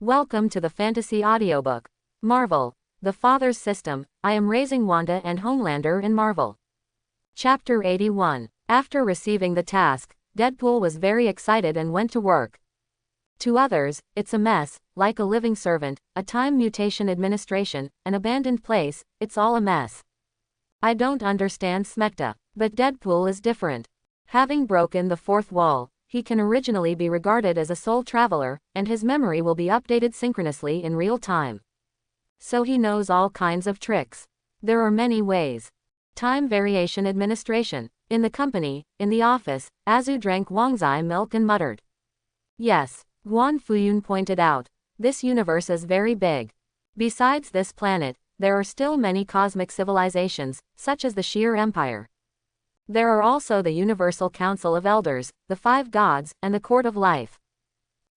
Welcome to the Fantasy Audiobook. Marvel. The Father's System. I am raising Wanda and Homelander in Marvel. Chapter 81. After receiving the task, Deadpool was very excited and went to work. To others, it's a mess, like a living servant, a time mutation administration, an abandoned place, it's all a mess. I don't understand Smecta, but Deadpool is different. Having broken the fourth wall, he can originally be regarded as a soul traveler, and his memory will be updated synchronously in real time. So he knows all kinds of tricks. There are many ways. Time variation administration. In the company, in the office, Azu drank Wangzai milk and muttered. Yes, Guan Fuyun pointed out. This universe is very big. Besides this planet, there are still many cosmic civilizations, such as the Sheer Empire. There are also the Universal Council of Elders, the Five Gods, and the Court of Life.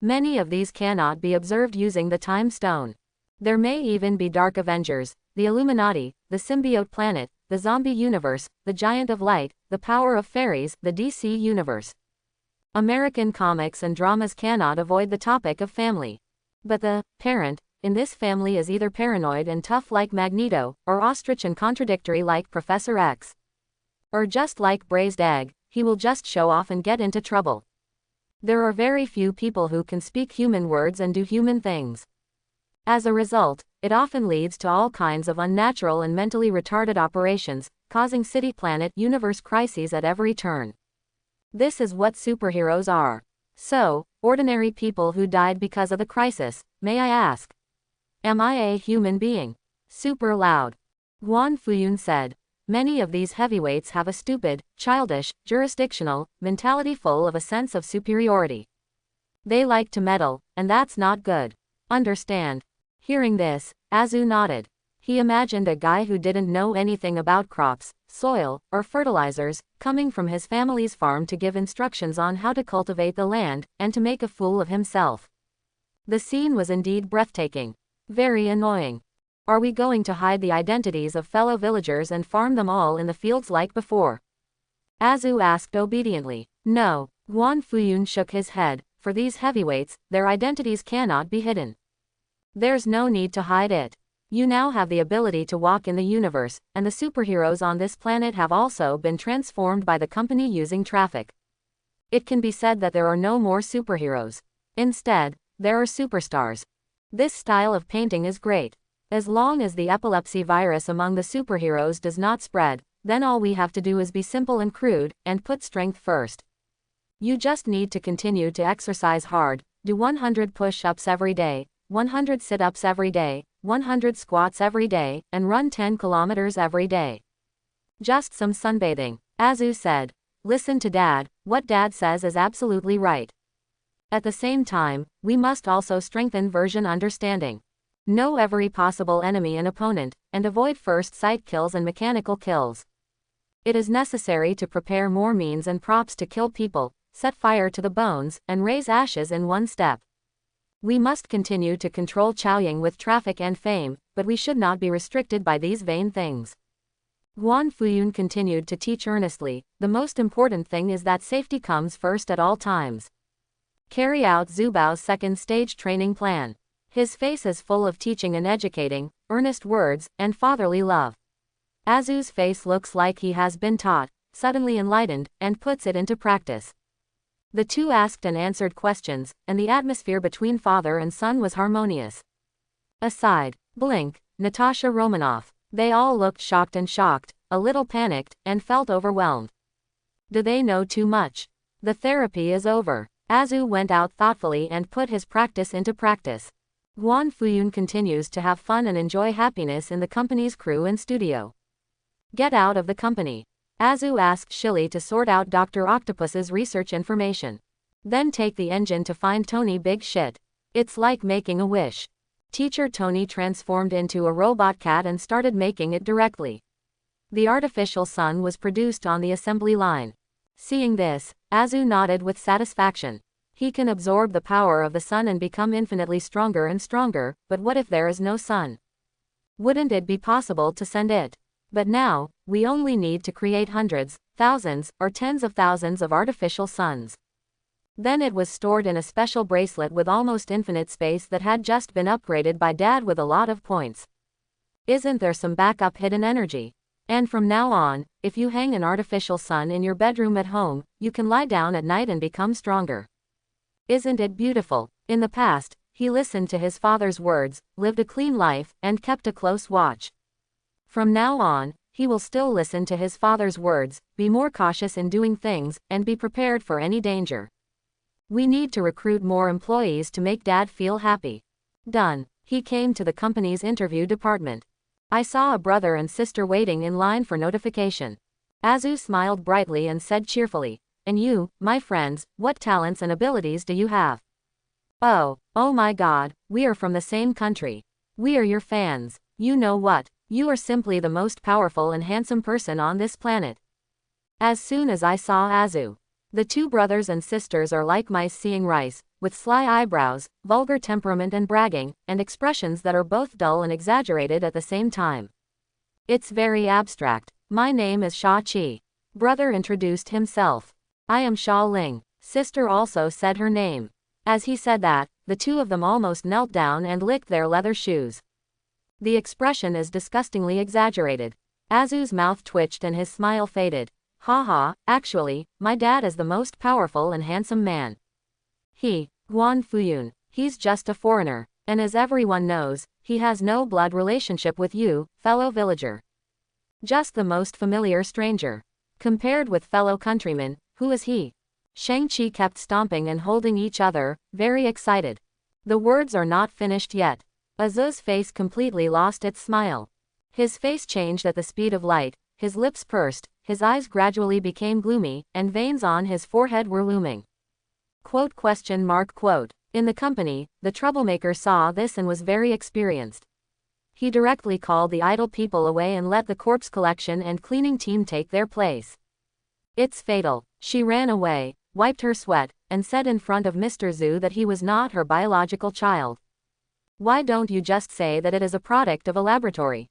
Many of these cannot be observed using the Time Stone. There may even be Dark Avengers, the Illuminati, the Symbiote Planet, the Zombie Universe, the Giant of Light, the Power of Fairies, the DC Universe. American comics and dramas cannot avoid the topic of family. But the parent in this family is either paranoid and tough like Magneto, or ostrich and contradictory like Professor X. Or just like Braised Egg, he will just show off and get into trouble. There are very few people who can speak human words and do human things. As a result, it often leads to all kinds of unnatural and mentally retarded operations, causing city-planet universe crises at every turn. This is what superheroes are. So, ordinary people who died because of the crisis, may I ask? Am I a human being? Super loud. Guan Fuyun said. Many of these heavyweights have a stupid, childish, jurisdictional mentality full of a sense of superiority. They like to meddle, and that's not good. Understand? Hearing this, Azu nodded. He imagined a guy who didn't know anything about crops, soil, or fertilizers, coming from his family's farm to give instructions on how to cultivate the land, and to make a fool of himself. The scene was indeed breathtaking. Very annoying. Are we going to hide the identities of fellow villagers and farm them all in the fields like before? Azu asked obediently. No. Guan Fuyun shook his head. For these heavyweights, their identities cannot be hidden. There's no need to hide it. You now have the ability to walk in the universe, and the superheroes on this planet have also been transformed by the company using traffic. It can be said that there are no more superheroes. Instead, there are superstars. This style of painting is great. As long as the epilepsy virus among the superheroes does not spread, then all we have to do is be simple and crude, and put strength first. You just need to continue to exercise hard, do 100 push-ups every day, 100 sit-ups every day, 100 squats every day, and run 10 kilometers every day. Just some sunbathing, Azu said. Listen to Dad, what Dad says is absolutely right. At the same time, we must also strengthen version understanding. Know every possible enemy and opponent, and avoid first sight kills and mechanical kills. It is necessary to prepare more means and props to kill people, set fire to the bones, and raise ashes in one step. We must continue to control Chaoying with traffic and fame, but we should not be restricted by these vain things. Guan Fuyun continued to teach earnestly. The most important thing is that safety comes first at all times. Carry out Zubao's second stage training plan. His face is full of teaching and educating, earnest words, and fatherly love. Azu's face looks like he has been taught, suddenly enlightened, and puts it into practice. The two asked and answered questions, and the atmosphere between father and son was harmonious. Aside, Blink, Natasha Romanoff. They all looked shocked, a little panicked, and felt overwhelmed. Do they know too much? The therapy is over. Azu went out thoughtfully and put his practice into practice. Guan Fuyun continues to have fun and enjoy happiness in the company's crew and studio. Get out of the company. Azu asked Shilly to sort out Dr. Octopus's research information. Then take the engine to find Tony Big Shit. It's like making a wish. Teacher Tony transformed into a robot cat and started making it directly. The artificial sun was produced on the assembly line. Seeing this, Azu nodded with satisfaction. He can absorb the power of the sun and become infinitely stronger and stronger, but what if there is no sun? Wouldn't it be possible to send it? But now, we only need to create hundreds, thousands, or tens of thousands of artificial suns. Then it was stored in a special bracelet with almost infinite space that had just been upgraded by Dad with a lot of points. Isn't there some backup hidden energy? And from now on, if you hang an artificial sun in your bedroom at home, you can lie down at night and become stronger. Isn't it beautiful? In the past, he listened to his father's words, lived a clean life, and kept a close watch. From now on, he will still listen to his father's words, be more cautious in doing things, and be prepared for any danger. We need to recruit more employees to make Dad feel happy. Done. He came to the company's interview department. I saw a brother and sister waiting in line for notification. Azu smiled brightly and said cheerfully, "And you, my friends, what talents and abilities do you have?" Oh my God, we are from the same country. We are your fans. You know what? You are simply the most powerful and handsome person on this planet. As soon as I saw Azu, the two brothers and sisters are like mice seeing rice, with sly eyebrows, vulgar temperament and bragging, and expressions that are both dull and exaggerated at the same time. It's very abstract. My name is Sha-Chi. Brother introduced himself. I am Sha Ling. Sister also said her name. As he said that, the two of them almost knelt down and licked their leather shoes. The expression is disgustingly exaggerated. Azu's mouth twitched and his smile faded. Haha, actually, my dad is the most powerful and handsome man. Guan Fuyun, he's just a foreigner, and as everyone knows, he has no blood relationship with you, fellow villager. Just the most familiar stranger. Compared with fellow countrymen, who is he? Shang-Chi kept stomping and holding each other, very excited. The words are not finished yet. Azu's face completely lost its smile. His face changed at the speed of light, his lips pursed, his eyes gradually became gloomy, and veins on his forehead were looming. Quote. In the company, the troublemaker saw this and was very experienced. He directly called the idle people away and let the corpse collection and cleaning team take their place. It's fatal. She ran away, wiped her sweat, and said in front of Mr. Zhu that he was not her biological child. Why don't you just say that it is a product of a laboratory?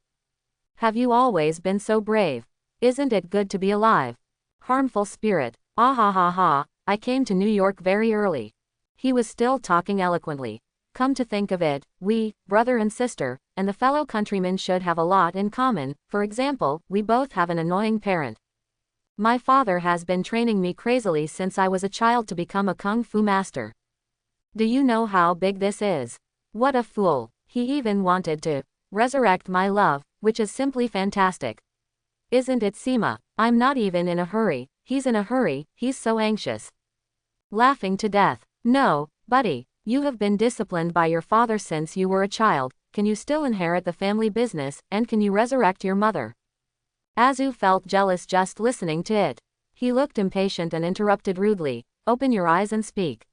Have you always been so brave? Isn't it good to be alive? Harmful spirit. Ah ha ha ha, I came to New York very early. He was still talking eloquently. Come to think of it, we, brother and sister, and the fellow countrymen should have a lot in common. For example, we both have an annoying parent. My father has been training me crazily since I was a child to become a kung fu master. Do you know how big this is? What a fool. He even wanted to resurrect my love, which is simply fantastic. Isn't it, Sima? I'm not even in a hurry. He's in a hurry, he's so anxious. Laughing to death. No, buddy, you have been disciplined by your father since you were a child. Can you still inherit the family business, and can you resurrect your mother? Azu felt jealous just listening to it. He looked impatient and interrupted rudely. Open your eyes and speak.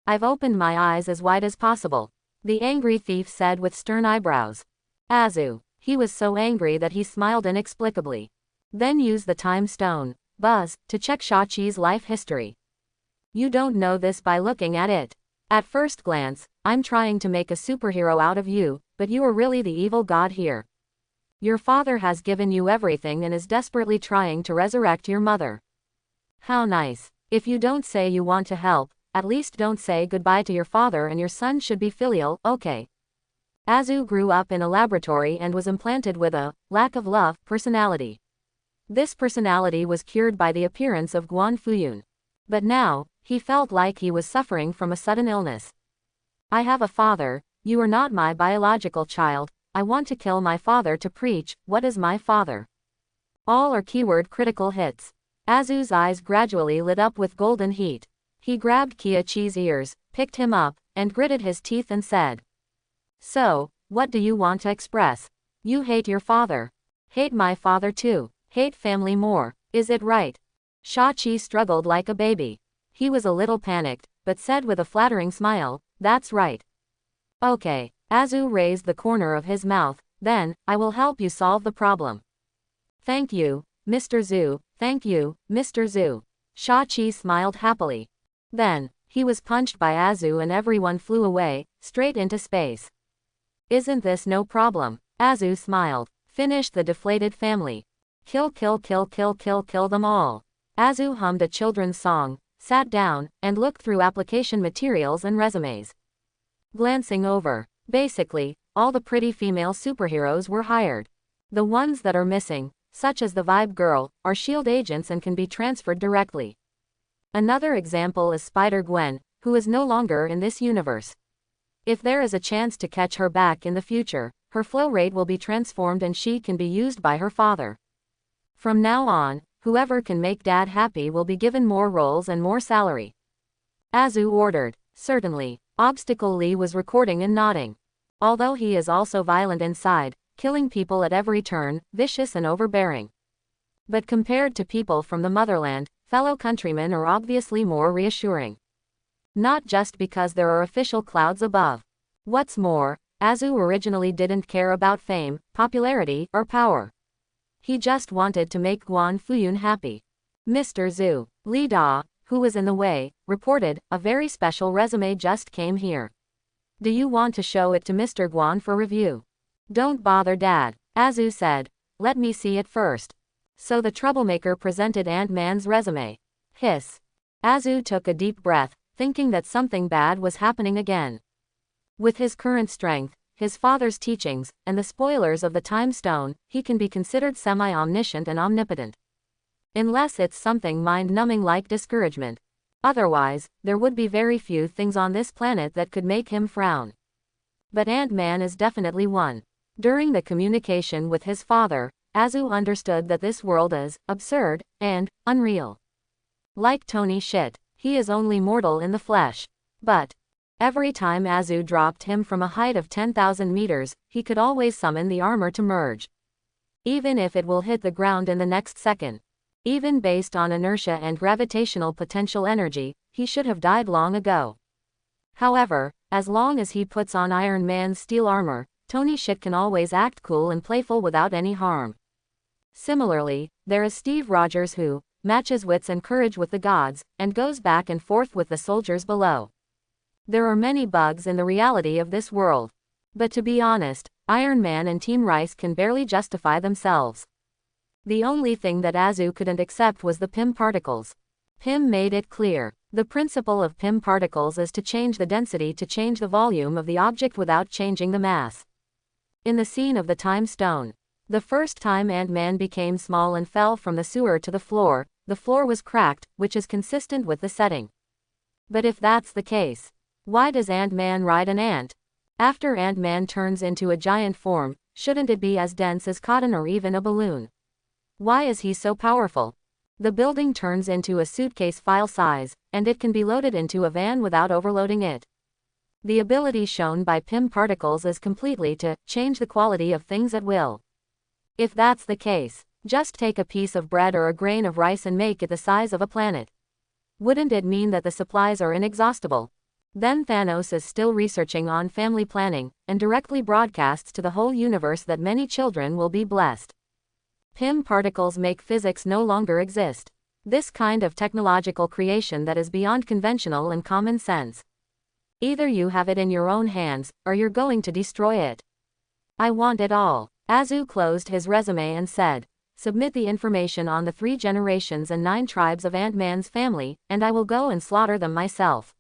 I've opened my eyes as wide as possible, the angry thief said with stern eyebrows. Azu. He was so angry that he smiled inexplicably. Then use the time stone, Buzz, to check Sha-Chi's life history. You don't know this by looking at it. At first glance, I'm trying to make a superhero out of you, but you are really the evil god here. Your father has given you everything and is desperately trying to resurrect your mother. How nice. If you don't say you want to help, at least don't say goodbye to your father, and your son should be filial, okay? Azu grew up in a laboratory and was implanted with a lack of love personality. This personality was cured by the appearance of Guan Fuyun. But now, he felt like he was suffering from a sudden illness. I have a father, you are not my biological child. I want to kill my father to preach. What is my father? All are keyword critical hits. Azu's eyes gradually lit up with golden heat. He grabbed Kia-Chi's ears, picked him up, and gritted his teeth and said, So, what do you want to express? You hate your father. Hate my father too. Hate family more. Is it right? Sha-Chi struggled like a baby. He was a little panicked, but said with a flattering smile, That's right. Okay. Azu raised the corner of his mouth. Then, I will help you solve the problem. Thank you, Mr. Zhu. Thank you, Mr. Zhu. Sha-Chi smiled happily. Then, he was punched by Azu and everyone flew away, straight into space. Isn't this no problem? Azu smiled. Finish the deflated family. Kill, kill, kill, kill, kill, kill them all. Azu hummed a children's song, sat down, and looked through application materials and resumes. Glancing over, basically, all the pretty female superheroes were hired. The ones that are missing, such as the Vibe Girl, are S.H.I.E.L.D. agents and can be transferred directly. Another example is Spider-Gwen, who is no longer in this universe. If there is a chance to catch her back in the future, her flow rate will be transformed and she can be used by her father. From now on, whoever can make Dad happy will be given more roles and more salary. Azu ordered. Certainly. Obstacle Lee was recording and nodding. Although he is also violent inside, killing people at every turn, vicious and overbearing. But compared to people from the motherland, fellow countrymen are obviously more reassuring. Not just because there are official clouds above. What's more, Azu originally didn't care about fame, popularity, or power. He just wanted to make Guan Fuyun happy. Mr. Zhu, Li Da, who was in the way, reported, "A very special resume just came here. Do you want to show it to Mr. Guan for review?" "Don't bother Dad," Azu said. "Let me see it first." So the troublemaker presented Ant-Man's resume. Hiss. Azu took a deep breath, thinking that something bad was happening again. With his current strength, his father's teachings, and the spoilers of the Time Stone, he can be considered semi-omniscient and omnipotent. Unless it's something mind-numbing like discouragement. Otherwise, there would be very few things on this planet that could make him frown. But Ant-Man is definitely one. During the communication with his father, Azu understood that this world is absurd and unreal. Like Tony shit, he is only mortal in the flesh. But every time Azu dropped him from a height of 10,000 meters, he could always summon the armor to merge. Even if it will hit the ground in the next second. Even based on inertia and gravitational potential energy, he should have died long ago. However, as long as he puts on Iron Man's steel armor, Tony shit can always act cool and playful without any harm. Similarly, there is Steve Rogers who matches wits and courage with the gods, and goes back and forth with the soldiers below. There are many bugs in the reality of this world. But to be honest, Iron Man and Team Rice can barely justify themselves. The only thing that Azu couldn't accept was the Pym particles. Pym made it clear. The principle of Pym particles is to change the density to change the volume of the object without changing the mass. In the scene of the Time Stone, the first time Ant-Man became small and fell from the sewer to the floor was cracked, which is consistent with the setting. But if that's the case, why does Ant-Man ride an ant? After Ant-Man turns into a giant form, shouldn't it be as dense as cotton or even a balloon? Why is he so powerful? The building turns into a suitcase file size, and it can be loaded into a van without overloading it. The ability shown by Pym particles is completely to change the quality of things at will. If that's the case, just take a piece of bread or a grain of rice and make it the size of a planet. Wouldn't it mean that the supplies are inexhaustible? Then Thanos is still researching on family planning, and directly broadcasts to the whole universe that many children will be blessed. Pym particles make physics no longer exist. This kind of technological creation that is beyond conventional and common sense. Either you have it in your own hands, or you're going to destroy it. I want it all. Azu closed his resume and said, "Submit the information on the 3 generations and 9 tribes of Ant-Man's family, and I will go and slaughter them myself.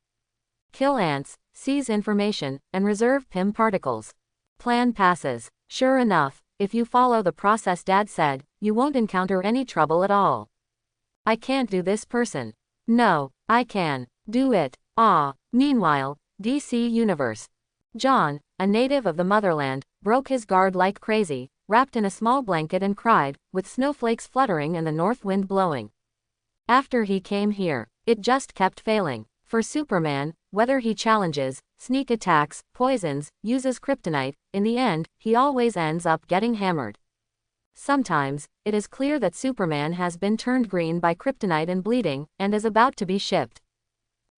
Kill ants, seize information, and reserve Pym particles. Plan passes." Sure enough, if you follow the process Dad said, you won't encounter any trouble at all. I can't do this person. No, I can. Do it. Ah. Meanwhile, DC Universe. John, a native of the motherland, broke his guard like crazy, wrapped in a small blanket and cried, with snowflakes fluttering and the north wind blowing. After he came here, it just kept failing. For Superman, whether he challenges, sneak attacks, poisons, uses kryptonite, in the end, he always ends up getting hammered. Sometimes, it is clear that Superman has been turned green by kryptonite and bleeding, and is about to be shipped.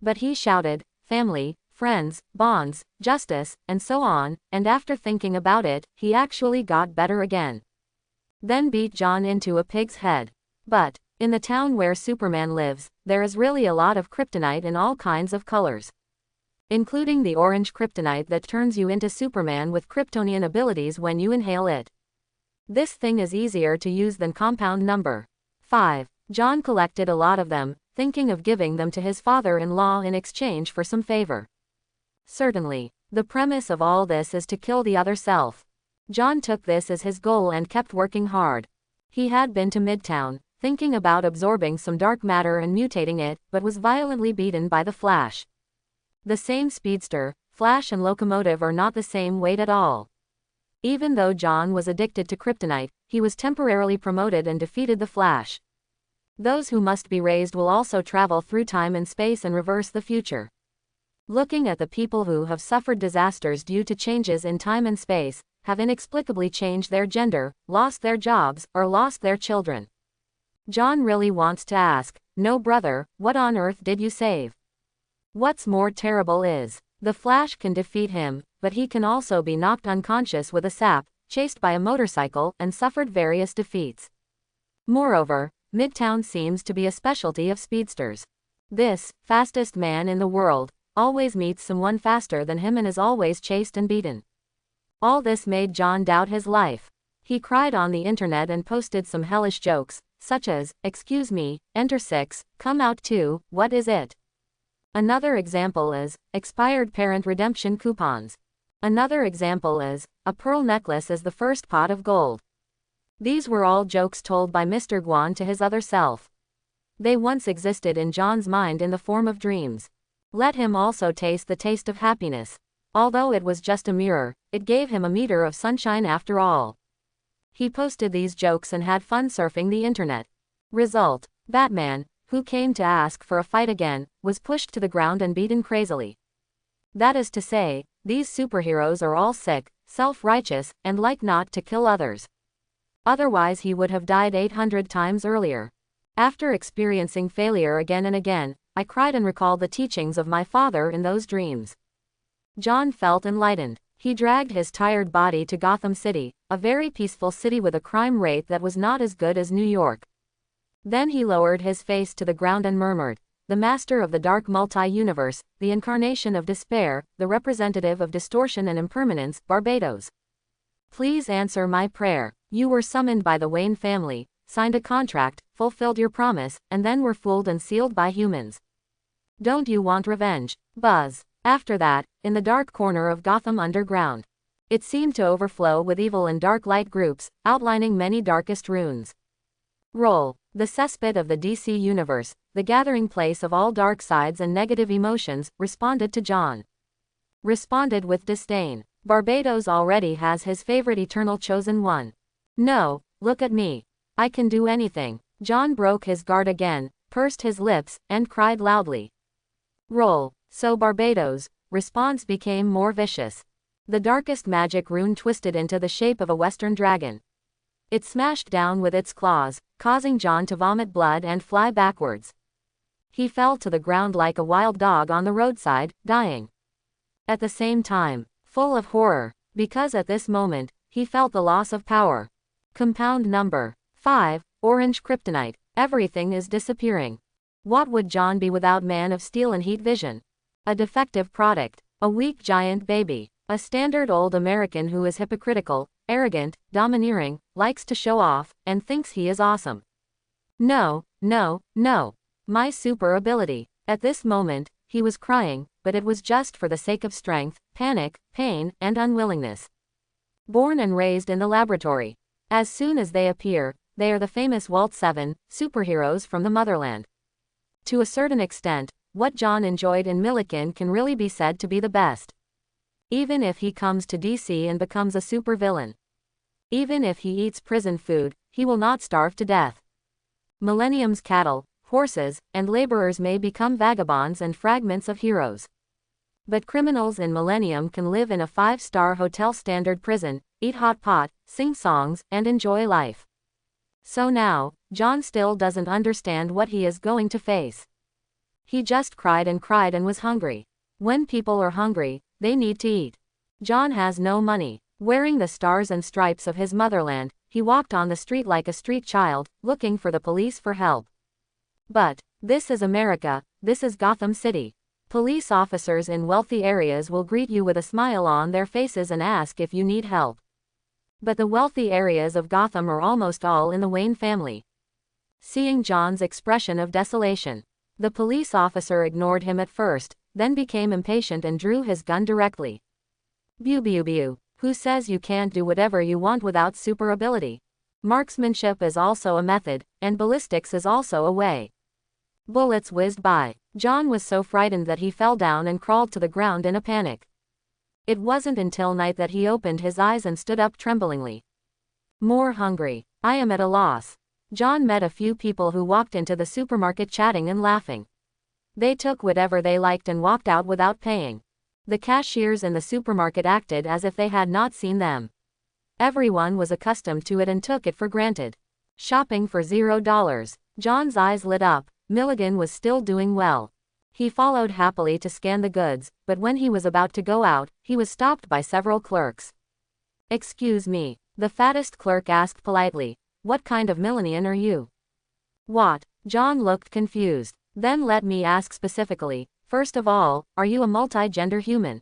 But he shouted, family, friends, bonds, justice, and so on, and after thinking about it, he actually got better again. Then beat John into a pig's head. But in the town where Superman lives, there is really a lot of kryptonite in all kinds of colors. Including the orange kryptonite that turns you into Superman with Kryptonian abilities when you inhale it. This thing is easier to use than compound number 5. John collected a lot of them, thinking of giving them to his father-in-law in exchange for some favor. Certainly, the premise of all this is to kill the other self. John took this as his goal and kept working hard. He had been to Midtown, thinking about absorbing some dark matter and mutating it, but was violently beaten by the Flash. The same speedster, Flash and locomotive are not the same weight at all. Even though John was addicted to kryptonite, he was temporarily promoted and defeated the Flash. Those who must be raised will also travel through time and space and reverse the future. Looking at the people who have suffered disasters due to changes in time and space, have inexplicably changed their gender, lost their jobs, or lost their children. John really wants to ask, "No brother, what on earth did you save?" What's more terrible is, the Flash can defeat him, but he can also be knocked unconscious with a sap, chased by a motorcycle, and suffered various defeats. Moreover, Midtown seems to be a specialty of speedsters. This, fastest man in the world, always meets someone faster than him and is always chased and beaten. All this made John doubt his life. He cried on the internet and posted some hellish jokes, such as, "Excuse me, enter 6, come out 2, what is it?" Another example is, "Expired parent redemption coupons." Another example is, "A pearl necklace is the first pot of gold." These were all jokes told by Mr. Gwen to his other self. They once existed in John's mind in the form of dreams. Let him also taste the taste of happiness. Although it was just a mirror, it gave him a meter of sunshine after all. He posted these jokes and had fun surfing the internet. Result: Batman, who came to ask for a fight again, was pushed to the ground and beaten crazily. That is to say, these superheroes are all sick, self-righteous, and like not to kill others. Otherwise he would have died 800 times earlier. After experiencing failure again and again, I cried and recalled the teachings of my father in those dreams. John felt enlightened. He dragged his tired body to Gotham City, a very peaceful city with a crime rate that was not as good as New York. Then he lowered his face to the ground and murmured, "The master of the dark multi-universe, the incarnation of despair, the representative of distortion and impermanence, Barbados. Please answer my prayer. You were summoned by the Wayne family, signed a contract, fulfilled your promise, and then were fooled and sealed by humans. Don't you want revenge?" Buzz. After that, in the dark corner of Gotham Underground, it seemed to overflow with evil and dark light groups, outlining many darkest runes. Roll. The cesspit of the DC universe, the gathering place of all dark sides and negative emotions, responded to John. Responded with disdain. Barbados already has his favorite eternal chosen one. No, look at me. I can do anything. John broke his guard again, pursed his lips, and cried loudly. Roll. So Barbados' response became more vicious. The darkest magic rune twisted into the shape of a western dragon. It smashed down with its claws, causing John to vomit blood and fly backwards. He fell to the ground like a wild dog on the roadside, dying. At the same time, full of horror, because at this moment, he felt the loss of power. Compound number 5, orange kryptonite. Everything is disappearing. What would John be without Man of Steel and heat vision? A defective product. A weak giant baby. A standard old American who is hypocritical, arrogant, domineering, likes to show off, and thinks he is awesome. No, no, no. My super ability. At this moment, he was crying, but it was just for the sake of strength, panic, pain, and unwillingness. Born and raised in the laboratory. As soon as they appear, they are the famous Walt 7, superheroes from the motherland. To a certain extent, what John enjoyed in Milliken can really be said to be the best. Even if he comes to DC and becomes a supervillain. Even if he eats prison food, he will not starve to death. Millennium's cattle, horses, and laborers may become vagabonds and fragments of heroes. But criminals in Millennium can live in a 5-star hotel standard prison, eat hot pot, sing songs, and enjoy life. So now, John still doesn't understand what he is going to face. He just cried and was hungry. When people are hungry, they need to eat. John has no money. Wearing the stars and stripes of his motherland, he walked on the street like a street child, looking for the police for help. But, this is America, this is Gotham City. Police officers in wealthy areas will greet you with a smile on their faces and ask if you need help. But the wealthy areas of Gotham are almost all in the Wayne family. Seeing John's expression of desolation, The police officer ignored him at first, then became impatient and drew his gun directly. Bew bew bew. Who says you can't do whatever you want without super ability? Marksmanship is also a method, and ballistics is also a way. Bullets whizzed by. John was so frightened that he fell down and crawled to the ground in a panic. It wasn't until night that he opened his eyes and stood up tremblingly. More hungry. I am at a loss. John met a few people who walked into the supermarket chatting and laughing. They took whatever they liked and walked out without paying. The cashiers in the supermarket acted as if they had not seen them. Everyone was accustomed to it and took it for granted. Shopping for $0. John's eyes lit up. Milligan was still doing well. He followed happily to scan the goods, but when he was about to go out, he was stopped by several clerks. Excuse me, the fattest clerk asked politely. What kind of Millennian are you? What? John looked confused. Then let me ask specifically, first of all, are you a multi-gender human?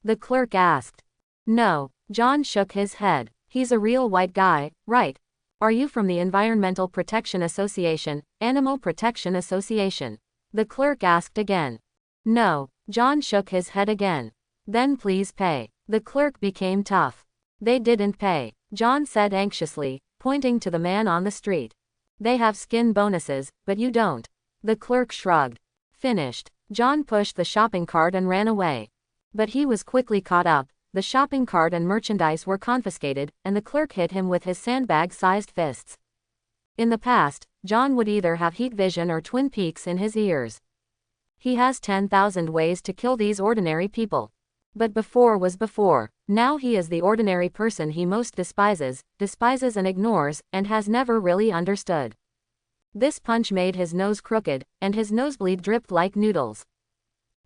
The clerk asked. No. John shook his head. He's a real white guy, right? Are you from the Environmental Protection Association, Animal Protection Association? The clerk asked again. No. John shook his head again. Then please pay. The clerk became tough. They didn't pay, John said anxiously, pointing to the man on the street. They have skin bonuses, but you don't. The clerk shrugged. Finished. John pushed the shopping cart and ran away. But he was quickly caught up. The shopping cart and merchandise were confiscated, and the clerk hit him with his sandbag-sized fists. In the past, John would either have heat vision or Twin Peaks in his ears. He has 10,000 ways to kill these ordinary people. But before was before. Now he is the ordinary person he most despises and ignores, and has never really understood. This punch made his nose crooked, and his nosebleed dripped like noodles.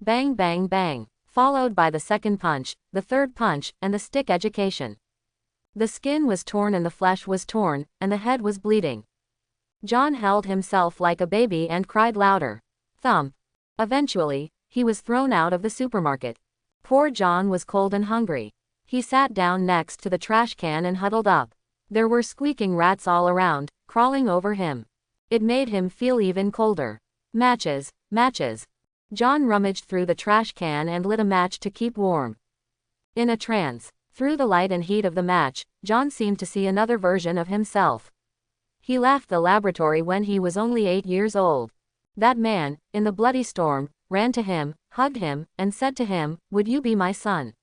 Bang bang bang, followed by the second punch, the third punch, and the stick education. The skin was torn and the flesh was torn, and the head was bleeding. John held himself like a baby and cried louder. Thump. Eventually, he was thrown out of the supermarket. Poor John was cold and hungry. He sat down next to the trash can and huddled up. There were squeaking rats all around, crawling over him. It made him feel even colder. Matches, matches. John rummaged through the trash can and lit a match to keep warm. In a trance, through the light and heat of the match, John seemed to see another version of himself. He left the laboratory when he was only 8 years old. That man, in the bloody storm, ran to him, hugged him, and said to him, "Would you be my son?"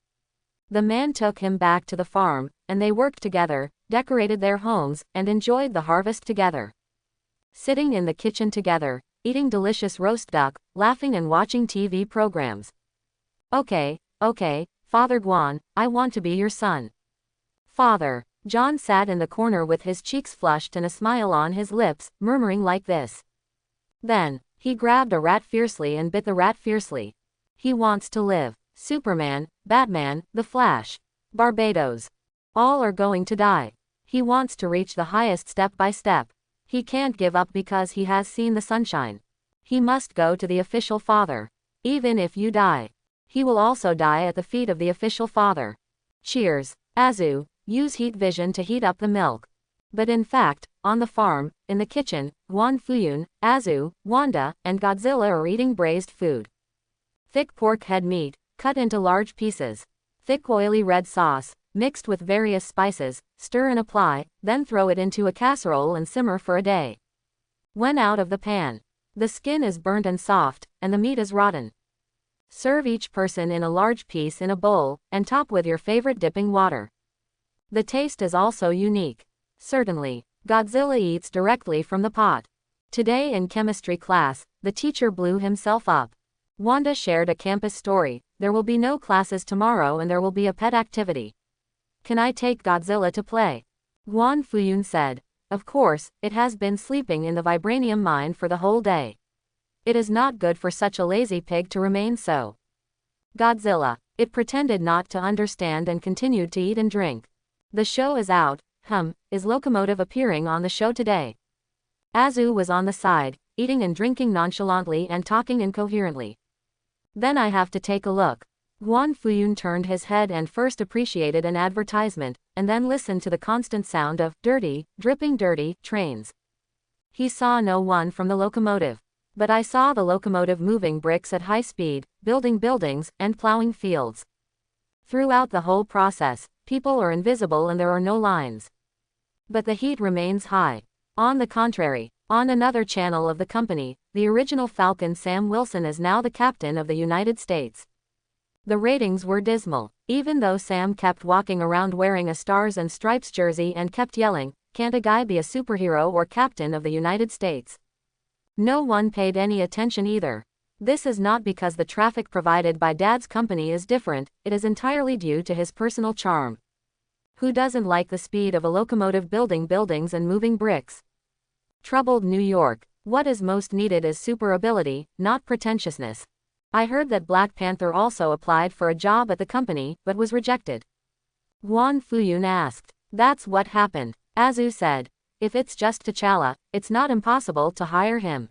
The man took him back to the farm, and they worked together, decorated their homes, and enjoyed the harvest together. Sitting in the kitchen together, eating delicious roast duck, laughing and watching TV programs. Okay, Father Guan, I want to be your son. Father. John sat in the corner with his cheeks flushed and a smile on his lips, murmuring like this. Then, he grabbed a rat fiercely and bit the rat fiercely. He wants to live. Superman, Batman, The Flash, Barbados. All are going to die. He wants to reach the highest step by step. He can't give up because he has seen the sunshine. He must go to the official father. Even if you die, he will also die at the feet of the official father. Cheers. Azu, use heat vision to heat up the milk. But in fact, on the farm, in the kitchen, Guan Fuyun, Azu, Wanda, and Godzilla are eating braised food. Thick pork head meat, cut into large pieces. Thick oily red sauce, mixed with various spices, stir and apply, then throw it into a casserole and simmer for a day. When out of the pan, the skin is burnt and soft, and the meat is rotten. Serve each person in a large piece in a bowl, and top with your favorite dipping water. The taste is also unique. Certainly, Godzilla eats directly from the pot. Today in chemistry class, the teacher blew himself up. Wanda shared a campus story. There will be no classes tomorrow and there will be a pet activity. Can I take Godzilla to play? Guan Fuyun said. Of course, it has been sleeping in the vibranium mine for the whole day. It is not good for such a lazy pig to remain so. Godzilla. It pretended not to understand and continued to eat and drink. The show is out. Is Locomotive appearing on the show today? Azu was on the side, eating and drinking nonchalantly and talking incoherently. Then I have to take a look. Guan Fuyun turned his head and first appreciated an advertisement, and then listened to the constant sound of dirty, dripping dirty trains. He saw no one from the locomotive. But I saw the locomotive moving bricks at high speed, building buildings, and plowing fields. Throughout the whole process, people are invisible and there are no lines. But the heat remains high. On the contrary, on another channel of the company, the original Falcon Sam Wilson is now the captain of the United States. The ratings were dismal, even though Sam kept walking around wearing a Stars and Stripes jersey and kept yelling, "Can't a guy be a superhero or captain of the United States?" No one paid any attention either. This is not because the traffic provided by Dad's company is different, it is entirely due to his personal charm. Who doesn't like the speed of a locomotive building buildings and moving bricks? Troubled New York. What is most needed is super ability, not pretentiousness. I heard that Black Panther also applied for a job at the company, but was rejected. Juan Fuyun asked. That's what happened. Azu said. If it's just T'Challa, it's not impossible to hire him.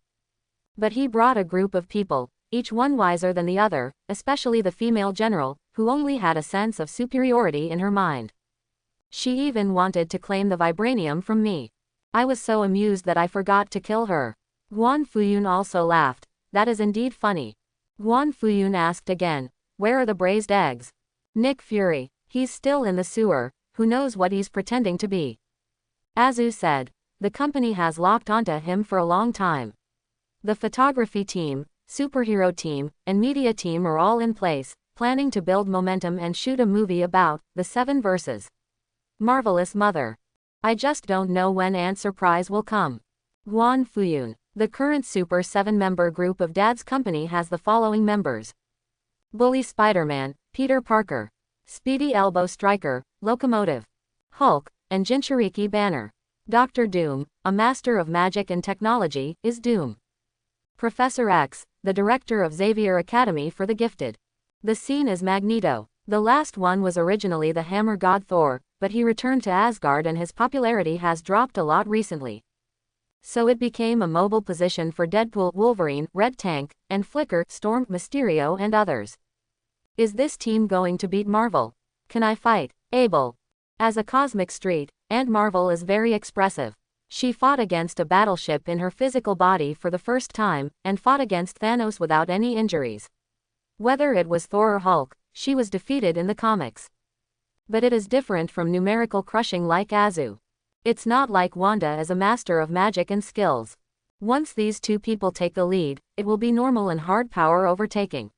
But he brought a group of people, each one wiser than the other, especially the female general, who only had a sense of superiority in her mind. She even wanted to claim the vibranium from me. I was so amused that I forgot to kill her. Juan Fuyun also laughed. That is indeed funny. Juan Fuyun asked again, where are the braised eggs? Nick Fury, he's still in the sewer, who knows what he's pretending to be. Azu said, the company has locked onto him for a long time. The photography team, superhero team, and media team are all in place, planning to build momentum and shoot a movie about the 7 verses. Marvelous Mother. I just don't know when Aunt Surprise will come. Juan Fuyun. The current Super 7-member group of Dad's company has the following members. Bully Spider-Man, Peter Parker. Speedy Elbow Striker, Locomotive. Hulk, and Jinchuriki Banner. Dr. Doom, a master of magic and technology, is Doom. Professor X, the director of Xavier Academy for the Gifted. The scene is Magneto. The last one was originally the hammer god Thor, but he returned to Asgard and his popularity has dropped a lot recently. So it became a mobile position for Deadpool, Wolverine, Red Tank, and Flicker, Storm, Mysterio and others. Is this team going to beat Marvel? Can I fight? Abel. As a cosmic street, Aunt Marvel is very expressive. She fought against a battleship in her physical body for the first time, and fought against Thanos without any injuries. Whether it was Thor or Hulk, she was defeated in the comics. But it is different from numerical crushing like Azu. It's not like Wanda as a master of magic and skills. Once these two people take the lead, it will be normal and hard power overtaking.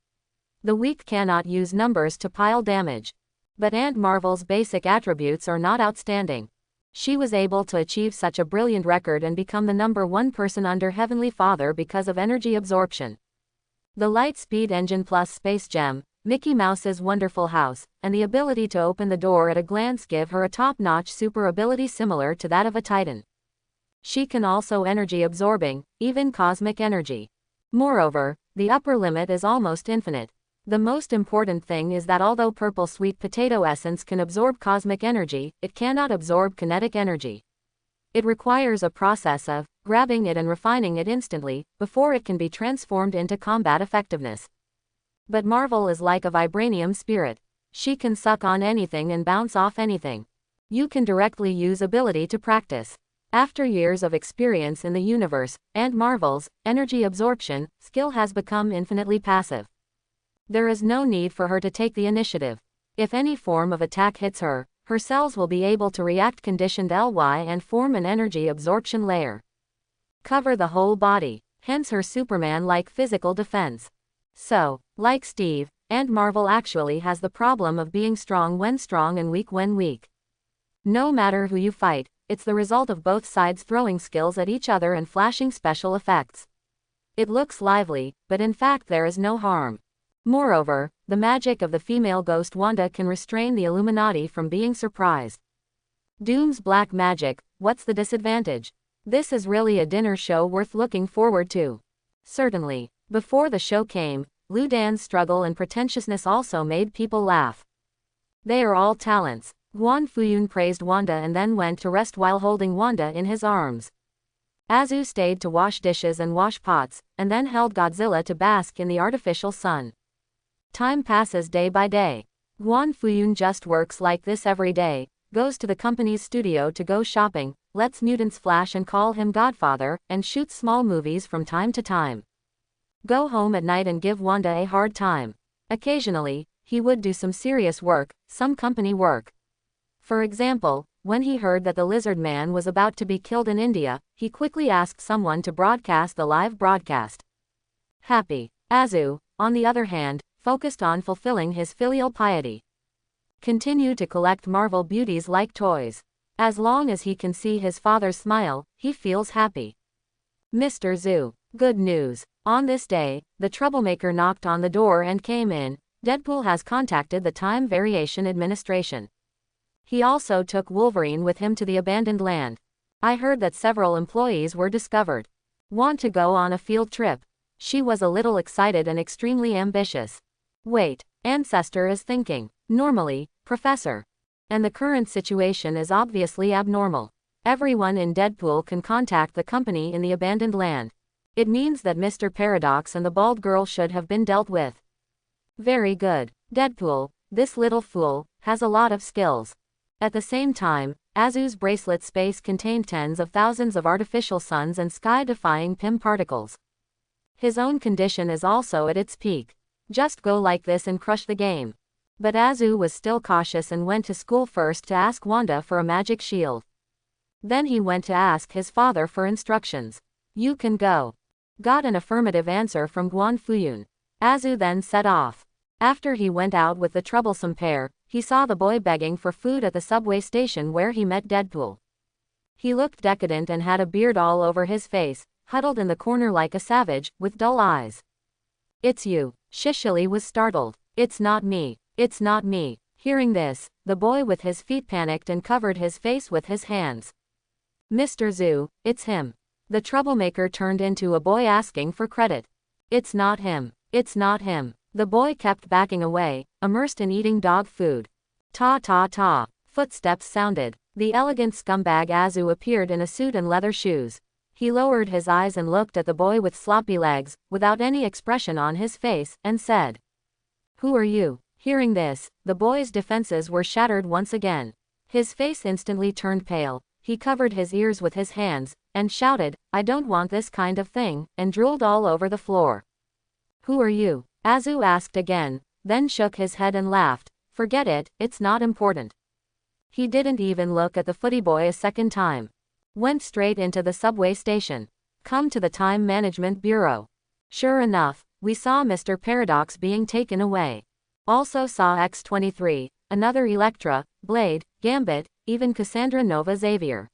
The weak cannot use numbers to pile damage. But Aunt Marvel's basic attributes are not outstanding. She was able to achieve such a brilliant record and become the #1 person under Heavenly Father because of energy absorption. The light speed engine plus Space Gem, Mickey Mouse's wonderful house, and the ability to open the door at a glance give her a top-notch super ability similar to that of a Titan. She can also energy absorbing, even cosmic energy. Moreover, the upper limit is almost infinite. The most important thing is that although purple sweet potato essence can absorb cosmic energy, it cannot absorb kinetic energy. It requires a process of grabbing it and refining it instantly, before it can be transformed into combat effectiveness. But Marvel is like a vibranium spirit. She can suck on anything and bounce off anything. You can directly use ability to practice. After years of experience in the universe, and Marvel's energy absorption skill has become infinitely passive. There is no need for her to take the initiative. If any form of attack hits her, her cells will be able to react conditioned LY and form an energy absorption layer. Cover the whole body, hence her Superman-like physical defense. So, like Steve, Aunt Marvel actually has the problem of being strong when strong and weak when weak. No matter who you fight, it's the result of both sides throwing skills at each other and flashing special effects. It looks lively, but in fact there is no harm. Moreover, the magic of the female ghost Wanda can restrain the Illuminati from being surprised. Doom's black magic, what's the disadvantage? This is really a dinner show worth looking forward to. Certainly, before the show came, Lu Dan's struggle and pretentiousness also made people laugh. They are all talents. Juan Fuyun praised Wanda and then went to rest while holding Wanda in his arms. Azu stayed to wash dishes and wash pots, and then held Godzilla to bask in the artificial sun. Time passes day by day. Juan Fuyun just works like this every day, goes to the company's studio to go shopping, lets mutants flash and call him Godfather, and shoots small movies from time to time. go home at night and give Wanda a hard time. Occasionally, he would do some serious work, some company work. For example, when he heard that the lizard man was about to be killed in India, he quickly asked someone to broadcast the live broadcast. Happy. Azu, on the other hand, focused on fulfilling his filial piety. Continue to collect Marvel beauties like toys. As long as he can see his father's smile, he feels happy. Mr. Zhu. Good news. On this day, the troublemaker knocked on the door and came in. Deadpool has contacted the Time Variation Administration. He also took Wolverine with him to the abandoned land. I heard that several employees were discovered. Want to go on a field trip? She was a little excited and extremely ambitious. Wait, Ancestor is thinking. Normally, Professor. And the current situation is obviously abnormal. Everyone in Deadpool can contact the company in the abandoned land. It means that Mr. Paradox and the bald girl should have been dealt with. Very good. Deadpool, this little fool, has a lot of skills. At the same time, Azu's bracelet space contained tens of thousands of artificial suns and sky-defying PIM particles. His own condition is also at its peak. Just go like this and crush the game. But Azu was still cautious and went to school first to ask Wanda for a magic shield. Then he went to ask his father for instructions. You can go. Got an affirmative answer from Guan Fuyun. Azu then set off. After he went out with the troublesome pair, he saw the boy begging for food at the subway station where he met Deadpool. He looked decadent and had a beard all over his face, huddled in the corner like a savage, with dull eyes. It's you. Shishili was startled. It's not me. It's not me. Hearing this, the boy with his feet panicked and covered his face with his hands. Mr. Zhu, it's him. The troublemaker turned into a boy asking for credit. It's not him. It's not him. The boy kept backing away, immersed in eating dog food. Ta ta ta. Footsteps sounded. The elegant scumbag Azu appeared in a suit and leather shoes. He lowered his eyes and looked at the boy with sloppy legs, without any expression on his face, and said, "Who are you?" Hearing this, the boy's defenses were shattered once again. His face instantly turned pale, he covered his ears with his hands, and shouted, "I don't want this kind of thing," and drooled all over the floor. "Who are you?" Azu asked again, then shook his head and laughed. "Forget it, it's not important." He didn't even look at the footy boy a second time. Went straight into the subway station. Come to the Time Management Bureau. Sure enough, we saw Mr. Paradox being taken away. Also saw X-23, another Elektra, Blade, Gambit, even Cassandra Nova Xavier.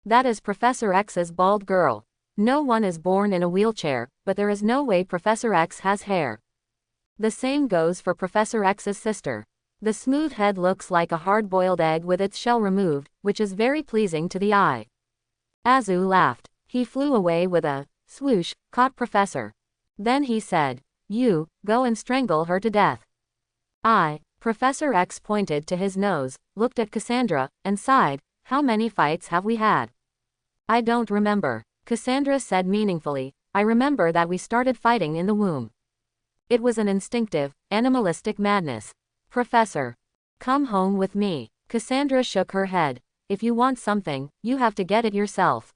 That is Professor X's bald girl. No one is born in a wheelchair, but there is no way Professor X has hair. The same goes for Professor X's sister. The smooth head looks like a hard-boiled egg with its shell removed, which is very pleasing to the eye. Azu laughed. He flew away with a swoosh, caught Professor. Then he said, "You, go and strangle her to death." Professor X pointed to his nose, looked at Cassandra, and sighed, "How many fights have we had?" "I don't remember," Cassandra said meaningfully. "I remember that we started fighting in the womb. It was an instinctive, animalistic madness." "Professor, come home with me." Cassandra shook her head. "If you want something, you have to get it yourself.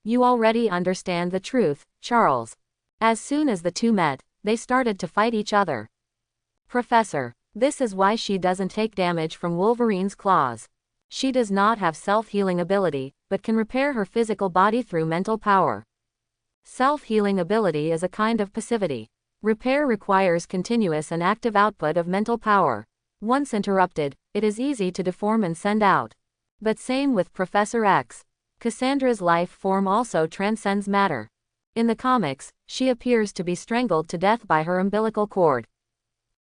You already understand the truth, Charles." As soon as the two met, they started to fight each other. "Professor, this is why she doesn't take damage from Wolverine's claws. She does not have self-healing ability, but can repair her physical body through mental power. Self-healing ability is a kind of passivity. Repair requires continuous and active output of mental power. Once interrupted, it is easy to deform and send out. But same with Professor X. Cassandra's life form also transcends matter. In the comics, she appears to be strangled to death by her umbilical cord.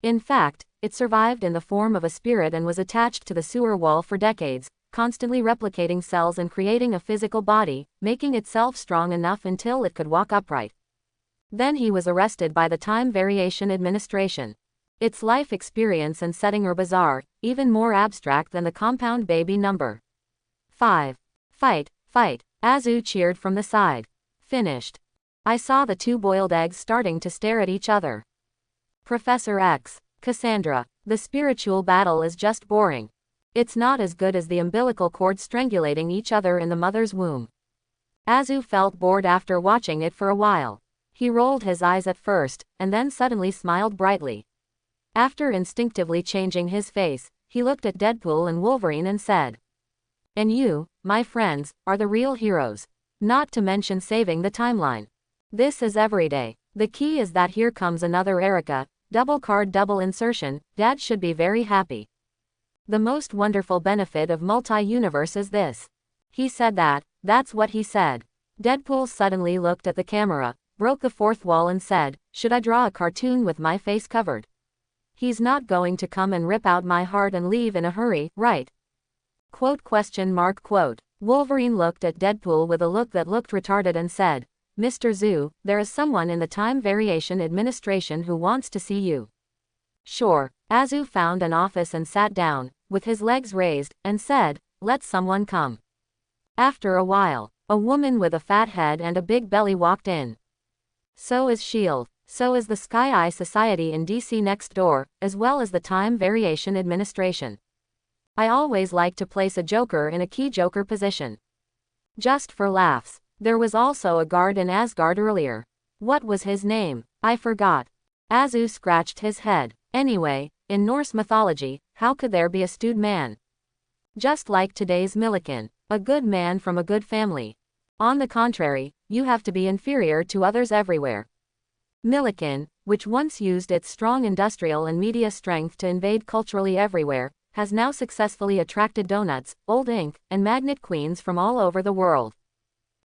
In fact, it survived in the form of a spirit and was attached to the sewer wall for decades, constantly replicating cells and creating a physical body, making itself strong enough until it could walk upright. Then he was arrested by the Time Variation Administration. Its life experience and setting are bizarre, even more abstract than the compound baby number. 5. Fight, fight, Azu cheered from the side. Finished. I saw the two boiled eggs starting to stare at each other. Professor X, Cassandra, the spiritual battle is just boring. It's not as good as the umbilical cord strangulating each other in the mother's womb. Azu felt bored after watching it for a while. He rolled his eyes at first, and then suddenly smiled brightly. After instinctively changing his face, he looked at Deadpool and Wolverine and said, "And you, my friends, are the real heroes. Not to mention saving the timeline. This is everyday. The key is that here comes another Erica, double card double insertion, Dad should be very happy. The most wonderful benefit of multi-universe is this." He said that, that's what he said. Deadpool suddenly looked at the camera, broke the fourth wall and said, "Should I draw a cartoon with my face covered? He's not going to come and rip out my heart and leave in a hurry, right?" Quote. Wolverine looked at Deadpool with a look that looked retarded and said, "Mr. Zoo, there is someone in the Time Variation Administration who wants to see you." Sure. Azu found an office and sat down, with his legs raised, and said, "Let someone come." After a while, a woman with a fat head and a big belly walked in. So is S.H.I.E.L.D., so is the Sky Eye Society in DC next door, as well as the Time Variation Administration. I always like to place a Joker in a key Joker position. Just for laughs. There was also a guard in Asgard earlier. What was his name? I forgot. Azu scratched his head. Anyway, in Norse mythology, how could there be a stewed man? Just like today's Milliken. A good man from a good family. On the contrary, you have to be inferior to others everywhere. Milliken, which once used its strong industrial and media strength to invade culturally everywhere, has now successfully attracted donuts, old ink, and magnet queens from all over the world.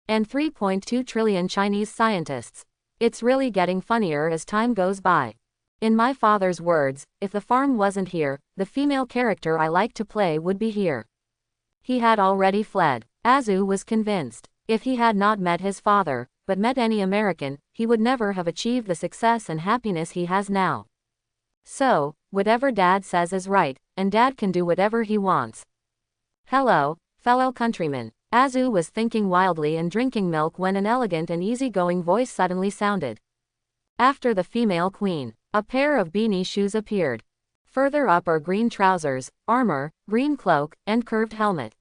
And 3.2 trillion Chinese scientists. It's really getting funnier as time goes by. In my father's words, if the farm wasn't here, the female character I like to play would be here. He had already fled. Azu was convinced. If he had not met his father, but met any American, he would never have achieved the success and happiness he has now. So, whatever Dad says is right, and Dad can do whatever he wants. Hello, fellow countrymen. Azu was thinking wildly and drinking milk when an elegant and easygoing voice suddenly sounded. After the female queen, a pair of beanie shoes appeared. Further up are green trousers, armor, green cloak, and curved helmet.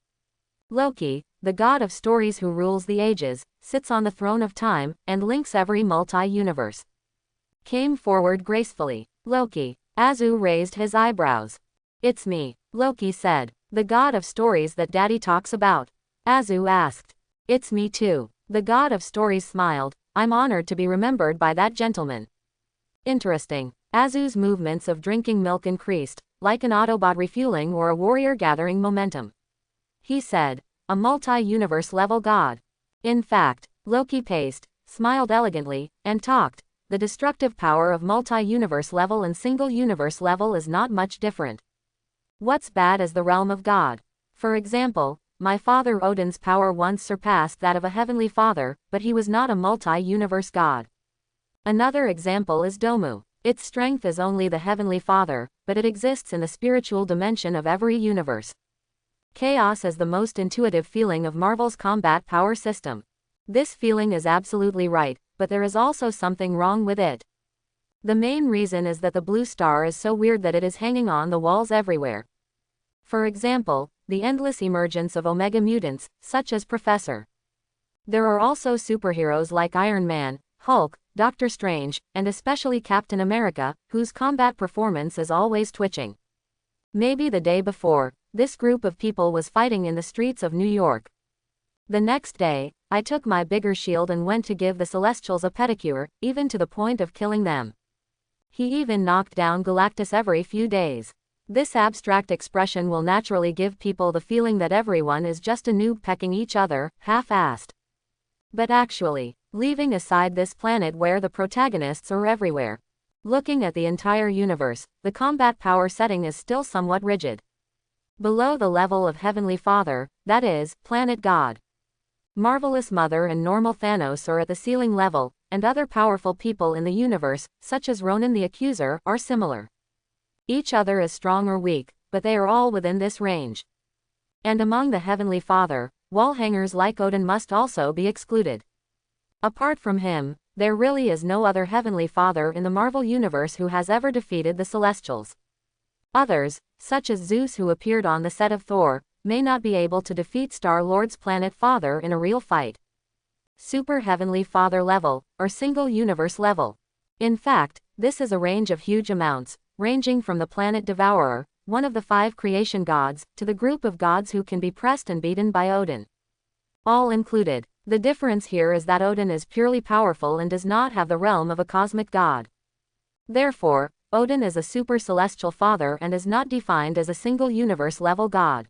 Loki, the god of stories who rules the ages, sits on the throne of time, and links every multi-universe. Came forward gracefully. Loki. Azu raised his eyebrows. "It's me," Loki said. "The god of stories that Daddy talks about." Azu asked. "It's me too." The god of stories smiled. "I'm honored to be remembered by that gentleman." Interesting. Azu's movements of drinking milk increased, like an Autobot refueling or a warrior gathering momentum. He said, "A multi-universe level god." In fact, Loki paced, smiled elegantly, and talked. The destructive power of multi-universe level and single universe level is not much different. What's bad is the realm of God. For example, my father Odin's power once surpassed that of a heavenly father, but he was not a multi-universe god. Another example is Domu. Its strength is only the heavenly father, but it exists in the spiritual dimension of every universe. Chaos is the most intuitive feeling of Marvel's combat power system. This feeling is absolutely right, but there is also something wrong with it. The main reason is that the blue star is so weird that it is hanging on the walls everywhere. For example, the endless emergence of Omega mutants, such as Professor. There are also superheroes like Iron Man, Hulk, Doctor Strange, and especially Captain America, whose combat performance is always twitching. Maybe the day before, this group of people was fighting in the streets of New York. The next day, I took my bigger shield and went to give the Celestials a pedicure, even to the point of killing them. He even knocked down Galactus every few days. This abstract expression will naturally give people the feeling that everyone is just a noob pecking each other, half-assed. But actually, leaving aside this planet where the protagonists are everywhere, looking at the entire universe, the combat power setting is still somewhat rigid. Below the level of Heavenly Father, that is, Planet God. Marvelous Mother and normal Thanos are at the ceiling level, and other powerful people in the universe, such as Ronan the Accuser, are similar. Each other is strong or weak, but they are all within this range. And among the Heavenly Father, wall hangers like Odin must also be excluded. Apart from him, there really is no other Heavenly Father in the Marvel Universe who has ever defeated the Celestials. Others, such as Zeus who appeared on the set of Thor, may not be able to defeat Star-Lord's planet father in a real fight. super heavenly father level, or single universe level. In fact, this is a range of huge amounts, ranging from the planet Devourer, one of the 5 creation gods, to the group of gods who can be pressed and beaten by Odin. All included. The difference here is that Odin is purely powerful and does not have the realm of a cosmic god. Therefore, Odin is a super celestial father and is not defined as a single universe level god.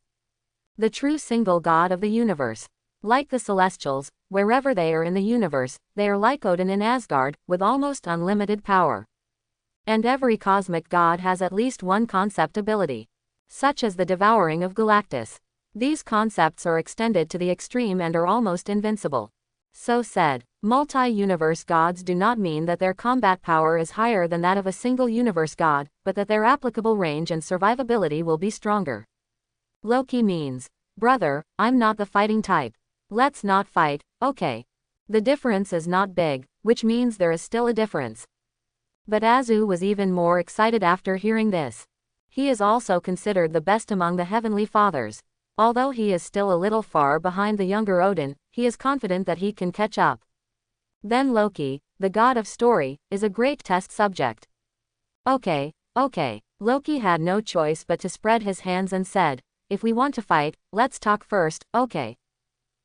The true single god of the universe. Like the Celestials, wherever they are in the universe, they are like Odin in Asgard, with almost unlimited power. And every cosmic god has at least one concept ability, such as the devouring of Galactus. These concepts are extended to the extreme and are almost invincible. So said, multi-universe gods do not mean that their combat power is higher than that of a single universe god, but that their applicable range and survivability will be stronger. Loki means, brother, I'm not the fighting type. Let's not fight, okay? The difference is not big, which means there is still a difference. But Azu was even more excited after hearing this. He is also considered the best among the heavenly fathers. Although he is still a little far behind the younger Odin, he is confident that he can catch up. Then Loki, the god of story, is a great test subject. Okay. Loki had no choice but to spread his hands and said, if we want to fight, let's talk first, okay?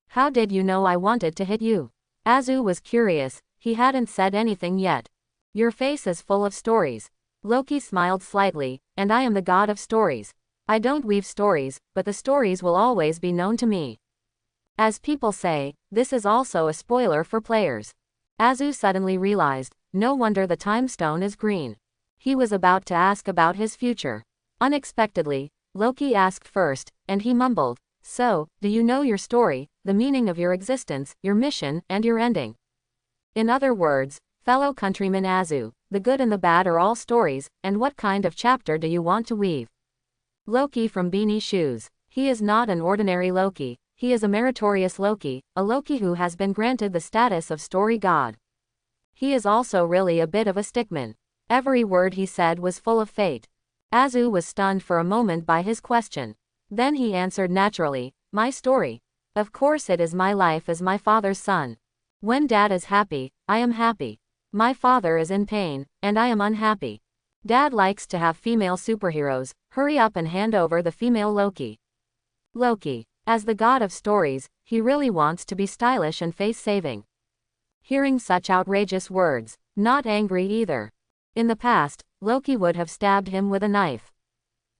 How did you know I wanted to hit you? Azu was curious, he hadn't said anything yet. Your face is full of stories. Loki smiled slightly, and I am the god of stories. I don't weave stories, but the stories will always be known to me. As people say, this is also a spoiler for players. Azu suddenly realized, no wonder the time stone is green. He was about to ask about his future. Unexpectedly, Loki asked first, and he mumbled, so, do you know your story, the meaning of your existence, your mission, and your ending? In other words, fellow countryman Azu, the good and the bad are all stories, and what kind of chapter do you want to weave? Loki from Beanie Shoes. He is not an ordinary Loki, he is a meritorious Loki, a Loki who has been granted the status of story god. He is also really a bit of a stickman. Every word he said was full of fate. Azu was stunned for a moment by his question. Then he answered naturally, my story. Of course it is my life as my father's son. When Dad is happy, I am happy. My father is in pain, and I am unhappy. Dad likes to have female superheroes, hurry up and hand over the female Loki. Loki, as the god of stories, he really wants to be stylish and face-saving. Hearing such outrageous words, not angry either. In the past, Loki would have stabbed him with a knife.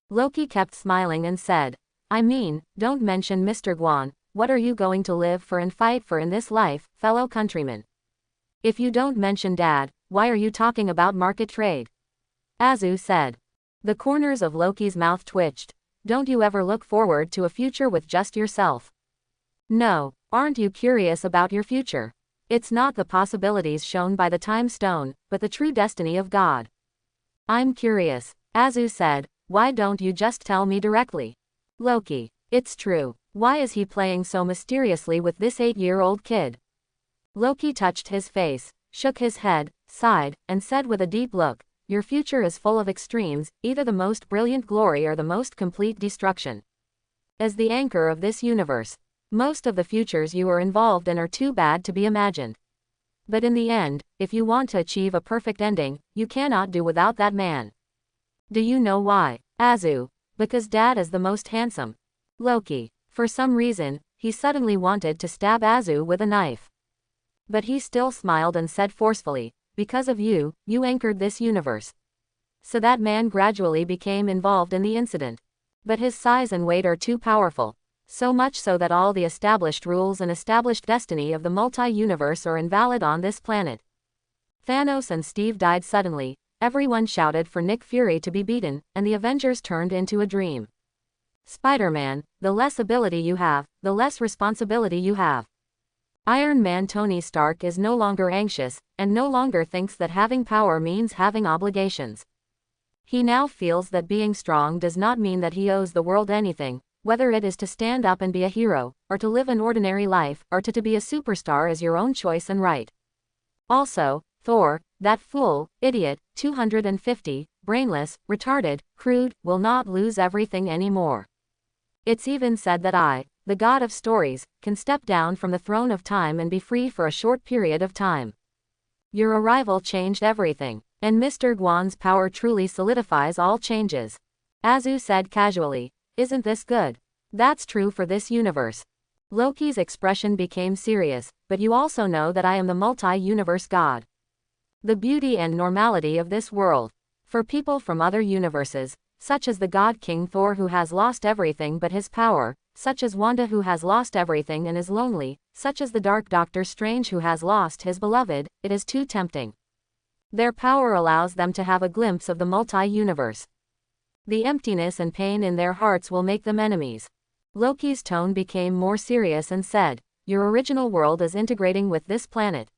Loki kept smiling and said, I mean, don't mention Mr. Gwan, what are you going to live for and fight for in this life, fellow countrymen? If you don't mention Dad, why are you talking about market trade? Azu said. The corners of Loki's mouth twitched. Don't you ever look forward to a future with just yourself? No, aren't you curious about your future? It's not the possibilities shown by the time stone, but the true destiny of God. I'm curious, Azu said, why don't you just tell me directly? Loki, it's true, why is he playing so mysteriously with this 8-year-old kid? Loki touched his face, shook his head, sighed, and said with a deep look, your future is full of extremes, either the most brilliant glory or the most complete destruction. As the anchor of this universe, most of the futures you are involved in are too bad to be imagined. But in the end, if you want to achieve a perfect ending, you cannot do without that man. Do you know why? Azu, because Dad is the most handsome. Loki, for some reason, he suddenly wanted to stab Azu with a knife. But he still smiled and said forcefully, because of you, you anchored this universe. So that man gradually became involved in the incident. But his size and weight are too powerful. So much so that all the established rules and established destiny of the multi-universe are invalid on this planet. Thanos and Steve died suddenly, everyone shouted for Nick Fury to be beaten, and the Avengers turned into a dream. Spider-Man, the less ability you have, the less responsibility you have. Iron Man Tony Stark is no longer anxious, and no longer thinks that having power means having obligations. He now feels that being strong does not mean that he owes the world anything, whether it is to stand up and be a hero, or to live an ordinary life, or to be a superstar is your own choice and right. Also, Thor, that fool, idiot, 250, brainless, retarded, crude, will not lose everything anymore. It's even said that I, the god of stories, can step down from the throne of time and be free for a short period of time. Your arrival changed everything, and Mr. Gwen's power truly solidifies all changes. Azu said casually, "Isn't this good? That's true for this universe." Loki's expression became serious, "But you also know that I am the multi-universe god. The beauty and normality of this world. For people from other universes, such as the god King Thor who has lost everything but his power, such as Wanda who has lost everything and is lonely, such as the Dark Doctor Strange who has lost his beloved, it is too tempting. Their power allows them to have a glimpse of the multi-universe. The emptiness and pain in their hearts will make them enemies." Loki's tone became more serious and said, "Your original world is integrating with this planet.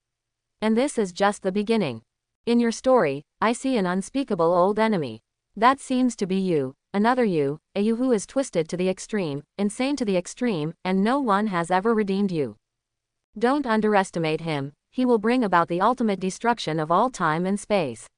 And this is just the beginning. In your story, I see an unspeakable old enemy. That seems to be you, another you, a you who is twisted to the extreme, insane to the extreme, and no one has ever redeemed you. Don't underestimate him, he will bring about the ultimate destruction of all time and space."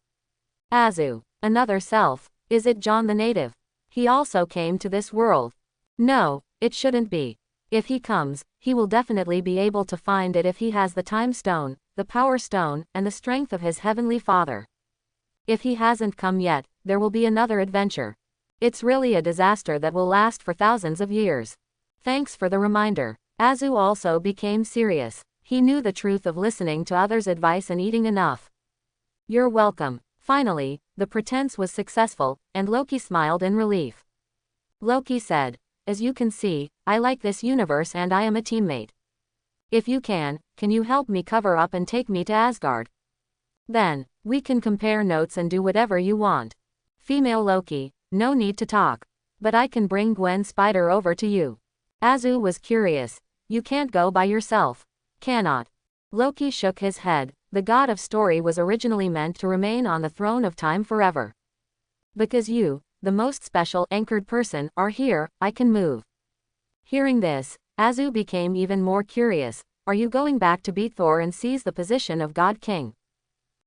Azu, another self. Is it John the Native? He also came to this world. No, it shouldn't be. If he comes, he will definitely be able to find it if he has the time stone, the power stone, and the strength of his heavenly father. If he hasn't come yet, there will be another adventure. It's really a disaster that will last for thousands of years. Thanks for the reminder. Azu also became serious. He knew the truth of listening to others' advice and eating enough. You're welcome. Finally, the pretense was successful, and Loki smiled in relief. Loki said, "As you can see, I like this universe and I am a teammate. If you can you help me cover up and take me to Asgard? Then, we can compare notes and do whatever you want." Female Loki, no need to talk. But I can bring Gwen Spider over to you. Azu was curious. You can't go by yourself. Cannot. Loki shook his head. The god of story was originally meant to remain on the throne of time forever. Because you, the most special anchored person, are here, I can move. Hearing this, Azu became even more curious. Are you going back to beat Thor and seize the position of God King?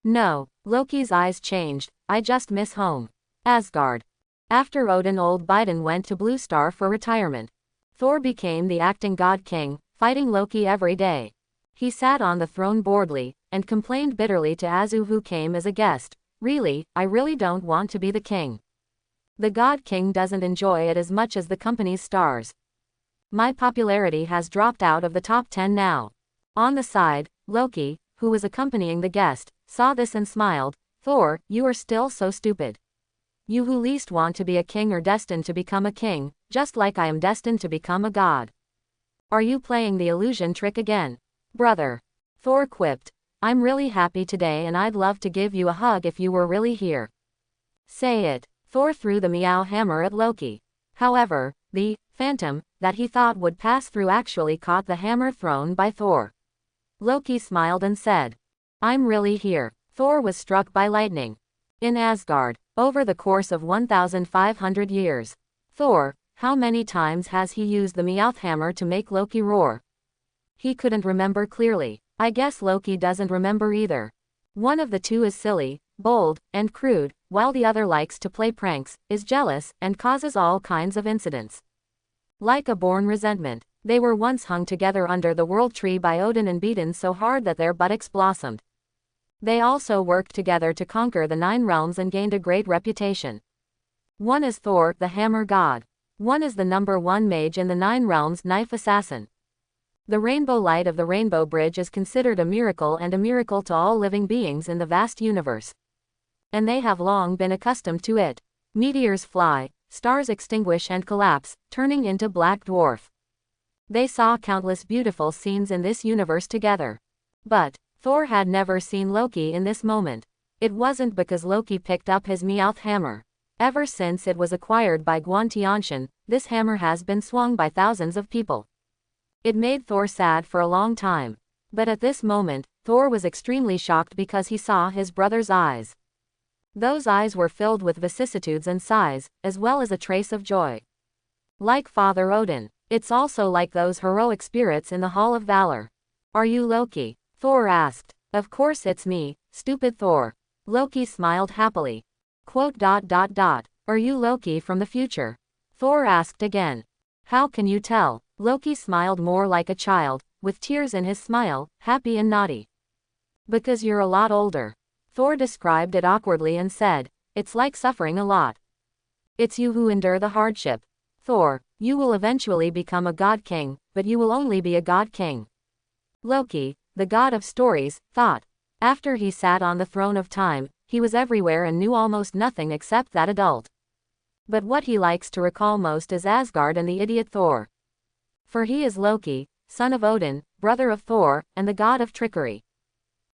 No, Loki's eyes changed. I just miss home. Asgard. After Odin, old Biden went to Blue Star for retirement. Thor became the acting God King, fighting Loki every day. He sat on the throne boredly, and complained bitterly to Azu who came as a guest. Really, I really don't want to be the king. The God King doesn't enjoy it as much as the company's stars. My popularity has dropped out of the top 10 now. On the side, Loki, who was accompanying the guest, saw this and smiled. Thor, you are still so stupid. You who least want to be a king are destined to become a king, just like I am destined to become a god. Are you playing the illusion trick again? Brother. Thor quipped. I'm really happy today and I'd love to give you a hug if you were really here. Say it. Thor threw the meow hammer at Loki. However, the phantom that he thought would pass through actually caught the hammer thrown by Thor. Loki smiled and said, I'm really here. Thor was struck by lightning. In Asgard, over the course of 1,500 years. Thor, how many times has he used the Meowth hammer to make Loki roar? He couldn't remember clearly. I guess Loki doesn't remember either. One of the two is silly, bold, and crude, while the other likes to play pranks, is jealous, and causes all kinds of incidents. Like a born resentment, they were once hung together under the world tree by Odin and beaten so hard that their buttocks blossomed. They also worked together to conquer the 9 realms and gained a great reputation. One is Thor, the hammer god. One is the #1 mage in the 9 realms, knife assassin. The rainbow light of the Rainbow Bridge is considered a miracle and a miracle to all living beings in the vast universe. And they have long been accustomed to it. Meteors fly, stars extinguish and collapse, turning into black dwarf. They saw countless beautiful scenes in this universe together. But Thor had never seen Loki in this moment. It wasn't because Loki picked up his Meowth hammer. Ever since it was acquired by Gwantianshan, this hammer has been swung by thousands of people. It made Thor sad for a long time. But at this moment, Thor was extremely shocked because he saw his brother's eyes. Those eyes were filled with vicissitudes and sighs, as well as a trace of joy. Like Father Odin, it's also like those heroic spirits in the Hall of Valor. Are you Loki? Thor asked. Of course it's me, stupid Thor. Loki smiled happily. Are you Loki from the future? Thor asked again. How can you tell? Loki smiled more like a child, with tears in his smile, happy and naughty. Because you're a lot older. Thor described it awkwardly and said, it's like suffering a lot. It's you who endure the hardship. Thor, you will eventually become a god king, but you will only be a god king. Loki, the god of stories, thought. After he sat on the throne of time, he was everywhere and knew almost nothing except that adult. But what he likes to recall most is Asgard and the idiot Thor. For he is Loki, son of Odin, brother of Thor, and the god of trickery.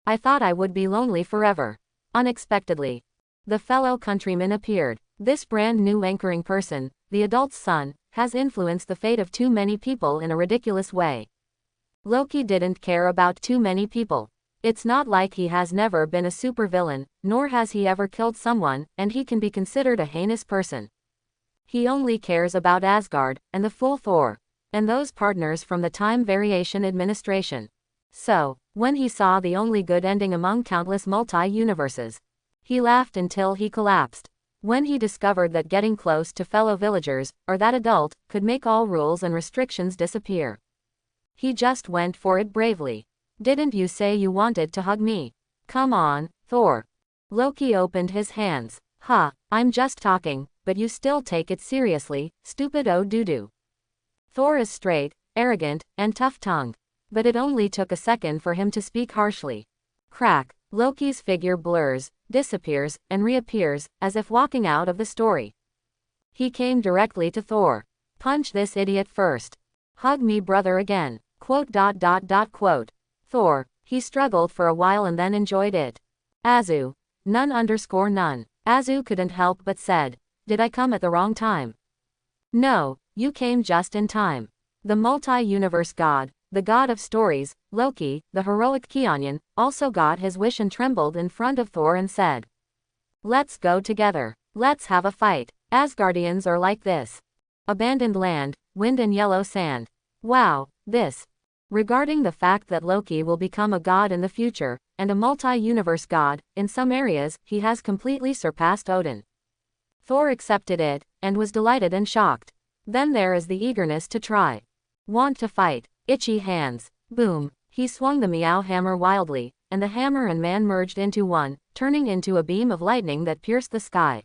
I thought I would be lonely forever. Unexpectedly, the fellow countryman appeared. This brand new anchoring person, the adult's son, has influenced the fate of too many people in a ridiculous way. Loki didn't care about too many people. It's not like he has never been a supervillain, nor has he ever killed someone, and he can be considered a heinous person. He only cares about Asgard, and the fool Thor, and those partners from the Time Variation Administration. So, when he saw the only good ending among countless multi-universes, he laughed until he collapsed. When he discovered that getting close to fellow villagers, or that adult, could make all rules and restrictions disappear, he just went for it bravely. Didn't you say you wanted to hug me? Come on, Thor. Loki opened his hands. Huh, I'm just talking, but you still take it seriously, stupid doo-doo. Thor is straight, arrogant, and tough-tongued. But it only took a second for him to speak harshly. Crack, Loki's figure blurs, disappears, and reappears, as if walking out of the story. He came directly to Thor. Punch this idiot first. Hug me brother again. Quote. Thor, he struggled for a while and then enjoyed it. Azu. None. Azu couldn't help but said, did I come at the wrong time? No, you came just in time. The multi-universe god, the god of stories, Loki, the heroic Kianyan, also got his wish and trembled in front of Thor and said, let's go together. Let's have a fight. Asgardians are like this. Abandoned land, wind and yellow sand. Wow, this. Regarding the fact that Loki will become a god in the future, and a multi-universe god, in some areas, he has completely surpassed Odin. Thor accepted it, and was delighted and shocked. Then there is the eagerness to try. Want to fight. Itchy hands. Boom. He swung the meow hammer wildly, and the hammer and man merged into one, turning into a beam of lightning that pierced the sky.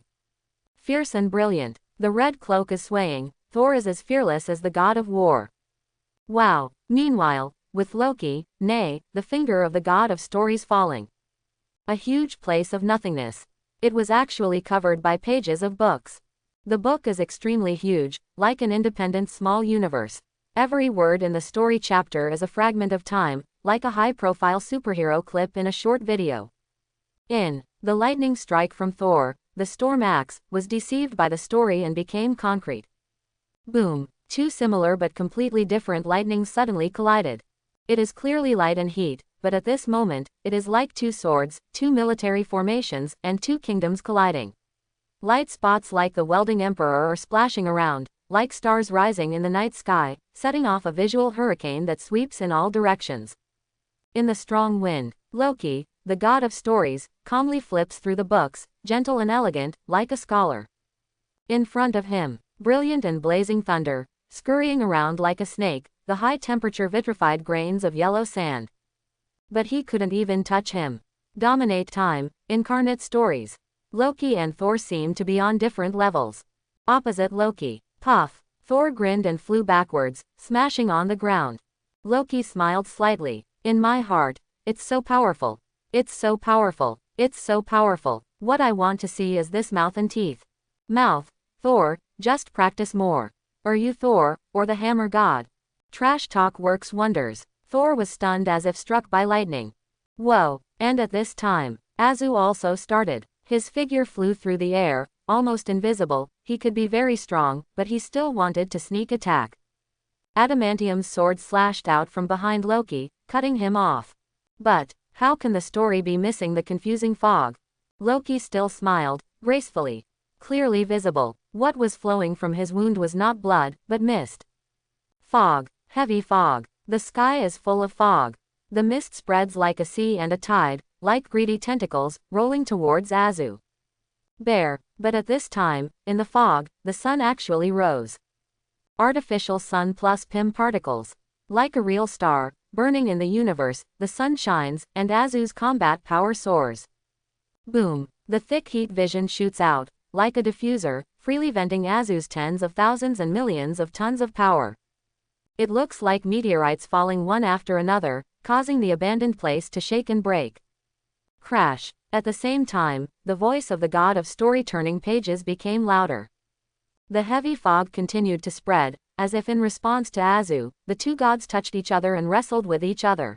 Fierce and brilliant. The red cloak is swaying. Thor is as fearless as the god of war. Wow. Meanwhile, with Loki, nay, the finger of the god of stories falling. A huge place of nothingness. It was actually covered by pages of books. The book is extremely huge, like an independent small universe. Every word in the story chapter is a fragment of time, like a high-profile superhero clip in a short video. The lightning strike from Thor, the storm axe, was deceived by the story and became concrete. Boom. Two similar but completely different lightnings suddenly collided. It is clearly light and heat, but at this moment, it is like two swords, two military formations, and two kingdoms colliding. Light spots like the welding emperor are splashing around, like stars rising in the night sky, setting off a visual hurricane that sweeps in all directions. In the strong wind, Loki, the god of stories, calmly flips through the books, gentle and elegant, like a scholar. In front of him, brilliant and blazing thunder, scurrying around like a snake, the high-temperature vitrified grains of yellow sand. But he couldn't even touch him. Dominate time, incarnate stories. Loki and Thor seemed to be on different levels. Opposite Loki. Puff. Thor grinned and flew backwards, smashing on the ground. Loki smiled slightly. In my heart, it's so powerful. It's so powerful. It's so powerful. What I want to see is this mouth and teeth. Mouth. Thor, just practice more. Are you Thor, or the hammer god? Trash talk works wonders. Thor was stunned as if struck by lightning. Whoa, and at this time, Azu also started. His figure flew through the air, almost invisible. He could be very strong, but he still wanted to sneak attack. Adamantium's sword slashed out from behind Loki, cutting him off. But, how can the story be missing the confusing fog? Loki still smiled, gracefully. Clearly visible. What was flowing from his wound was not blood, but mist. Fog. Heavy fog. The sky is full of fog. The mist spreads like a sea and a tide, like greedy tentacles, rolling towards Azu. But at this time, in the fog, the sun actually rose. Artificial sun plus Pym particles. Like a real star, burning in the universe, the sun shines, and Azu's combat power soars. Boom! The thick heat vision shoots out, like a diffuser, freely venting Azu's tens of thousands and millions of tons of power. It looks like meteorites falling one after another, causing the abandoned place to shake and break. Crash! At the same time, the voice of the god of story turning pages became louder. The heavy fog continued to spread, as if in response to Azu, the two gods touched each other and wrestled with each other.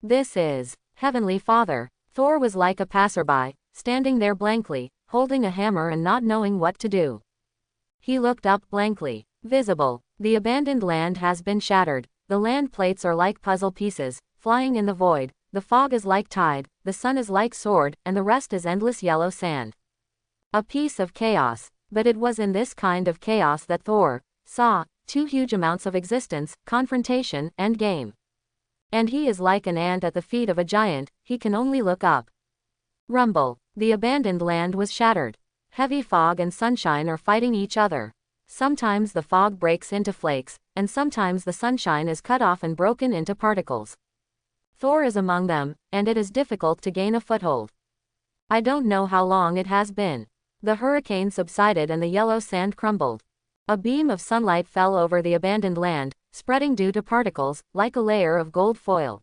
This is Heavenly Father. Thor was like a passerby, standing there blankly, holding a hammer and not knowing what to do. He looked up blankly. Visible. The abandoned land has been shattered. The land plates are like puzzle pieces, flying in the void. The fog is like tide, the sun is like sword, and the rest is endless yellow sand. A piece of chaos. But it was in this kind of chaos that Thor saw two huge amounts of existence, confrontation, and game. And he is like an ant at the feet of a giant, he can only look up. Rumble. The abandoned land was shattered. Heavy fog and sunshine are fighting each other. Sometimes the fog breaks into flakes, and sometimes the sunshine is cut off and broken into particles. Thor is among them, and it is difficult to gain a foothold. I don't know how long it has been. The hurricane subsided and the yellow sand crumbled. A beam of sunlight fell over the abandoned land, spreading due to particles, like a layer of gold foil.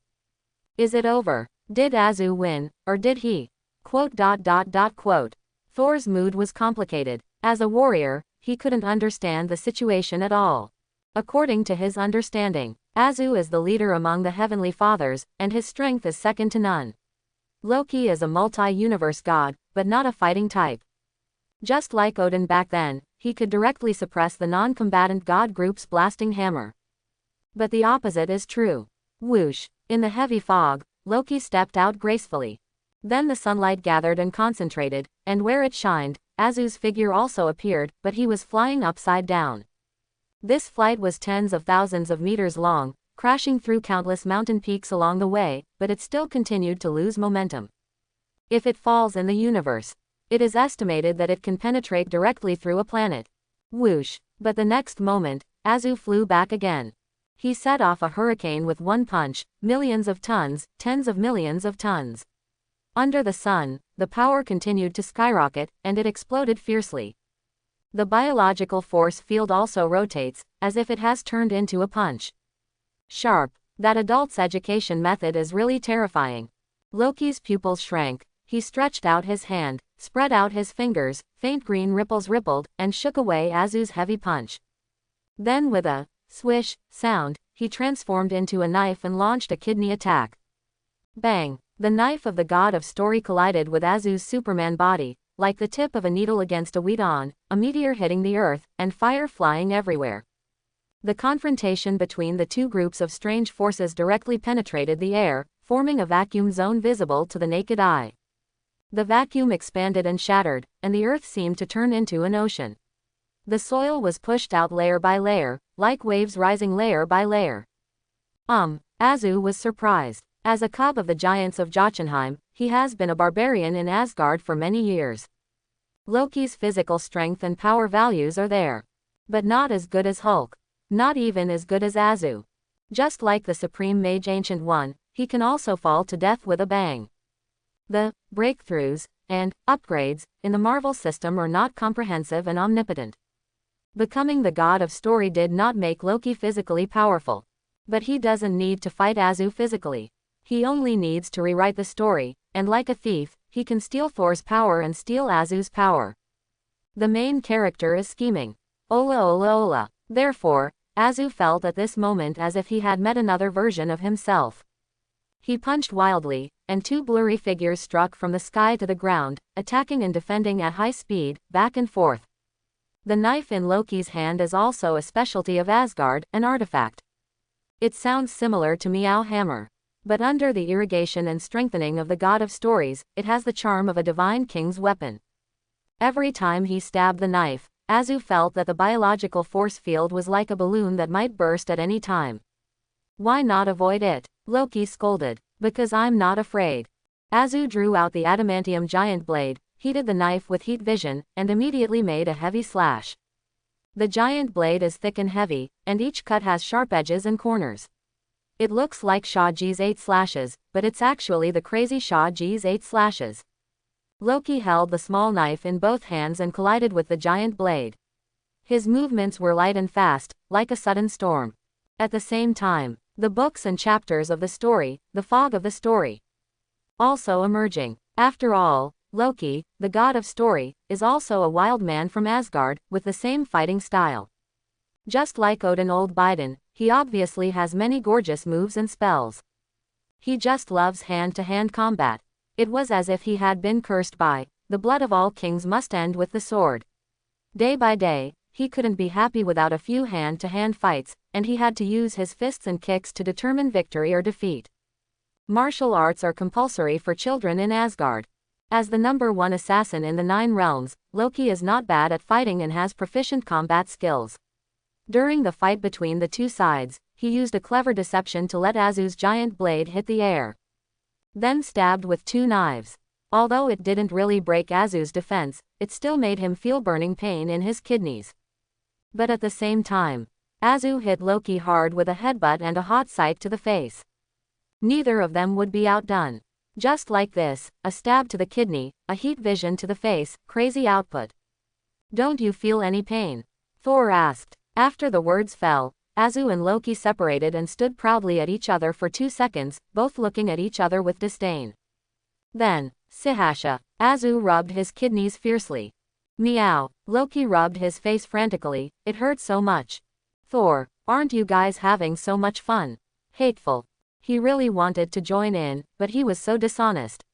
Is it over? Did Azu win, or did he? Quote. Thor's mood was complicated. As a warrior, he couldn't understand the situation at all. According to his understanding, Azu is the leader among the Heavenly Fathers, and his strength is second to none. Loki is a multi-universe god, but not a fighting type. Just like Odin back then, he could directly suppress the non-combatant god group's blasting hammer. But the opposite is true. Whoosh! In the heavy fog, Loki stepped out gracefully. Then the sunlight gathered and concentrated, and where it shined, Azu's figure also appeared, but he was flying upside down. This flight was tens of thousands of meters long, crashing through countless mountain peaks along the way, but it still continued to lose momentum. If it falls in the universe, it is estimated that it can penetrate directly through a planet. Whoosh! But the next moment, Azu flew back again. He set off a hurricane with one punch, millions of tons, tens of millions of tons. Under the sun, the power continued to skyrocket, and it exploded fiercely. The biological force field also rotates, as if it has turned into a punch. Sharp. That adult's education method is really terrifying. Loki's pupils shrank. He stretched out his hand, spread out his fingers, faint green ripples rippled, and shook away Azu's heavy punch. Then with a swish sound, he transformed into a knife and launched a kidney attack. Bang! The knife of the god of story collided with Azu's Superman body, like the tip of a needle against a wheat-on, a meteor hitting the earth, and fire flying everywhere. The confrontation between the two groups of strange forces directly penetrated the air, forming a vacuum zone visible to the naked eye. The vacuum expanded and shattered, and the earth seemed to turn into an ocean. The soil was pushed out layer by layer, like waves rising layer by layer. Azu was surprised. As a cub of the giants of Jotunheim, he has been a barbarian in Asgard for many years. Loki's physical strength and power values are there. But not as good as Hulk. Not even as good as Azu. Just like the Supreme Mage Ancient One, he can also fall to death with a bang. The breakthroughs and upgrades in the Marvel system are not comprehensive and omnipotent. Becoming the god of story did not make Loki physically powerful. But he doesn't need to fight Azu physically. He only needs to rewrite the story, and like a thief, he can steal Thor's power and steal Azu's power. The main character is scheming. Ola ola ola. Therefore, Azu felt at this moment as if he had met another version of himself. He punched wildly, and two blurry figures struck from the sky to the ground, attacking and defending at high speed, back and forth. The knife in Loki's hand is also a specialty of Asgard, an artifact. It sounds similar to Meow Hammer. But under the irrigation and strengthening of the god of stories, it has the charm of a divine king's weapon. Every time he stabbed the knife, Azu felt that the biological force field was like a balloon that might burst at any time. Why not avoid it? Loki scolded. Because I'm not afraid. Azu drew out the adamantium giant blade, heated the knife with heat vision, and immediately made a heavy slash. The giant blade is thick and heavy, and each cut has sharp edges and corners. It looks like Shah-Ji's 8 slashes, but it's actually the crazy Shah-Ji's 8 slashes. Loki held the small knife in both hands and collided with the giant blade. His movements were light and fast, like a sudden storm. At the same time, the books and chapters of the story, the fog of the story, also emerging. After all, Loki, the god of story, is also a wild man from Asgard, with the same fighting style. Just like Odin Old Biden, he obviously has many gorgeous moves and spells. He just loves hand-to-hand combat. It was as if he had been cursed by, the blood of all kings must end with the sword. Day by day, he couldn't be happy without a few hand-to-hand fights, and he had to use his fists and kicks to determine victory or defeat. Martial arts are compulsory for children in Asgard. As the #1 assassin in the 9 realms, Loki is not bad at fighting and has proficient combat skills. During the fight between the two sides, he used a clever deception to let Azu's giant blade hit the air. Then stabbed with 2 knives. Although it didn't really break Azu's defense, it still made him feel burning pain in his kidneys. But at the same time, Azu hit Loki hard with a headbutt and a hot sight to the face. Neither of them would be outdone. Just like this, a stab to the kidney, a heat vision to the face, crazy output. Don't you feel any pain? Thor asked. After the words fell, Azu and Loki separated and stood proudly at each other for 2 seconds, both looking at each other with disdain. Then, Sihasha. Azu rubbed his kidneys fiercely. Meow. Loki rubbed his face frantically, it hurt so much. Thor, aren't you guys having so much fun? Hateful. He really wanted to join in, but he was so dishonest.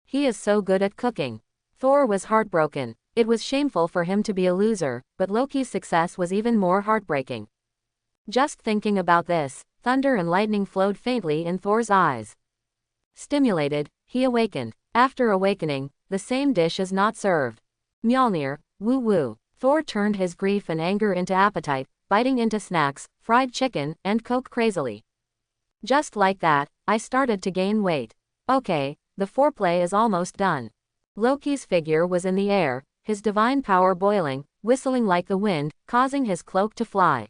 He is so good at cooking. Thor was heartbroken. It was shameful for him to be a loser, but Loki's success was even more heartbreaking. Just thinking about this, thunder and lightning flowed faintly in Thor's eyes. Stimulated, he awakened. After awakening, the same dish is not served. Mjolnir, woo woo. Thor turned his grief and anger into appetite, biting into snacks, fried chicken, and coke crazily. Just like that, I started to gain weight. Okay, the foreplay is almost done. Loki's figure was in the air, his divine power boiling, whistling like the wind, causing his cloak to fly.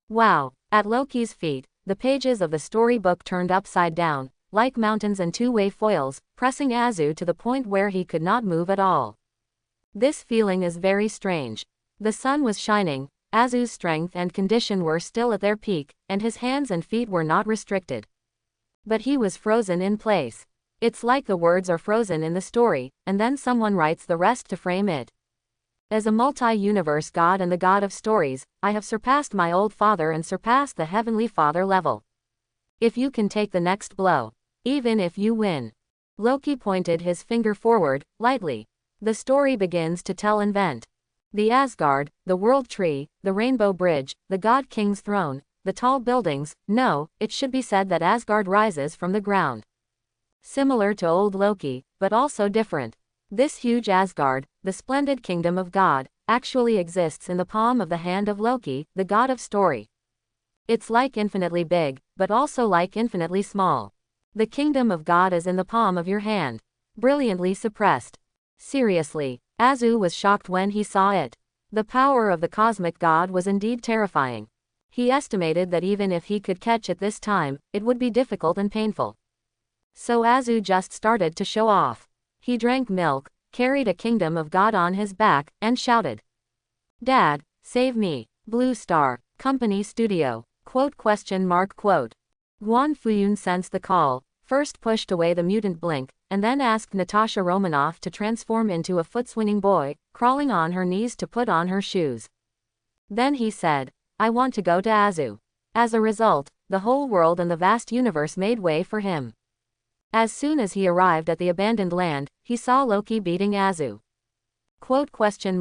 Wow! At Loki's feet, the pages of the storybook turned upside down, like mountains and two-way foils, pressing Azu to the point where he could not move at all. This feeling is very strange. The sun was shining, Azu's strength and condition were still at their peak, and his hands and feet were not restricted. But he was frozen in place. It's like the words are frozen in the story, and then someone writes the rest to frame it. As a multi-universe god and the god of stories, I have surpassed my old father and surpassed the Heavenly Father level. If you can take the next blow, even if you win. Loki pointed his finger forward, lightly. The story begins to tell and vent. The Asgard, the World Tree, the Rainbow Bridge, the God King's throne, the tall buildings, no, it should be said that Asgard rises from the ground. Similar to old Loki, but also different. This huge Asgard, the splendid kingdom of God, actually exists in the palm of the hand of Loki, the god of story. It's like infinitely big, but also like infinitely small. The kingdom of God is in the palm of your hand. Brilliantly suppressed. Seriously, Azu was shocked when he saw it. The power of the cosmic god was indeed terrifying. He estimated that even if he could catch it this time, it would be difficult and painful. So Azu just started to show off. He drank milk, carried a kingdom of God on his back, and shouted, "Dad, save me, Blue Star, Company Studio, quote?" Guan Fuyun sensed the call, first pushed away the mutant blink, and then asked Natasha Romanoff to transform into a foot-swinging boy, crawling on her knees to put on her shoes. Then he said, "I want to go to Azu." As a result, the whole world and the vast universe made way for him. As soon as he arrived at the abandoned land, he saw Loki beating Azu. Quote? Guan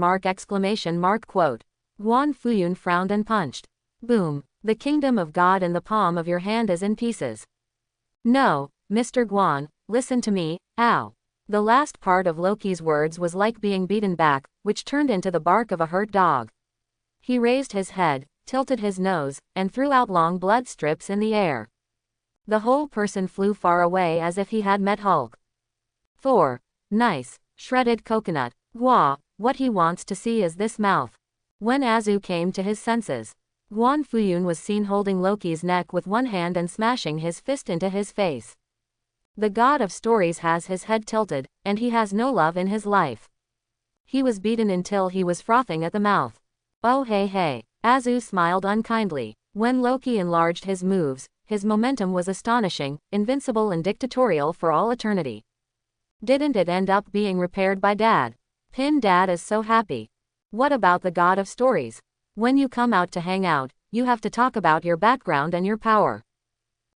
Fuyun frowned and punched. Boom. The kingdom of God in the palm of your hand is in pieces. No, Mr. Guan, listen to me, ow. The last part of Loki's words was like being beaten back, which turned into the bark of a hurt dog. He raised his head, tilted his nose, and threw out long blood strips in the air. The whole person flew far away as if he had met Hulk. Thor. Nice. Shredded coconut. Wah, what he wants to see is this mouth. When Azu came to his senses, Guan Fuyun was seen holding Loki's neck with one hand and smashing his fist into his face. The god of stories has his head tilted, and he has no love in his life. He was beaten until he was frothing at the mouth. Oh hey. Azu smiled unkindly. When Loki enlarged his moves, his momentum was astonishing, invincible and dictatorial for all eternity. Didn't it end up being repaired by Dad? Pin Dad is so happy. What about the god of stories? When you come out to hang out, you have to talk about your background and your power.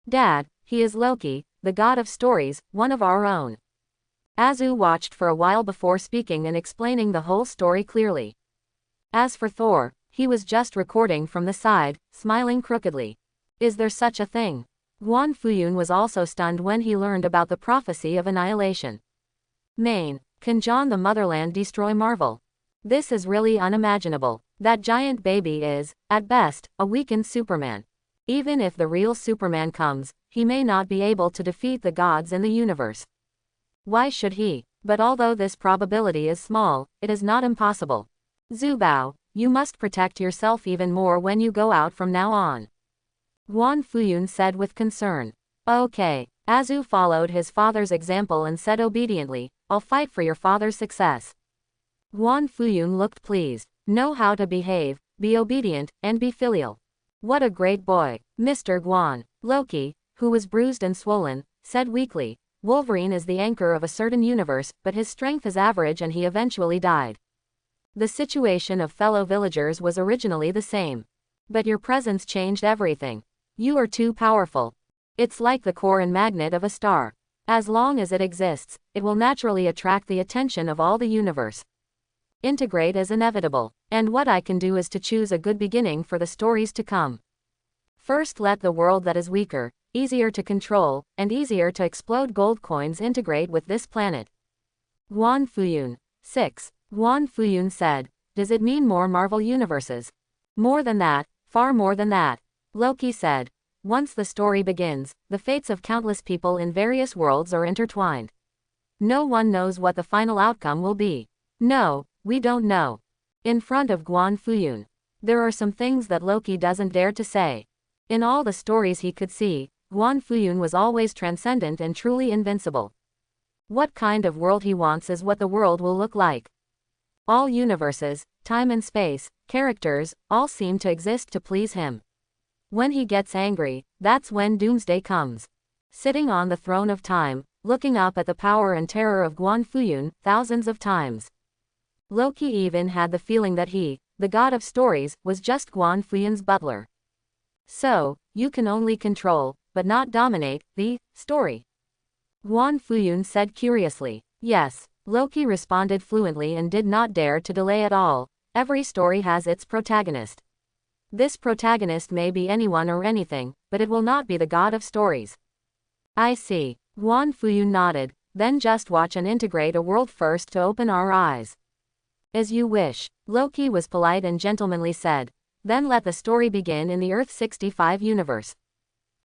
Dad, he is Loki, the god of stories, one of our own. Azu watched for a while before speaking and explaining the whole story clearly. As for Thor, he was just recording from the side, smiling crookedly. Is there such a thing? Guan Fuyun was also stunned when he learned about the prophecy of annihilation. Can John the Motherland destroy Marvel? This is really unimaginable. That giant baby is, at best, a weakened Superman. Even if the real Superman comes, he may not be able to defeat the gods in the universe. Why should he? But although this probability is small, it is not impossible. Zubao, you must protect yourself even more when you go out from now on. Guan Fuyun said with concern. Okay. Azu followed his father's example and said obediently, I'll fight for your father's success. Guan Fuyun looked pleased. Know how to behave, be obedient, and be filial. What a great boy. Mr. Guan. Loki, who was bruised and swollen, said weakly, Wolverine is the anchor of a certain universe, but his strength is average and he eventually died. The situation of fellow villagers was originally the same. But your presence changed everything. You are too powerful. It's like the core and magnet of a star. As long as it exists, it will naturally attract the attention of all the universe. Integrate is inevitable, and what I can do is to choose a good beginning for the stories to come. First let the world that is weaker, easier to control, and easier to explode gold coins integrate with this planet. Guan Fuyun. 6. Guan Fuyun said, does it mean more Marvel universes? More than that, far more than that. Loki said, once the story begins, the fates of countless people in various worlds are intertwined. No one knows what the final outcome will be. No, we don't know. In front of Guan Fuyun, there are some things that Loki doesn't dare to say. In all the stories he could see, Guan Fuyun was always transcendent and truly invincible. What kind of world he wants is what the world will look like. All universes, time and space, characters, all seem to exist to please him. When he gets angry, that's when doomsday comes. Sitting on the throne of time, looking up at the power and terror of Guan Fuyun, thousands of times. Loki even had the feeling that he, the god of stories, was just Guan Fuyun's butler. So, you can only control, but not dominate, the story. Guan Fuyun said curiously. Yes. Loki responded fluently and did not dare to delay at all. Every story has its protagonist. This protagonist may be anyone or anything, but it will not be the god of stories. I see. Guan Fuyun nodded. Then just watch and integrate a world first to open our eyes. As you wish. Loki was polite and gentlemanly said. Then let the story begin in the Earth 65 universe.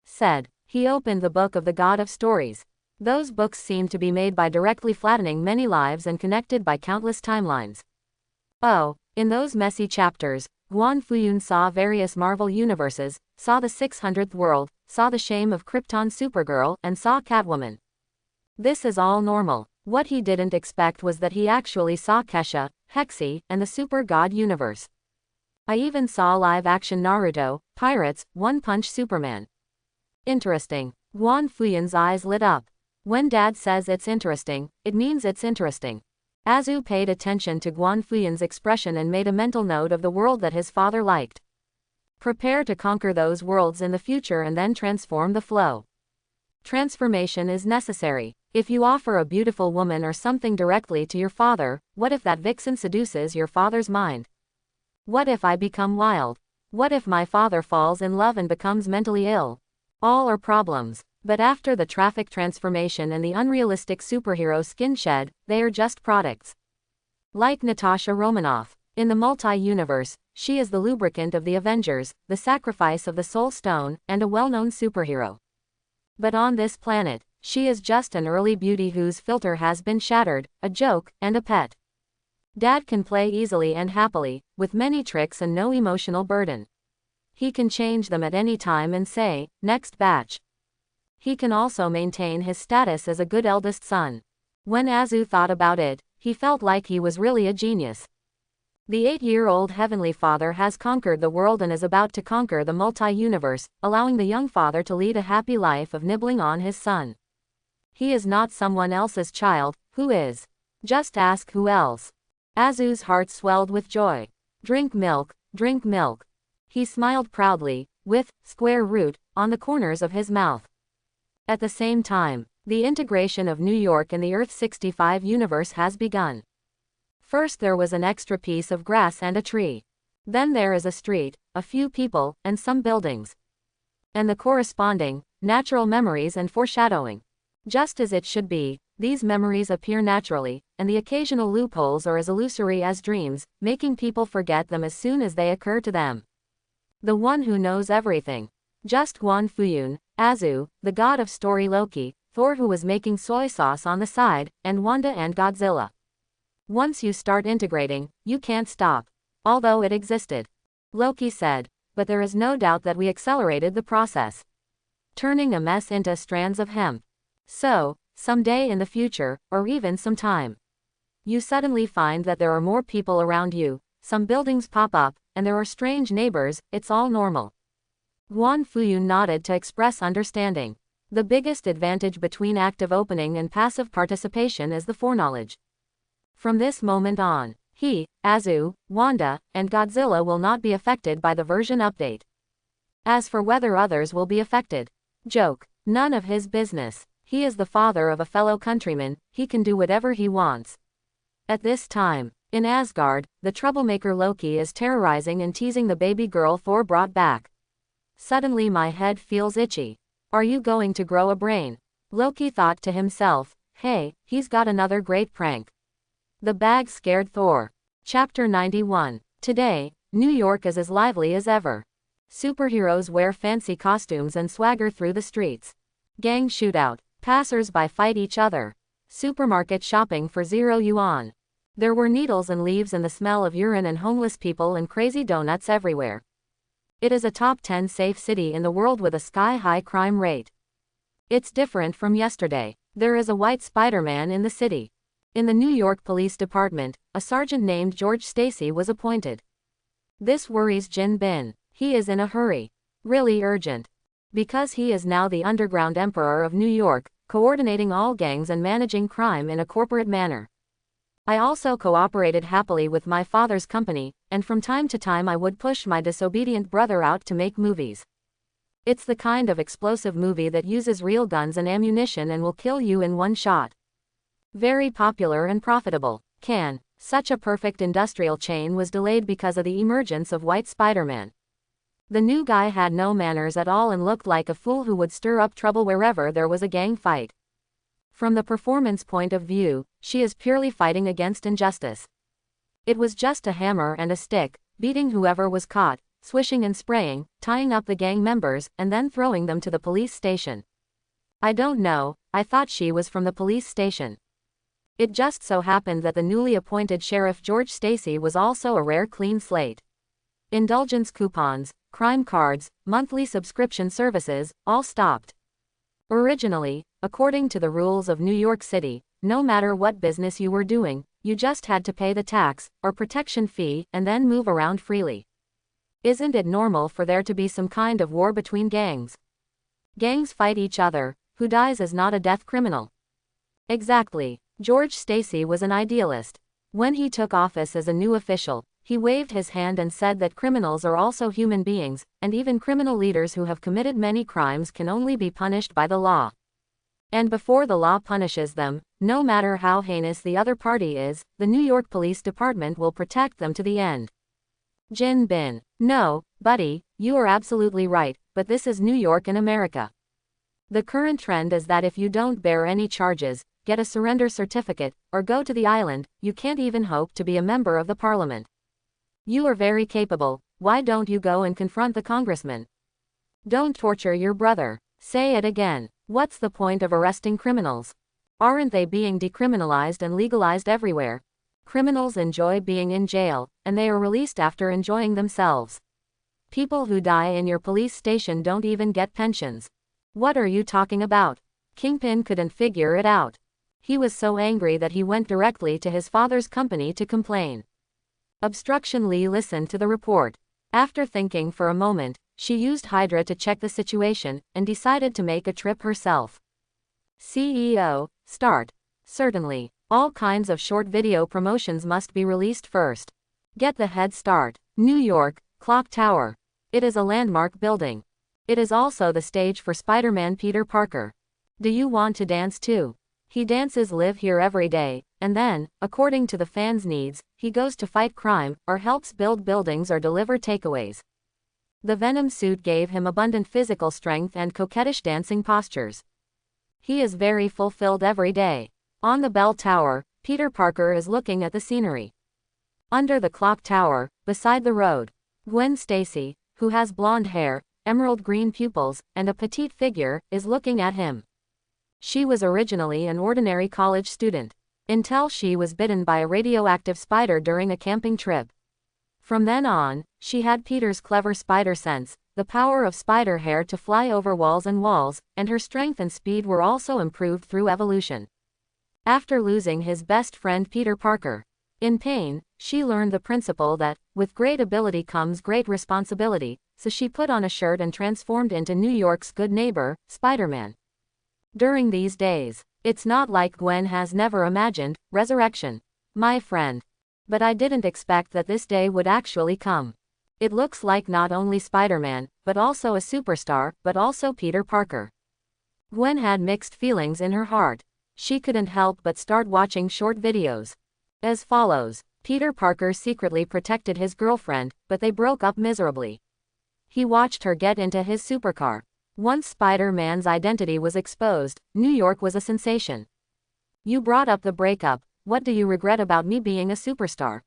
Said. He opened the book of the god of stories. Those books seemed to be made by directly flattening many lives and connected by countless timelines. Oh, in those messy chapters, Guan Fuyun saw various Marvel universes, saw the 600th world, saw the shame of Krypton Supergirl, and saw Catwoman. This is all normal. What he didn't expect was that he actually saw Kesha, Hexy, and the Super God universe. I even saw live-action Naruto, Pirates, One Punch Superman. Interesting. Guan Fuyun's eyes lit up. When Dad says it's interesting, it means it's interesting. Azu paid attention to Guan Fuyun's expression and made a mental note of the world that his father liked. Prepare to conquer those worlds in the future and then transform the flow. Transformation is necessary. If you offer a beautiful woman or something directly to your father, what if that vixen seduces your father's mind? What if I become wild? What if my father falls in love and becomes mentally ill? All are problems. But after the traffic transformation and the unrealistic superhero skin shed, they are just products. Like Natasha Romanoff. In the multi-universe, she is the lubricant of the Avengers, the sacrifice of the Soul Stone, and a well-known superhero. But on this planet, she is just an early beauty whose filter has been shattered, a joke, and a pet. Dad can play easily and happily, with many tricks and no emotional burden. He can change them at any time and say, next batch. He can also maintain his status as a good eldest son. When Azu thought about it, he felt like he was really a genius. The 8-year-old Heavenly Father has conquered the world and is about to conquer the multi-universe, allowing the young father to lead a happy life of nibbling on his son. He is not someone else's child, who is? Just ask who else. Azu's heart swelled with joy. Drink milk, drink milk. He smiled proudly, with square root on the corners of his mouth. At the same time, the integration of New York in the Earth-65 universe has begun. First there was an extra piece of grass and a tree. Then there is a street, a few people, and some buildings. And the corresponding, natural memories and foreshadowing. Just as it should be, these memories appear naturally, and the occasional loopholes are as illusory as dreams, making people forget them as soon as they occur to them. The one who knows everything. Just Guan Fuyun, Azu, the god of story Loki, Thor who was making soy sauce on the side, and Wanda and Godzilla. Once you start integrating, you can't stop. Although it existed. Loki said. But there is no doubt that we accelerated the process. Turning a mess into strands of hemp. So, someday in the future, or even sometime, you suddenly find that there are more people around you, some buildings pop up, and there are strange neighbors, it's all normal. Guan Fuyun nodded to express understanding. The biggest advantage between active opening and passive participation is the foreknowledge. From this moment on, he, Azu, Wanda, and Godzilla will not be affected by the version update. As for whether others will be affected, joke, none of his business. He is the father of a fellow countryman, he can do whatever he wants. At this time, in Asgard, the troublemaker Loki is terrorizing and teasing the baby girl Thor brought back. Suddenly my head feels itchy. Are you going to grow a brain? Loki thought to himself, hey, he's got another great prank. The bag scared Thor. Chapter 91. Today, New York is as lively as ever. Superheroes wear fancy costumes and swagger through the streets. Gang shootout. Passers-by fight each other. Supermarket shopping for 0 yuan. There were needles and leaves and the smell of urine and homeless people and crazy donuts everywhere. It is a top 10 safe city in the world with a sky-high crime rate. It's different from yesterday. There is a white Spider-Man in the city. In the New York Police Department, a sergeant named George Stacy was appointed. This worries Jin Bin. He is in a hurry. Really urgent. Because he is now the underground emperor of New York, coordinating all gangs and managing crime in a corporate manner. I also cooperated happily with my father's company, and from time to time I would push my disobedient brother out to make movies. It's the kind of explosive movie that uses real guns and ammunition and will kill you in one shot. Very popular and profitable. Such a perfect industrial chain was delayed because of the emergence of White Spider-Man. The new guy had no manners at all and looked like a fool who would stir up trouble wherever there was a gang fight. From the performance point of view, she is purely fighting against injustice. It was just a hammer and a stick, beating whoever was caught, swishing and spraying, tying up the gang members, and then throwing them to the police station. I don't know, I thought she was from the police station. It just so happened that the newly appointed Sheriff George Stacy was also a rare clean slate. Indulgence coupons, crime cards, monthly subscription services, all stopped. Originally, according to the rules of New York City, no matter what business you were doing, you just had to pay the tax, or protection fee, and then move around freely. Isn't it normal for there to be some kind of war between gangs? Gangs fight each other, who dies is not a death criminal. Exactly. George Stacy was an idealist. When he took office as a new official, he waved his hand and said that criminals are also human beings, and even criminal leaders who have committed many crimes can only be punished by the law. And before the law punishes them, no matter how heinous the other party is, the New York Police Department will protect them to the end. Jin Bin. No, buddy, you are absolutely right, but this is New York in America. The current trend is that if you don't bear any charges, get a surrender certificate, or go to the island, you can't even hope to be a member of the parliament. You are very capable, why don't you go and confront the congressman? Don't torture your brother. Say it again. What's the point of arresting criminals? Aren't they being decriminalized and legalized everywhere? Criminals enjoy being in jail, and they are released after enjoying themselves. People who die in your police station don't even get pensions. What are you talking about? Kingpin couldn't figure it out. He was so angry that he went directly to his father's company to complain. Obstruction Lee listened to the report. After thinking for a moment, she used Hydra to check the situation, and decided to make a trip herself. CEO, start. Certainly. All kinds of short video promotions must be released first. Get the head start. New York, Clock Tower. It is a landmark building. It is also the stage for Spider-Man Peter Parker. Do you want to dance too? He dances live here every day, and then, according to the fans' needs, he goes to fight crime, or helps build buildings or deliver takeaways. The Venom suit gave him abundant physical strength and coquettish dancing postures. He is very fulfilled every day. On the bell tower, Peter Parker is looking at the scenery. Under the clock tower, beside the road, Gwen Stacy, who has blonde hair, emerald green pupils, and a petite figure, is looking at him. She was originally an ordinary college student, until she was bitten by a radioactive spider during a camping trip. From then on, she had Peter's clever spider sense, the power of spider hair to fly over walls, and her strength and speed were also improved through evolution. After losing his best friend Peter Parker, in pain, she learned the principle that, with great ability comes great responsibility, so she put on a shirt and transformed into New York's good neighbor, Spider-Man. During these days, it's not like Gwen has never imagined resurrection, my friend. But I didn't expect that this day would actually come. It looks like not only Spider-Man, but also a superstar, but also Peter Parker. Gwen had mixed feelings in her heart. She couldn't help but start watching short videos. As follows: Peter Parker secretly protected his girlfriend, but they broke up miserably. He watched her get into his supercar. Once Spider-Man's identity was exposed, New York was a sensation. You brought up the breakup. What do you regret about me being a superstar?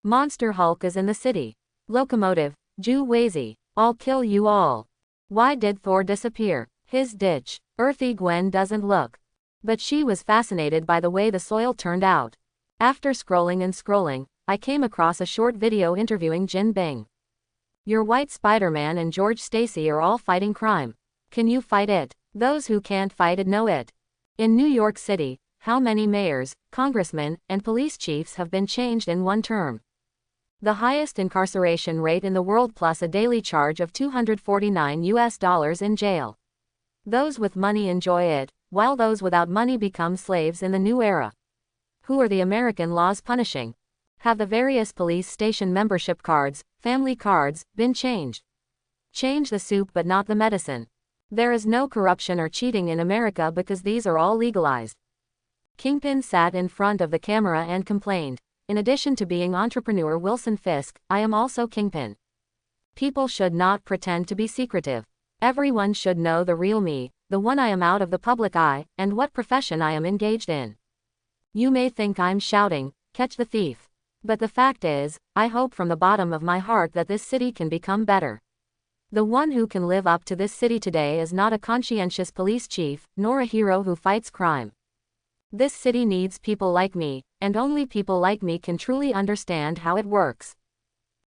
Monster Hulk is in the city. Locomotive, Jew Wazy, I'll kill you all. Why did Thor disappear? His ditch. Earthy Gwen doesn't look. But she was fascinated by the way the soil turned out. After scrolling and scrolling, I came across a short video interviewing Jin Bing. Your white Spider-Man and George Stacy are all fighting crime. Can you fight it? Those who can't fight it know it. In New York City, how many mayors, congressmen, and police chiefs have been changed in one term? The highest incarceration rate in the world plus a daily charge of $249 in jail. Those with money enjoy it, while those without money become slaves in the new era. Who are the American laws punishing? Have the various police station membership cards, family cards, been changed? Change the soup but not the medicine. There is no corruption or cheating in America because these are all legalized. Kingpin sat in front of the camera and complained, in addition to being entrepreneur Wilson Fisk, I am also Kingpin. People should not pretend to be secretive. Everyone should know the real me, the one I am out of the public eye, and what profession I am engaged in. You may think I'm shouting, catch the thief. But the fact is, I hope from the bottom of my heart that this city can become better. The one who can live up to this city today is not a conscientious police chief, nor a hero who fights crime. This city needs people like me, and only people like me can truly understand how it works.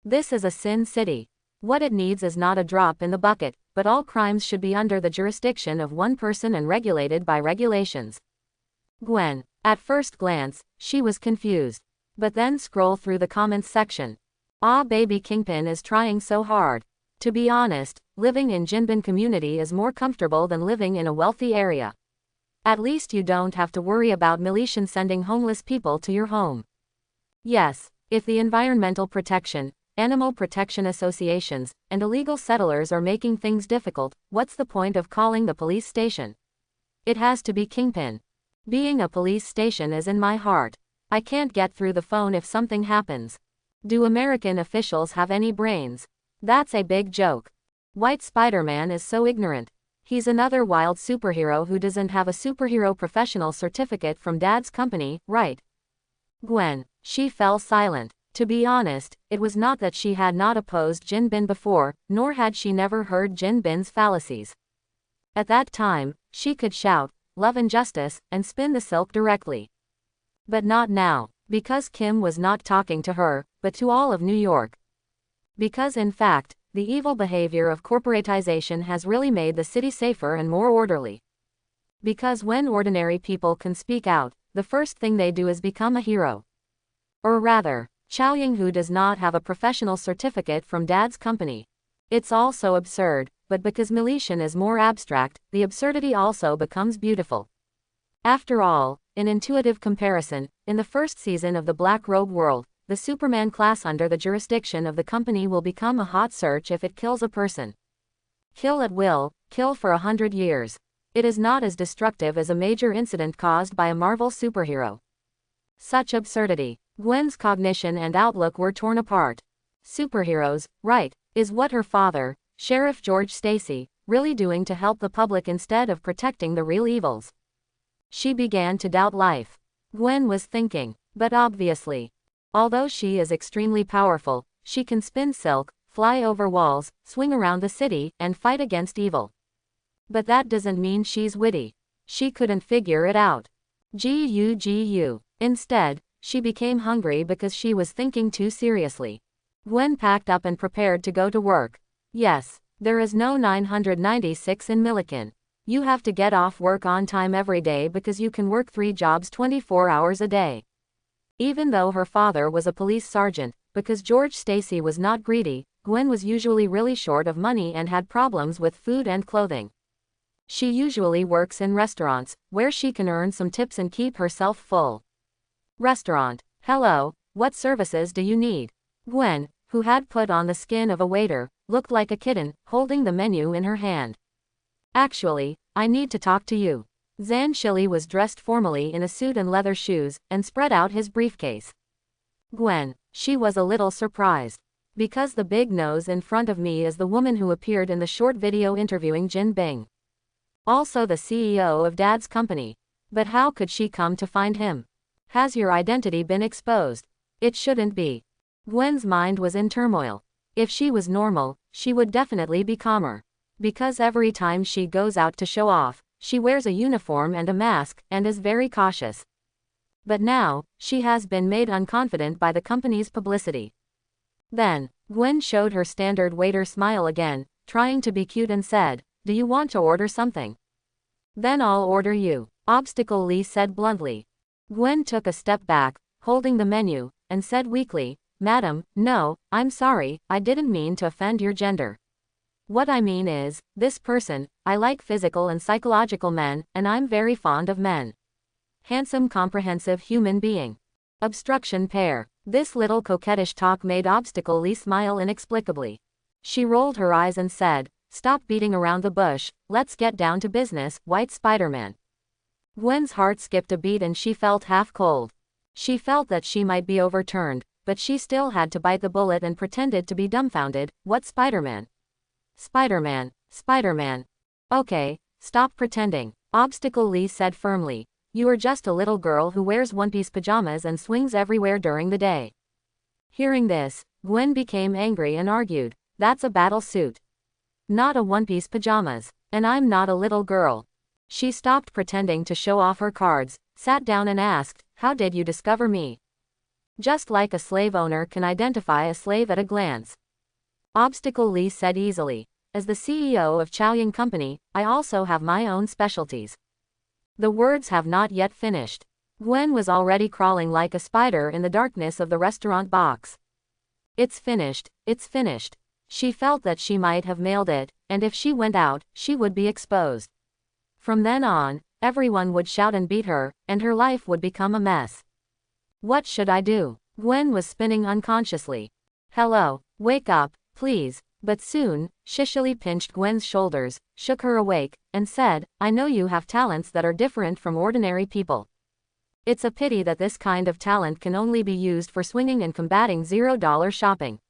This is a sin city. What it needs is not a drop in the bucket, but all crimes should be under the jurisdiction of one person and regulated by regulations. Gwen. At first glance, she was confused. But then scroll through the comments section. Ah, baby, Kingpin is trying so hard. To be honest, living in Jinbin community is more comfortable than living in a wealthy area. At least you don't have to worry about militias sending homeless people to your home. Yes, if the environmental protection, animal protection associations, and illegal settlers are making things difficult, what's the point of calling the police station? It has to be Kingpin. Being a police station is in my heart. I can't get through the phone if something happens. Do American officials have any brains? That's a big joke. White Spider-Man is so ignorant. He's another wild superhero who doesn't have a superhero professional certificate from Dad's company, right? Gwen. She fell silent. To be honest, it was not that she had not opposed Jin Bin before, nor had she never heard Jin Bin's fallacies. At that time, she could shout, love and justice, and spin the silk directly. But not now. Because Kim was not talking to her, but to all of New York. Because in fact, the evil behavior of corporatization has really made the city safer and more orderly. Because when ordinary people can speak out, the first thing they do is become a hero. Or rather, Chow Ying-hu does not have a professional certificate from Dad's company. It's all so absurd, but because Militian is more abstract, the absurdity also becomes beautiful. After all, in intuitive comparison, in the first season of the Black Robe world, the Superman class under the jurisdiction of the company will become a hot search if it kills a person. Kill at will, kill for 100 years. It is not as destructive as a major incident caused by a Marvel superhero. Such absurdity. Gwen's cognition and outlook were torn apart. Superheroes, right, is what her father, Sheriff George Stacy, really doing to help the public instead of protecting the real evils? She began to doubt life. Gwen was thinking, but obviously. Although she is extremely powerful, she can spin silk, fly over walls, swing around the city, and fight against evil. But that doesn't mean she's witty. She couldn't figure it out. Gu. Instead, she became hungry because she was thinking too seriously. Gwen packed up and prepared to go to work. Yes, there is no 996 in Milliken. You have to get off work on time every day because you can work 3 jobs 24 hours a day. Even though her father was a police sergeant, because George Stacy was not greedy, Gwen was usually really short of money and had problems with food and clothing. She usually works in restaurants, where she can earn some tips and keep herself full. Restaurant. Hello, what services do you need? Gwen, who had put on the skin of a waiter, looked like a kitten, holding the menu in her hand. Actually, I need to talk to you. Zan Shilly was dressed formally in a suit and leather shoes, and spread out his briefcase. Gwen, she was a little surprised. Because the big nose in front of me is the woman who appeared in the short video interviewing Jin Bing. Also the CEO of Dad's company. But how could she come to find him? Has your identity been exposed? It shouldn't be. Gwen's mind was in turmoil. If she was normal, she would definitely be calmer. Because every time she goes out to show off, she wears a uniform and a mask, and is very cautious. But now, she has been made unconfident by the company's publicity. Then, Gwen showed her standard waiter smile again, trying to be cute and said, "Do you want to order something?" "Then I'll order you," Obstacle Lee said bluntly. Gwen took a step back, holding the menu, and said weakly, "Madam, no, I'm sorry, I didn't mean to offend your gender. What I mean is, this person, I like physical and psychological men, and I'm very fond of men. Handsome comprehensive human being. Obstruction pair." This little coquettish talk made Obstacle Lee smile inexplicably. She rolled her eyes and said, "Stop beating around the bush, let's get down to business, White Spider-Man." Gwen's heart skipped a beat and she felt half cold. She felt that she might be overturned, but she still had to bite the bullet and pretended to be dumbfounded. "What Spider-Man?" "Spider-Man, Spider-Man." "Okay, stop pretending," Obstacle Lee said firmly. "You are just a little girl who wears one-piece pajamas and swings everywhere during the day." Hearing this, Gwen became angry and argued, "That's a battle suit. Not a one-piece pajamas. And I'm not a little girl." She stopped pretending to show off her cards, sat down and asked, "How did you discover me?" "Just like a slave owner can identify a slave at a glance," Obstacle Lee said easily. "As the CEO of Chaoying Company, I also have my own specialties." The words have not yet finished. Gwen was already crawling like a spider in the darkness of the restaurant box. It's finished, it's finished. She felt that she might have mailed it, and if she went out, she would be exposed. From then on, everyone would shout and beat her, and her life would become a mess. What should I do? Gwen was spinning unconsciously. "Hello, wake up, please." But soon, Shishili pinched Gwen's shoulders, shook her awake, and said, "I know you have talents that are different from ordinary people. It's a pity that this kind of talent can only be used for swinging and combating $0 shopping.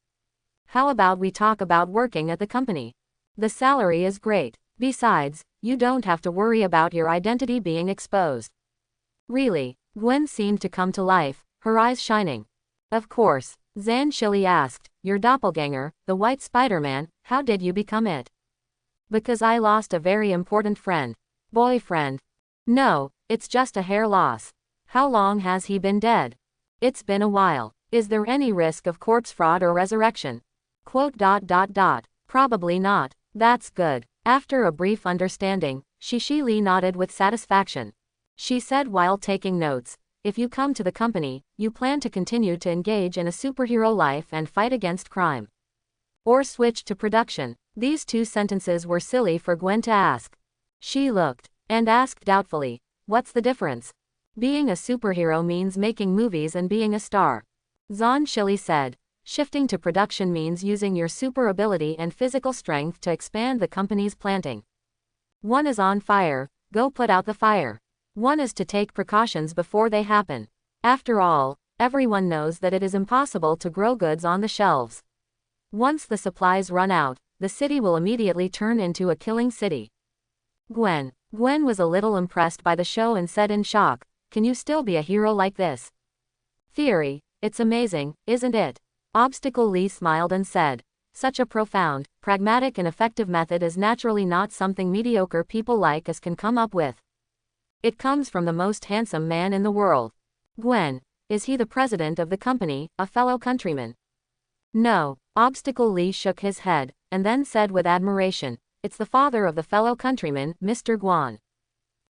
How about we talk about working at the company? The salary is great. Besides, you don't have to worry about your identity being exposed." Really, Gwen seemed to come to life, her eyes shining. "Of course," Zan Shilly asked, "your doppelganger, the White Spider-Man, how did you become it?" "Because I lost a very important friend." "Boyfriend?" "No, it's just a hair loss." "How long has he been dead?" It's been a while. Is there any risk of corpse fraud or resurrection? Quote. Probably not. That's good. After a brief understanding, Shishili nodded with satisfaction. She said while taking notes, if you come to the company, you plan to continue to engage in a superhero life and fight against crime. Or switch to production. These two sentences were silly for Gwen to ask. She looked, and asked doubtfully, what's the difference? Being a superhero means making movies and being a star. Zhan Shili said. Shifting to production means using your super ability and physical strength to expand the company's planting. One is on fire, go put out the fire. One is to take precautions before they happen. After all, everyone knows that it is impossible to grow goods on the shelves. Once the supplies run out, the city will immediately turn into a killing city. Gwen was a little impressed by the show and said in shock, can you still be a hero like this? Theory, it's amazing, isn't it? Obstacle Lee smiled and said, such a profound, pragmatic and effective method is naturally not something mediocre people like us can come up with. It comes from the most handsome man in the world. Gwen, is he the president of the company, a fellow countryman? No. Obstacle Lee shook his head, and then said with admiration, it's the father of the fellow countryman, Mr. Guan.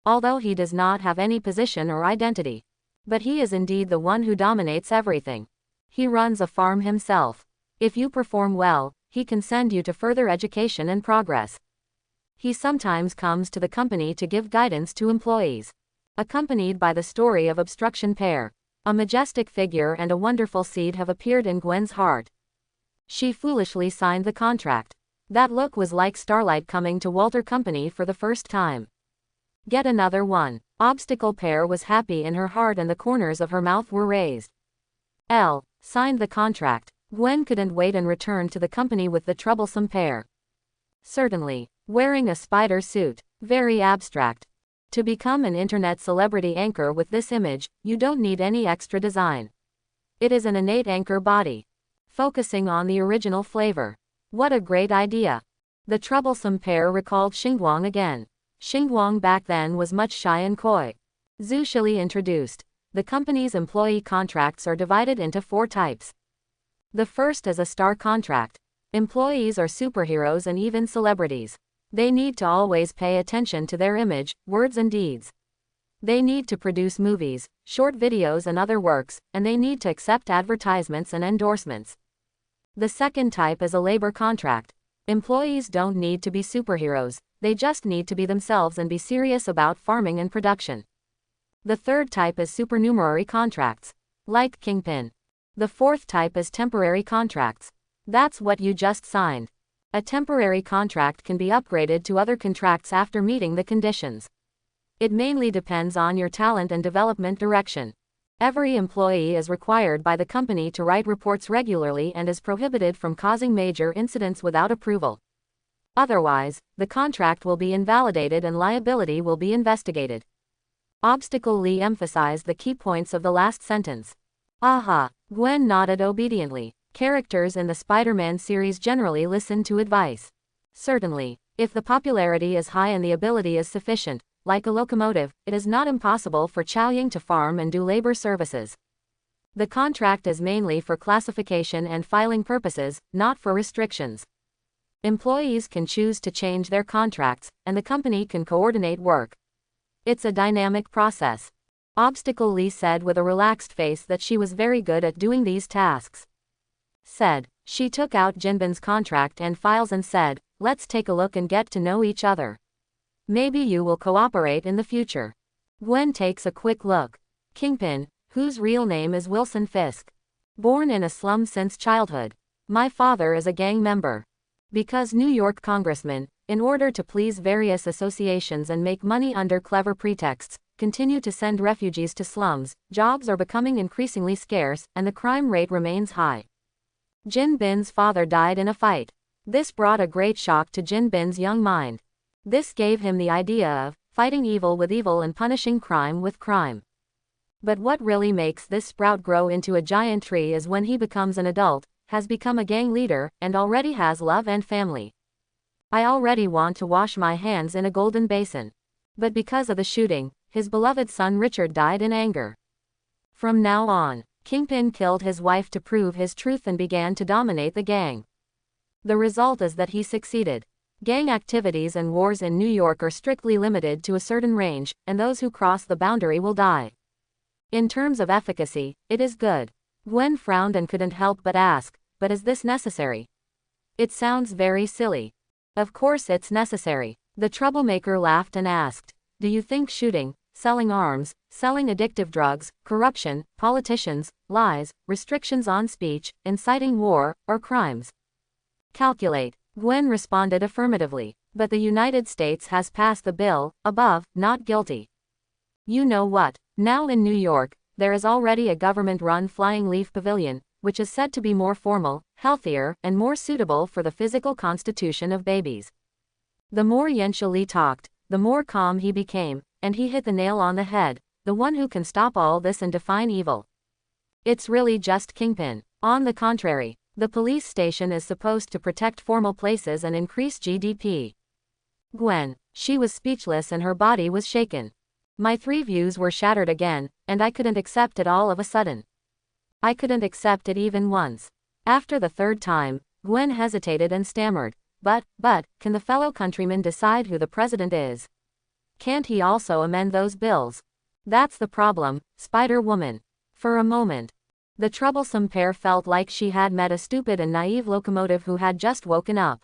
Although he does not have any position or identity. But he is indeed the one who dominates everything. He runs a farm himself. If you perform well, he can send you to further education and progress. He sometimes comes to the company to give guidance to employees. Accompanied by the story of Obstruction Pair, a majestic figure and a wonderful seed have appeared in Gwen's heart. She foolishly signed the contract. That look was like starlight coming to Walter Company for the first time. Get another one. Obstacle Pair was happy in her heart and the corners of her mouth were raised. Signed the contract. Gwen couldn't wait and returned to the company with the troublesome pair. Certainly. Wearing a spider suit. Very abstract. To become an internet celebrity anchor with this image, you don't need any extra design. It is an innate anchor body. Focusing on the original flavor. What a great idea. The troublesome pair recalled Xingguang again. Xingguang back then was much shy and coy. Zhu Shili introduced. The company's employee contracts are divided into 4 types. The first is a star contract. Employees are superheroes and even celebrities. They need to always pay attention to their image, words and deeds. They need to produce movies, short videos and other works, and they need to accept advertisements and endorsements. The second type is a labor contract. Employees don't need to be superheroes, they just need to be themselves and be serious about farming and production. The third type is supernumerary contracts. Like Kingpin. The fourth type is temporary contracts. That's what you just signed. A temporary contract can be upgraded to other contracts after meeting the conditions. It mainly depends on your talent and development direction. Every employee is required by the company to write reports regularly and is prohibited from causing major incidents without approval. Otherwise, the contract will be invalidated and liability will be investigated. Obstacle Lee emphasized the key points of the last sentence. Aha. Gwen nodded obediently. Characters in the Spider-Man series generally listen to advice. Certainly. If the popularity is high and the ability is sufficient, like a locomotive, it is not impossible for Chaoying to farm and do labor services. The contract is mainly for classification and filing purposes, not for restrictions. Employees can choose to change their contracts, and the company can coordinate work. It's a dynamic process. Obstacle Lee said with a relaxed face that she was very good at doing these tasks. She took out Jinbin's contract and files and said, let's take a look and get to know each other. Maybe you will cooperate in the future. Gwen takes a quick look. Kingpin, whose real name is Wilson Fisk. Born in a slum since childhood. My father is a gang member. Because New York congressman, in order to please various associations and make money under clever pretexts, continue to send refugees to slums, jobs are becoming increasingly scarce, and the crime rate remains high. Jin Bin's father died in a fight. This brought a great shock to Jin Bin's young mind. This gave him the idea of fighting evil with evil and punishing crime with crime. But what really makes this sprout grow into a giant tree is when he becomes an adult, has become a gang leader, and already has love and family. I already want to wash my hands in a golden basin. But because of the shooting, his beloved son Richard died in anger. From now on, Kingpin killed his wife to prove his truth and began to dominate the gang. The result is that he succeeded. Gang activities and wars in New York are strictly limited to a certain range, and those who cross the boundary will die. In terms of efficacy, it is good. Gwen frowned and couldn't help but ask, but is this necessary? It sounds very silly. Of course it's necessary. The troublemaker laughed and asked, do you think shooting, selling arms, selling addictive drugs, corruption, politicians, lies, restrictions on speech, inciting war, are crimes? Calculate. Gwen responded affirmatively. But the United States has passed the bill, above, not guilty. You know what? Now in New York, there is already a government-run flying leaf pavilion, which is said to be more formal, healthier, and more suitable for the physical constitution of babies. The more Yensha Li talked, the more calm he became, and he hit the nail on the head, the one who can stop all this and define evil. It's really just Kingpin. On the contrary, the police station is supposed to protect formal places and increase GDP. Gwen. She was speechless and her body was shaken. My 3 views were shattered again, and I couldn't accept it all of a sudden. I couldn't accept it even once. After the 3rd time, Gwen hesitated and stammered, but, can the fellow countryman decide who the president is? Can't he also amend those bills? That's the problem, Spider-Woman. For a moment, the troublesome pair felt like she had met a stupid and naive locomotive who had just woken up.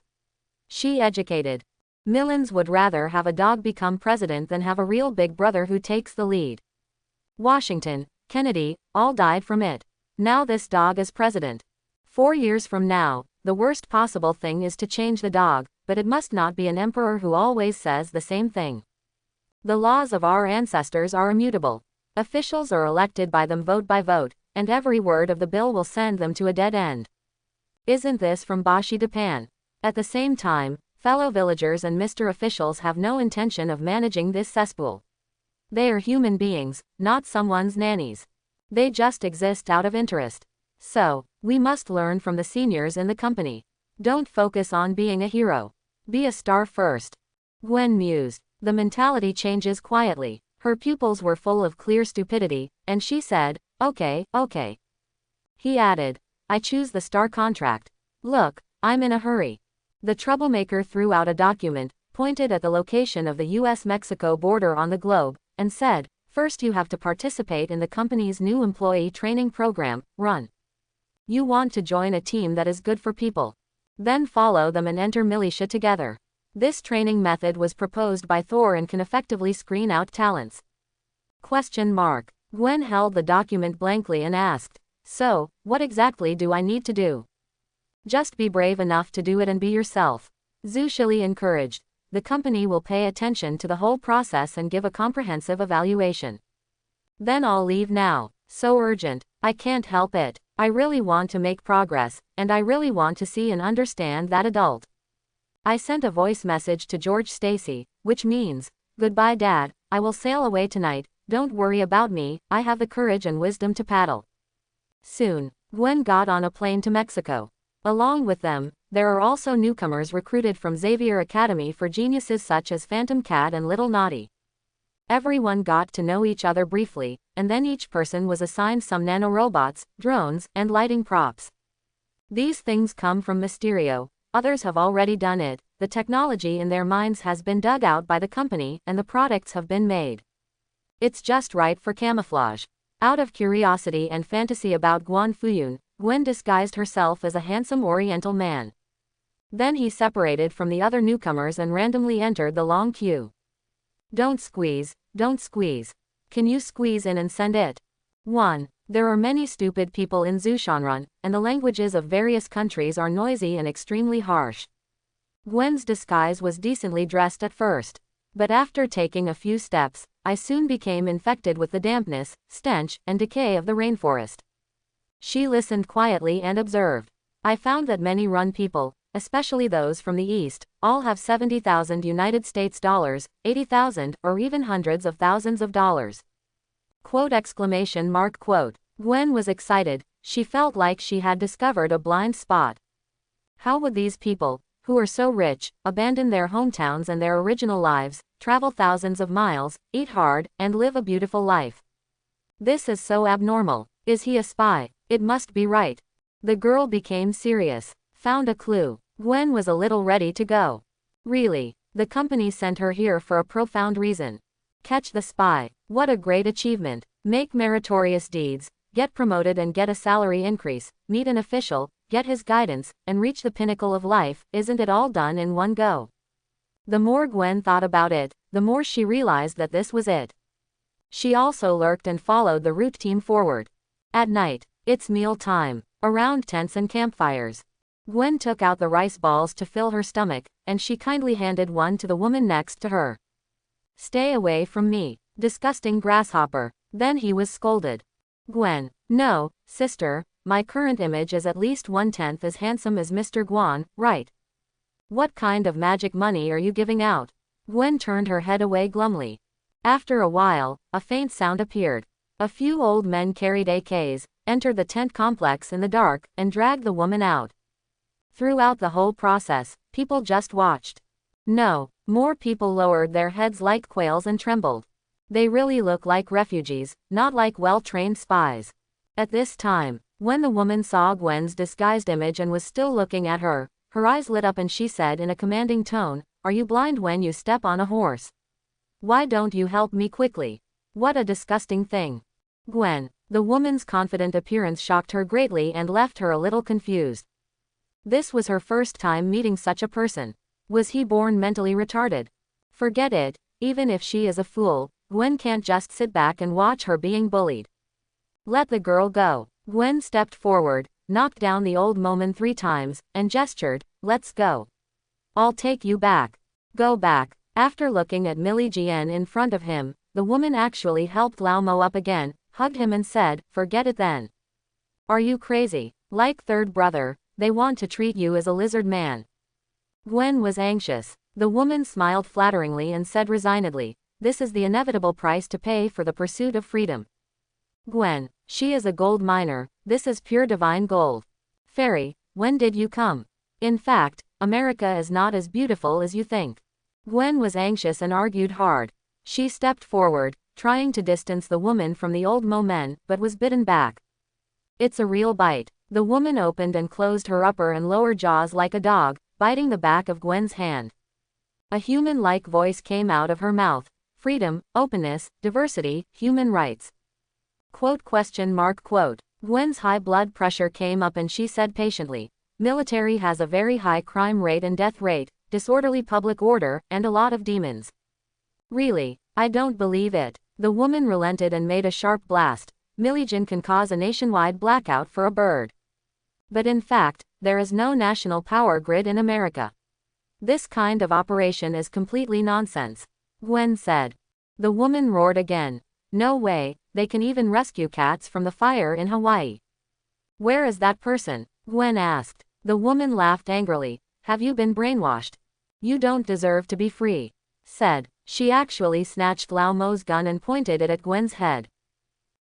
She educated. Millions would rather have a dog become president than have a real big brother who takes the lead. Washington, Kennedy, all died from it. Now this dog is president. 4 years from now, the worst possible thing is to change the dog, but it must not be an emperor who always says the same thing. The laws of our ancestors are immutable. Officials are elected by them vote by vote, and every word of the bill will send them to a dead end. Isn't this from Bashi to Pan? At the same time, fellow villagers and Mr. Officials have no intention of managing this cesspool. They are human beings, not someone's nannies. They just exist out of interest. So, we must learn from the seniors in the company. Don't focus on being a hero. Be a star first. Gwen mused. The mentality changes quietly. Her pupils were full of clear stupidity, and she said, okay. He added, I choose the star contract. Look, I'm in a hurry. The troublemaker threw out a document, pointed at the location of the US-Mexico border on the globe, and said, first you have to participate in the company's new employee training program, RUN. You want to join a team that is good for people. Then follow them and enter militia together. This training method was proposed by Thor and can effectively screen out talents. Gwen held the document blankly and asked, so, what exactly do I need to do? Just be brave enough to do it and be yourself. Zhu Shili encouraged. The company will pay attention to the whole process and give a comprehensive evaluation. Then I'll leave now. So urgent. I can't help it. I really want to make progress, and I really want to see and understand that adult. I sent a voice message to George Stacy, which means, goodbye Dad, I will sail away tonight, don't worry about me, I have the courage and wisdom to paddle. Soon, Gwen got on a plane to Mexico. Along with them, there are also newcomers recruited from Xavier Academy for geniuses such as Phantom Cat and Little Naughty. Everyone got to know each other briefly, and then each person was assigned some nanorobots, drones, and lighting props. These things come from Mysterio, others have already done it, the technology in their minds has been dug out by the company and the products have been made. It's just right for camouflage. Out of curiosity and fantasy about Guan Fuyun, Gwen disguised herself as a handsome Oriental man. Then he separated from the other newcomers and randomly entered the long queue. Don't squeeze. Can you squeeze in and send it? 1. There are many stupid people in Zushanrun, and the languages of various countries are noisy and extremely harsh. Gwen's disguise was decently dressed at first. But after taking a few steps, I soon became infected with the dampness, stench, and decay of the rainforest. She listened quietly and observed. I found that many Run people, especially those from the East, all have 70,000 United States dollars, 80,000, or even hundreds of thousands of dollars. Quote! Gwen was excited, she felt like she had discovered a blind spot. How would these people, who are so rich, abandon their hometowns and their original lives, travel thousands of miles, eat hard, and live a beautiful life? This is so abnormal. Is he a spy? It must be right. The girl became serious. Found a clue. Gwen was a little ready to go. Really, the company sent her here for a profound reason. Catch the spy. What a great achievement. Make meritorious deeds, get promoted and get a salary increase, meet an official, get his guidance, and reach the pinnacle of life. Isn't it all done in one go? The more Gwen thought about it, the more she realized that this was it. She also lurked and followed the route team forward. At night, it's meal time. Around tents and campfires. Gwen took out the rice balls to fill her stomach, and she kindly handed one to the woman next to her. Stay away from me, disgusting grasshopper. Then he was scolded. Gwen, no, sister, my current image is at least 1/10 as handsome as Mr. Guan, right? What kind of magic money are you giving out? Gwen turned her head away glumly. After a while, a faint sound appeared. A few old men carried AKs, entered the tent complex in the dark, and dragged the woman out. Throughout the whole process, people just watched. No, more people lowered their heads like quails and trembled. They really look like refugees, not like well-trained spies. At this time, when the woman saw Gwen's disguised image and was still looking at her, her eyes lit up and she said in a commanding tone, "Are you blind when you step on a horse? Why don't you help me quickly? What a disgusting thing." Gwen, the woman's confident appearance shocked her greatly and left her a little confused. This was her first time meeting such a person. Was he born mentally retarded? Forget it, even if she is a fool, Gwen can't just sit back and watch her being bullied. Let the girl go. Gwen stepped forward, knocked down the old Moman 3 times, and gestured, "Let's go. I'll take you back." Go back. After looking at Millie Jian in front of him, the woman actually helped Lao Mo up again, hugged him and said, "Forget it then. Are you crazy? Like third brother, they want to treat you as a lizard man." Gwen was anxious. The woman smiled flatteringly and said resignedly, "This is the inevitable price to pay for the pursuit of freedom." Gwen, she is a gold miner, this is pure divine gold. Fairy, when did you come? In fact, America is not as beautiful as you think. Gwen was anxious and argued hard. She stepped forward, trying to distance the woman from the old Mo men, but was bitten back. It's a real bite. The woman opened and closed her upper and lower jaws like a dog, biting the back of Gwen's hand. A human-like voice came out of her mouth. Freedom, openness, diversity, human rights. Quote? Gwen's high blood pressure came up and she said patiently, "Military has a very high crime rate and death rate, disorderly public order, and a lot of demons." Really, I don't believe it. The woman relented and made a sharp blast. Milligen can cause a nationwide blackout for a bird. But in fact, there is no national power grid in America. This kind of operation is completely nonsense. Gwen said. The woman roared again. No way, they can even rescue cats from the fire in Hawaii. Where is that person? Gwen asked. The woman laughed angrily. Have you been brainwashed? You don't deserve to be free. Said. She actually snatched Lao Mo's gun and pointed it at Gwen's head.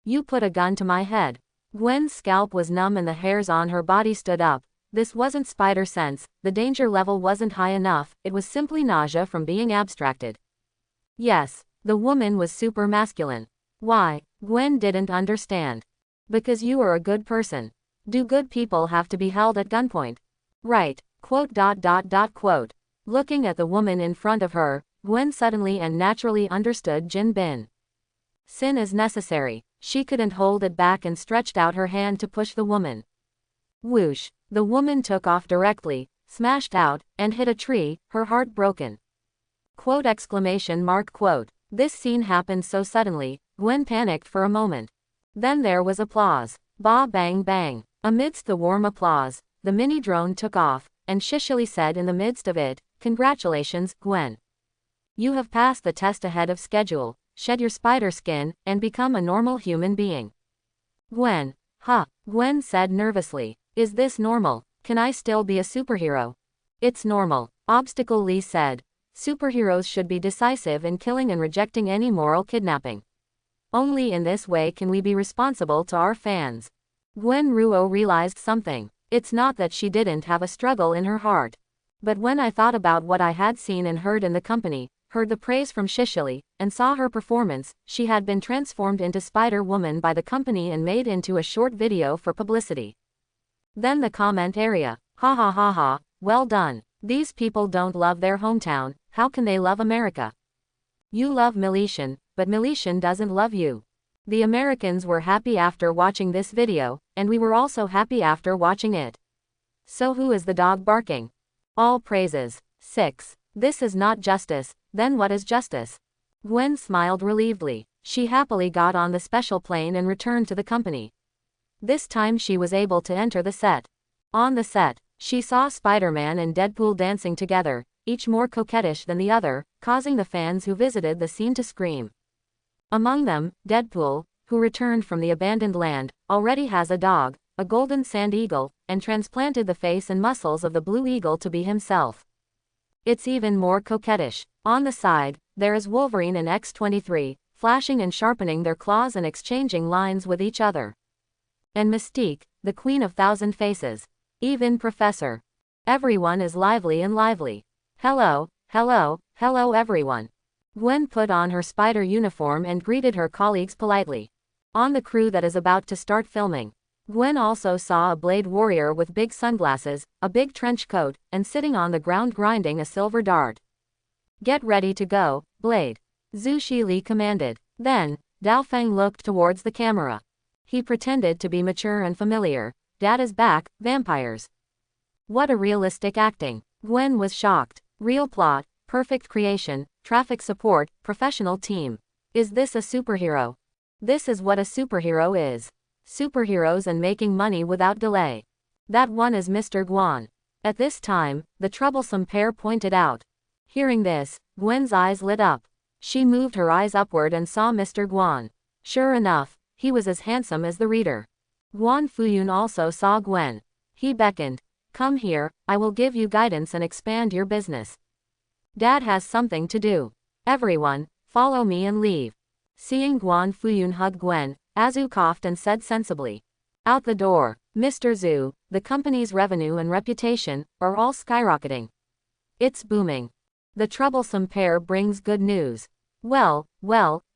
You put a gun to my head. Gwen's scalp was numb and the hairs on her body stood up. This wasn't spider sense, the danger level wasn't high enough, it was simply nausea from being abstracted. Yes, the woman was super masculine. Why? Gwen didn't understand. Because you are a good person. Do good people have to be held at gunpoint? Right. Looking at the woman in front of her, Gwen suddenly and naturally understood Jin Bin. Sin is necessary. She couldn't hold it back and stretched out her hand to push the woman. Whoosh! The woman took off directly, smashed out, and hit a tree, her heart broken. Quote! This scene happened so suddenly, Gwen panicked for a moment. Then there was applause. Ba bang bang. Amidst the warm applause, the mini drone took off, and Shishili said in the midst of it, "Congratulations, Gwen. You have passed the test ahead of schedule. Shed your spider skin, and become a normal human being." Gwen. Huh. Gwen said nervously. Is this normal? Can I still be a superhero? It's normal. Obstacle Lee said. Superheroes should be decisive in killing and rejecting any moral kidnapping. Only in this way can we be responsible to our fans. Gwen Ruo realized something. It's not that she didn't have a struggle in her heart. But when I thought about what I had seen and heard in the company, heard the praise from Shishili, and saw her performance. She had been transformed into Spider-Woman by the company and made into a short video for publicity. Then the comment area. Ha ha ha ha, well done. These people don't love their hometown, how can they love America? You love Malaysian, but Malaysian doesn't love you. The Americans were happy after watching this video, and we were also happy after watching it. So who is the dog barking? All praises. 6. This is not justice, then what is justice? Gwen smiled relievedly. She happily got on the special plane and returned to the company. This time she was able to enter the set. On the set, she saw Spider-Man and Deadpool dancing together, each more coquettish than the other, causing the fans who visited the scene to scream. Among them, Deadpool, who returned from the abandoned land, already has a dog, a golden sand eagle, and transplanted the face and muscles of the blue eagle to be himself. It's even more coquettish. On the side, there is Wolverine and X-23, flashing and sharpening their claws and exchanging lines with each other. And Mystique, the Queen of Thousand Faces. Even Professor. Everyone is lively and lively. Hello, hello, hello everyone. Gwen put on her spider uniform and greeted her colleagues politely. On the crew that is about to start filming, Gwen also saw a Blade warrior with big sunglasses, a big trench coat, and sitting on the ground grinding a silver dart. Get ready to go, Blade. Zhu Xili commanded. Then, Dao Feng looked towards the camera. He pretended to be mature and familiar. Dad is back, vampires. What a realistic acting. Gwen was shocked. Real plot, perfect creation, traffic support, professional team. Is this a superhero? This is what a superhero is. Superheroes and making money without delay. That one is Mr. Guan. At this time, the troublesome pair pointed out. Hearing this, Gwen's eyes lit up. She moved her eyes upward and saw Mr. Guan. Sure enough, he was as handsome as the reader. Guan Fuyun also saw Gwen. He beckoned. Come here, I will give you guidance and expand your business. Dad has something to do. Everyone, follow me and leave. Seeing Guan Fuyun hug Gwen, Azu coughed and said sensibly. Out the door, Mr. Zhu, the company's revenue and reputation are all skyrocketing. It's booming. The troublesome pair brings good news. Well,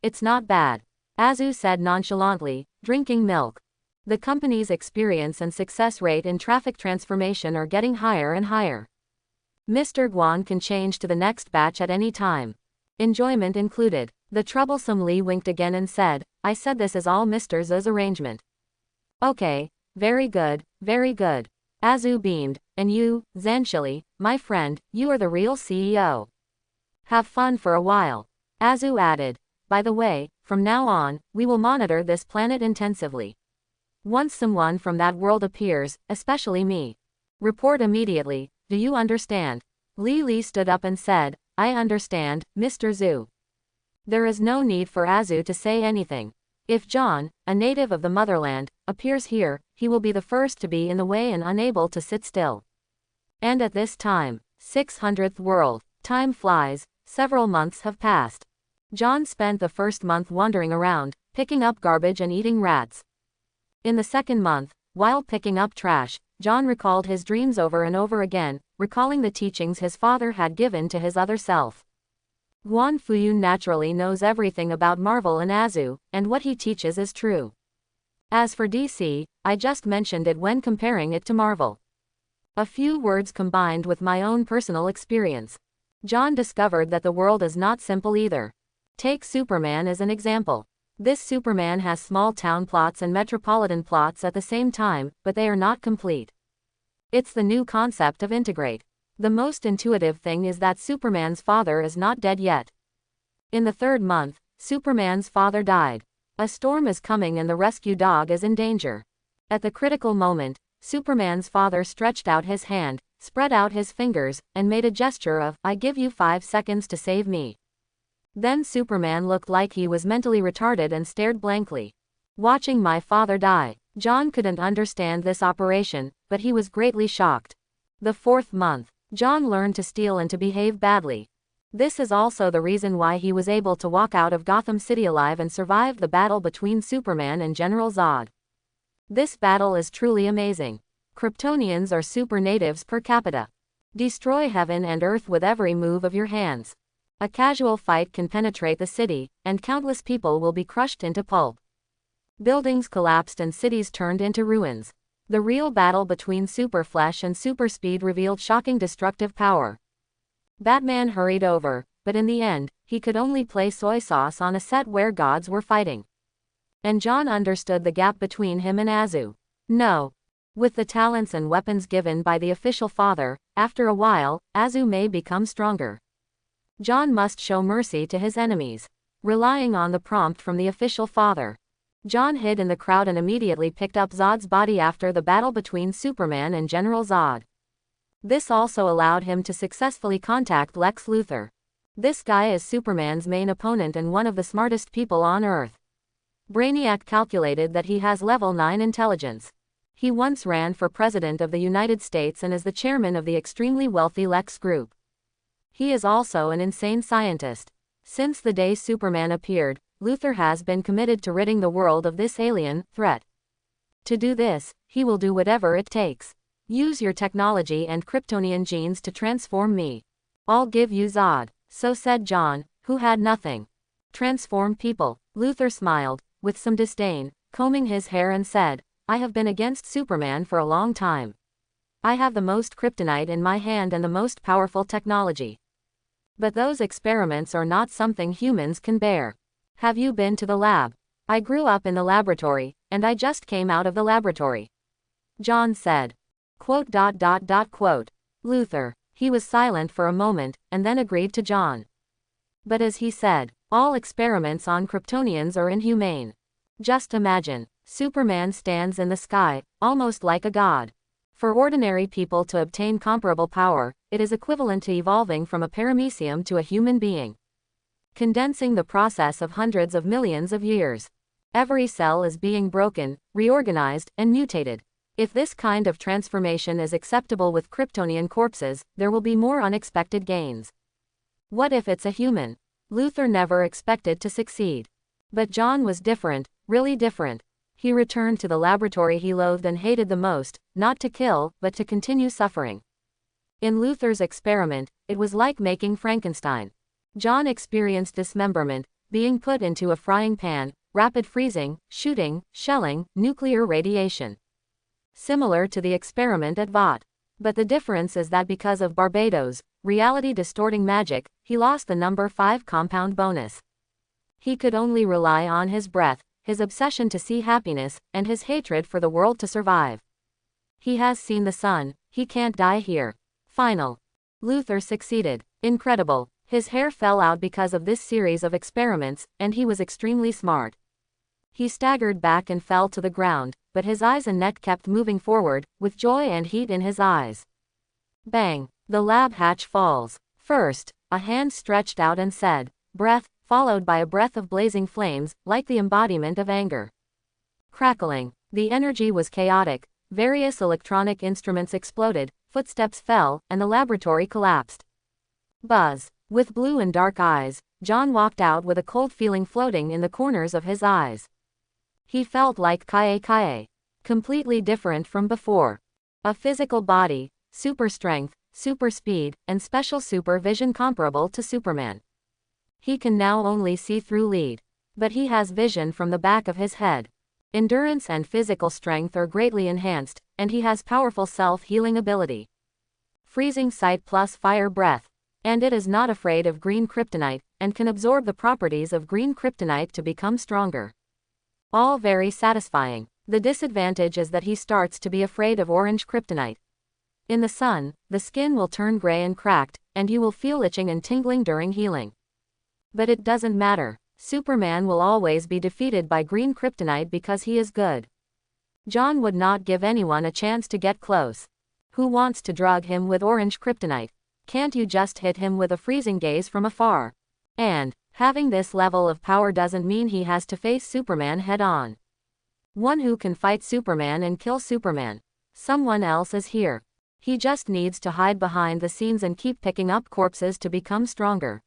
it's not bad. Azu said nonchalantly, drinking milk. The company's experience and success rate in traffic transformation are getting higher and higher. Mr. Guan can change to the next batch at any time. Enjoyment included. The troublesome Li winked again and said, I said this is all Mr. Zhu's arrangement. Okay, very good, very good. Azu beamed, and you, Zanshili, my friend, you are the real CEO. Have fun for a while. Azu added. By the way, from now on, we will monitor this planet intensively. Once someone from that world appears, especially me, report immediately, do you understand? Li stood up and said, I understand, Mr. Zhu. There is no need for Azu to say anything. If John, a native of the motherland, appears here, he will be the first to be in the way and unable to sit still. And at this time, 600th world, time flies, several months have passed. John spent the first month wandering around, picking up garbage and eating rats. In the second month, while picking up trash, John recalled his dreams over and over again, recalling the teachings his father had given to his other self. Guan Fuyun naturally knows everything about Marvel and Azu, and what he teaches is true. As for DC, I just mentioned it when comparing it to Marvel. A few words combined with my own personal experience. John discovered that the world is not simple either. Take Superman as an example. This Superman has small town plots and metropolitan plots at the same time, but they are not complete. It's the new concept of integrate. The most intuitive thing is that Superman's father is not dead yet. In the third month, Superman's father died. A storm is coming and the rescue dog is in danger. At the critical moment, Superman's father stretched out his hand, spread out his fingers, and made a gesture of, I give you 5 seconds to save me. Then Superman looked like he was mentally retarded and stared blankly. Watching my father die. John couldn't understand this operation, but he was greatly shocked. The fourth month, John learned to steal and to behave badly. This is also the reason why he was able to walk out of Gotham City alive and survive the battle between Superman and General Zod. This battle is truly amazing. Kryptonians are super natives per capita. Destroy heaven and earth with every move of your hands. A casual fight can penetrate the city, and countless people will be crushed into pulp. Buildings collapsed and cities turned into ruins. The real battle between super flesh and super speed revealed shocking destructive power. Batman hurried over, but in the end, he could only play soy sauce on a set where gods were fighting. And John understood the gap between him and Azu. No. With the talents and weapons given by the official father, after a while, Azu may become stronger. John must show mercy to his enemies. Relying on the prompt from the official father, John hid in the crowd and immediately picked up Zod's body after the battle between Superman and General Zod. This also allowed him to successfully contact Lex Luthor. This guy is Superman's main opponent and one of the smartest people on Earth. Brainiac calculated that he has level 9 intelligence. He once ran for President of the United States and is the chairman of the extremely wealthy Lex Group. He is also an insane scientist. Since the day Superman appeared, Luthor has been committed to ridding the world of this alien threat. To do this, he will do whatever it takes. Use your technology and Kryptonian genes to transform me. I'll give you Zod. So said John, who had nothing. Transform people. Luthor smiled, with some disdain, combing his hair and said, I have been against Superman for a long time. I have the most kryptonite in my hand and the most powerful technology. But those experiments are not something humans can bear. Have you been to the lab? I grew up in the laboratory, and I just came out of the laboratory. John said. Quote. Luthor. He was silent for a moment, and then agreed to John. But as he said, all experiments on Kryptonians are inhumane. Just imagine, Superman stands in the sky, almost like a god. For ordinary people to obtain comparable power, it is equivalent to evolving from a paramecium to a human being. Condensing the process of hundreds of millions of years. Every cell is being broken, reorganized, and mutated. If this kind of transformation is acceptable with Kryptonian corpses, there will be more unexpected gains. What if it's a human? Luthor never expected to succeed. But John was different, really different. He returned to the laboratory he loathed and hated the most, not to kill, but to continue suffering. In Luthor's experiment, it was like making Frankenstein. John experienced dismemberment, being put into a frying pan, rapid freezing, shooting, shelling, nuclear radiation. Similar to the experiment at Vought. But the difference is that because of Barbados' reality-distorting magic, he lost the number 5 compound bonus. He could only rely on his breath, his obsession to see happiness, and his hatred for the world to survive. He has seen the sun, he can't die here. Final. Luthor succeeded. Incredible. His hair fell out because of this series of experiments, and he was extremely smart. He staggered back and fell to the ground, but his eyes and neck kept moving forward, with joy and heat in his eyes. Bang! The lab hatch falls. First, a hand stretched out and said, breath, followed by a breath of blazing flames, like the embodiment of anger. Crackling. The energy was chaotic, various electronic instruments exploded, footsteps fell, and the laboratory collapsed. Buzz. With blue and dark eyes, John walked out with a cold feeling floating in the corners of his eyes. He felt like Kaie, completely different from before. A physical body, super strength, super speed, and special super vision comparable to Superman. He can now only see through lead. But he has vision from the back of his head. Endurance and physical strength are greatly enhanced, and he has powerful self-healing ability. Freezing sight plus fire breath. And it is not afraid of green kryptonite, and can absorb the properties of green kryptonite to become stronger. All very satisfying. The disadvantage is that he starts to be afraid of orange kryptonite. In the sun, the skin will turn gray and cracked, and you will feel itching and tingling during healing. But it doesn't matter. Superman will always be defeated by green kryptonite because he is good. John would not give anyone a chance to get close. Who wants to drug him with orange kryptonite? Can't you just hit him with a freezing gaze from afar? And, having this level of power doesn't mean he has to face Superman head-on. One who can fight Superman and kill Superman. Someone else is here. He just needs to hide behind the scenes and keep picking up corpses to become stronger.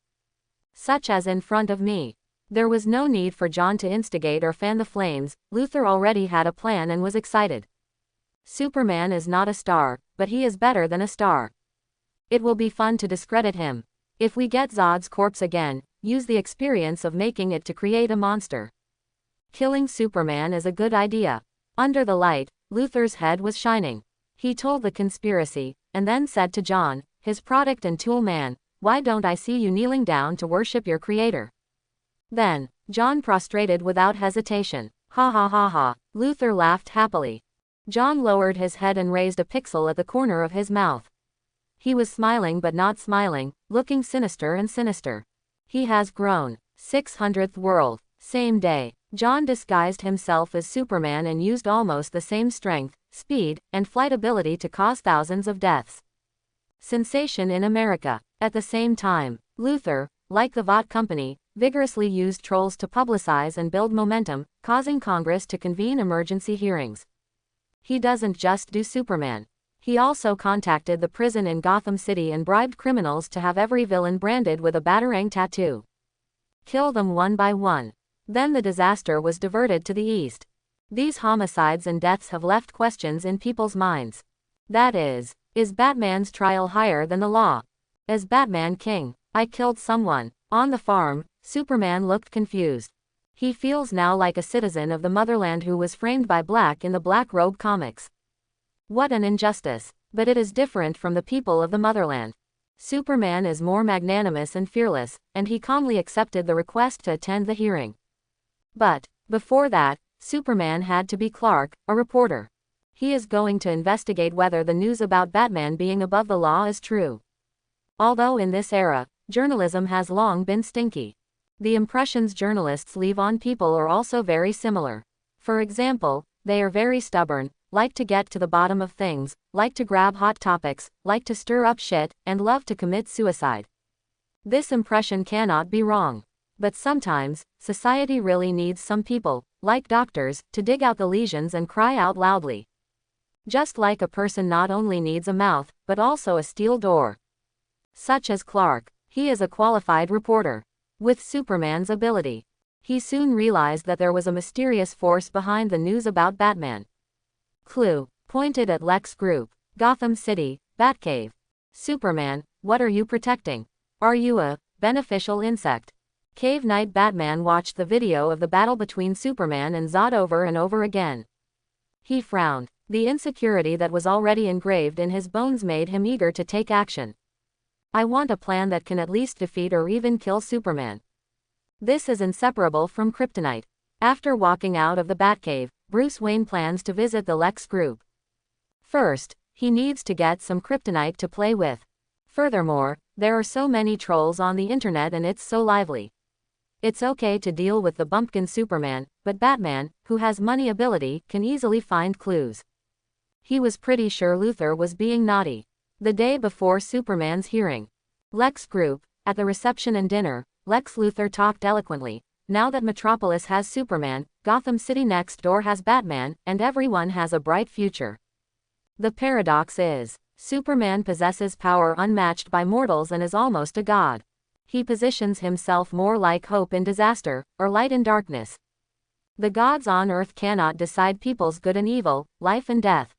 Such as in front of me. There was no need for John to instigate or fan the flames. Luthor already had a plan and was excited. Superman is not a star, but he is better than a star. It will be fun to discredit him. If we get Zod's corpse again, use the experience of making it to create a monster. Killing Superman is a good idea. Under the light, Luthor's head was shining. He told the conspiracy, and then said to John, his product and tool man, why don't I see you kneeling down to worship your creator? Then, John prostrated without hesitation. Ha ha ha ha. Luthor laughed happily. John lowered his head and raised a pixel at the corner of his mouth. He was smiling but not smiling, looking sinister and sinister. He has grown. 600th world. Same day. John disguised himself as Superman and used almost the same strength, speed, and flight ability to cause thousands of deaths. Sensation in America. At the same time, Luthor, like the Vought Company, vigorously used trolls to publicize and build momentum, causing Congress to convene emergency hearings. He doesn't just do Superman. He also contacted the prison in Gotham City and bribed criminals to have every villain branded with a Batarang tattoo. Kill them one by one. Then the disaster was diverted to the east. These homicides and deaths have left questions in people's minds. That is Batman's trial higher than the law? As Batman King, I killed someone. On the farm, Superman looked confused. He feels now like a citizen of the motherland who was framed by Black in the Black Robe comics. What an injustice. But it is different from the people of the motherland. Superman is more magnanimous and fearless, and he calmly accepted the request to attend the hearing. But, before that, Superman had to be Clark, a reporter. He is going to investigate whether the news about Batman being above the law is true. Although in this era, journalism has long been stinky. The impressions journalists leave on people are also very similar. For example, they are very stubborn, like to get to the bottom of things, like to grab hot topics, like to stir up shit, and love to commit suicide. This impression cannot be wrong. But sometimes, society really needs some people, like doctors, to dig out the lesions and cry out loudly. Just like a person not only needs a mouth, but also a steel door. Such as Clark, he is a qualified reporter. With Superman's ability, he soon realized that there was a mysterious force behind the news about Batman. Clue, pointed at Lex Group, Gotham City, Batcave. Superman, what are you protecting? Are you a beneficial insect? Cave Knight Batman watched the video of the battle between Superman and Zod over and over again. He frowned. The insecurity that was already engraved in his bones made him eager to take action. I want a plan that can at least defeat or even kill Superman. This is inseparable from kryptonite. After walking out of the Batcave, Bruce Wayne plans to visit the Lex Group. First, he needs to get some kryptonite to play with. Furthermore, there are so many trolls on the internet and it's so lively. It's okay to deal with the bumpkin Superman, but Batman, who has money ability, can easily find clues. He was pretty sure Luthor was being naughty. The day before Superman's hearing. Lex Group, at the reception and dinner, Lex Luthor talked eloquently. Now that Metropolis has Superman, Gotham City next door has Batman, and everyone has a bright future. The paradox is, Superman possesses power unmatched by mortals and is almost a god. He positions himself more like hope in disaster, or light in darkness. The gods on Earth cannot decide people's good and evil, life and death.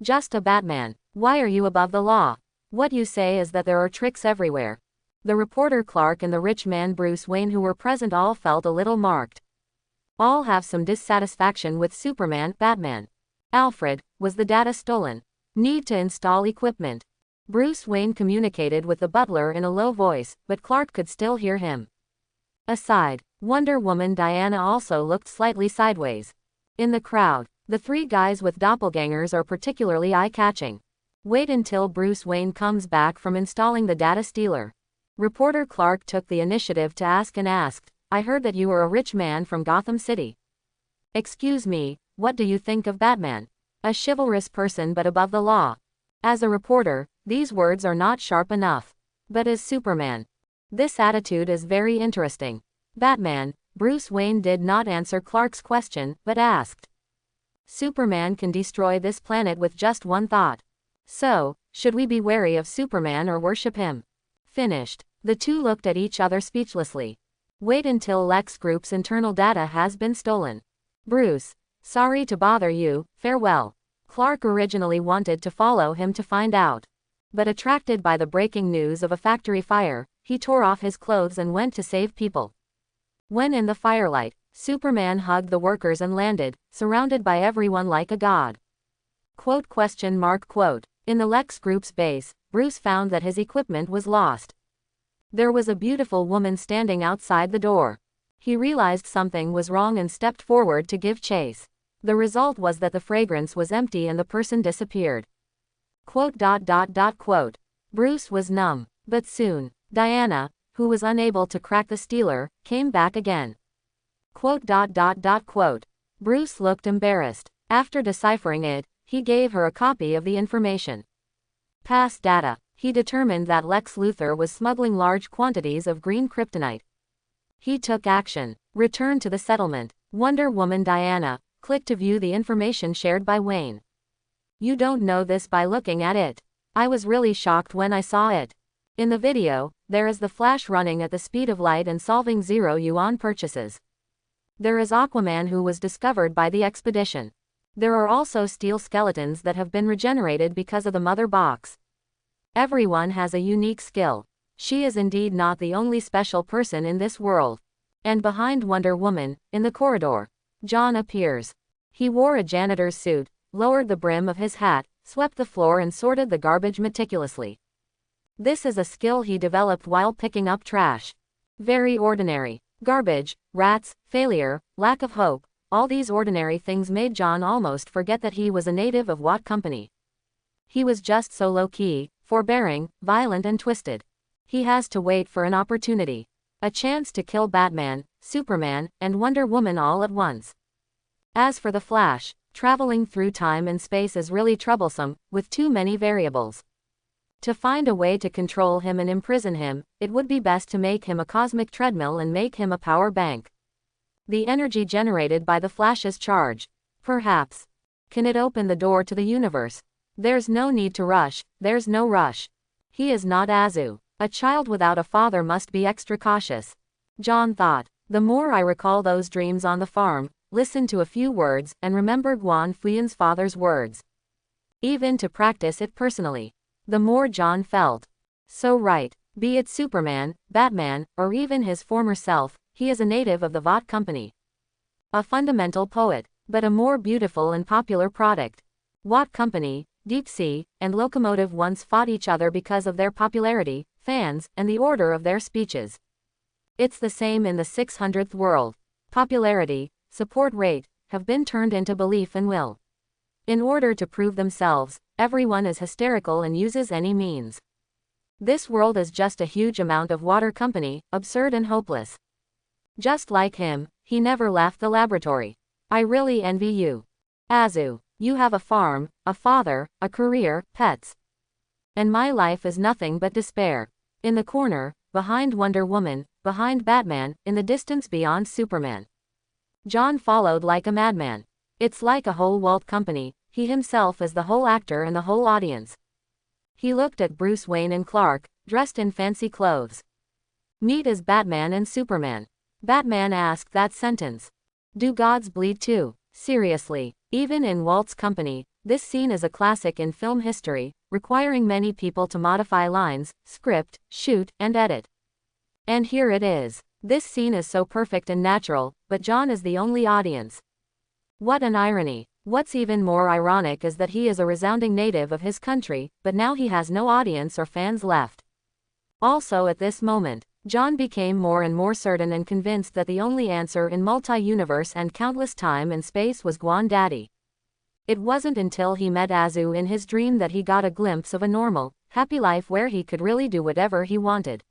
Just a Batman. Why are you above the law? What you say is that there are tricks everywhere. The reporter Clark and the rich man Bruce Wayne who were present all felt a little marked. All have some dissatisfaction with Superman, Batman. Alfred, was the data stolen? Need to install equipment. Bruce Wayne communicated with the butler in a low voice, but Clark could still hear him. Aside, Wonder Woman Diana also looked slightly sideways. In the crowd, the three guys with doppelgangers are particularly eye-catching. Wait until Bruce Wayne comes back from installing the data stealer. Reporter Clark took the initiative to ask and asked, I heard that you are a rich man from Gotham City. Excuse me, what do you think of Batman? A chivalrous person but above the law. As a reporter, these words are not sharp enough. But as Superman, this attitude is very interesting. Batman, Bruce Wayne did not answer Clark's question, but asked. Superman can destroy this planet with just one thought. So, should we be wary of Superman or worship him? Finished. The two looked at each other speechlessly. Wait until Lex Group's internal data has been stolen. Bruce, sorry to bother you, farewell. Clark originally wanted to follow him to find out. But attracted by the breaking news of a factory fire, he tore off his clothes and went to save people. When in the firelight, Superman hugged the workers and landed, surrounded by everyone like a god. Quote? In the Lex Group's base, Bruce found that his equipment was lost. There was a beautiful woman standing outside the door. He realized something was wrong and stepped forward to give chase. The result was that the fragrance was empty and the person disappeared. Quote? Bruce was numb. But soon, Diana, who was unable to crack the stealer, came back again. Quote? Bruce looked embarrassed. After deciphering it, he gave her a copy of the information. Past data. He determined that Lex Luthor was smuggling large quantities of green kryptonite. He took action. Returned to the settlement. Wonder Woman Diana clicked to view the information shared by Wayne. You don't know this by looking at it. I was really shocked when I saw it. In the video, there is the Flash running at the speed of light and solving zero-yuan purchases. There is Aquaman who was discovered by the expedition. There are also steel skeletons that have been regenerated because of the mother box. Everyone has a unique skill. She is indeed not the only special person in this world. And behind Wonder Woman, in the corridor, John appears. He wore a janitor's suit, lowered the brim of his hat, swept the floor and sorted the garbage meticulously. This is a skill he developed while picking up trash. Very ordinary. Garbage, rats, failure, lack of hope, all these ordinary things made John almost forget that he was a native of what company. He was just so low-key, forbearing, violent and twisted. He has to wait for an opportunity. A chance to kill Batman, Superman, and Wonder Woman all at once. As for the Flash, traveling through time and space is really troublesome, with too many variables. To find a way to control him and imprison him, it would be best to make him a cosmic treadmill and make him a power bank. The energy generated by the Flash's charge. Perhaps. Can it open the door to the universe? There's no need to rush, there's no rush. He is not Azu. A child without a father must be extra cautious. John thought. The more I recall those dreams on the farm, listen to a few words, and remember Guan Fuyan's father's words. Even to practice it personally. The more John felt. So right. Be it Superman, Batman, or even his former self, he is a native of the Vought Company. A fundamental poet, but a more beautiful and popular product. Vought Company, Deep Sea, and Locomotive once fought each other because of their popularity, fans, and the order of their speeches. It's the same in the 600th world. Popularity, support rate, have been turned into belief and will. In order to prove themselves, everyone is hysterical and uses any means. This world is just a huge amount of water company, absurd and hopeless. Just like him, he never left the laboratory. I really envy you. Azu, you have a farm, a father, a career, pets. And my life is nothing but despair. In the corner, behind Wonder Woman, behind Batman, in the distance beyond Superman. John followed like a madman. It's like a whole Walt company, he himself is the whole actor and the whole audience. He looked at Bruce Wayne and Clark, dressed in fancy clothes. Meet as Batman and Superman. Batman asked that sentence. Do gods bleed too? Seriously, even in Walt's company, this scene is a classic in film history, requiring many people to modify lines, script, shoot, and edit. And here it is. This scene is so perfect and natural, but John is the only audience. What an irony. What's even more ironic is that he is a resounding native of his country, but now he has no audience or fans left. Also at this moment, John became more and more certain and convinced that the only answer in multi-universe and countless time and space was Guan Daddy. It wasn't until he met Azu in his dream that he got a glimpse of a normal, happy life where he could really do whatever he wanted.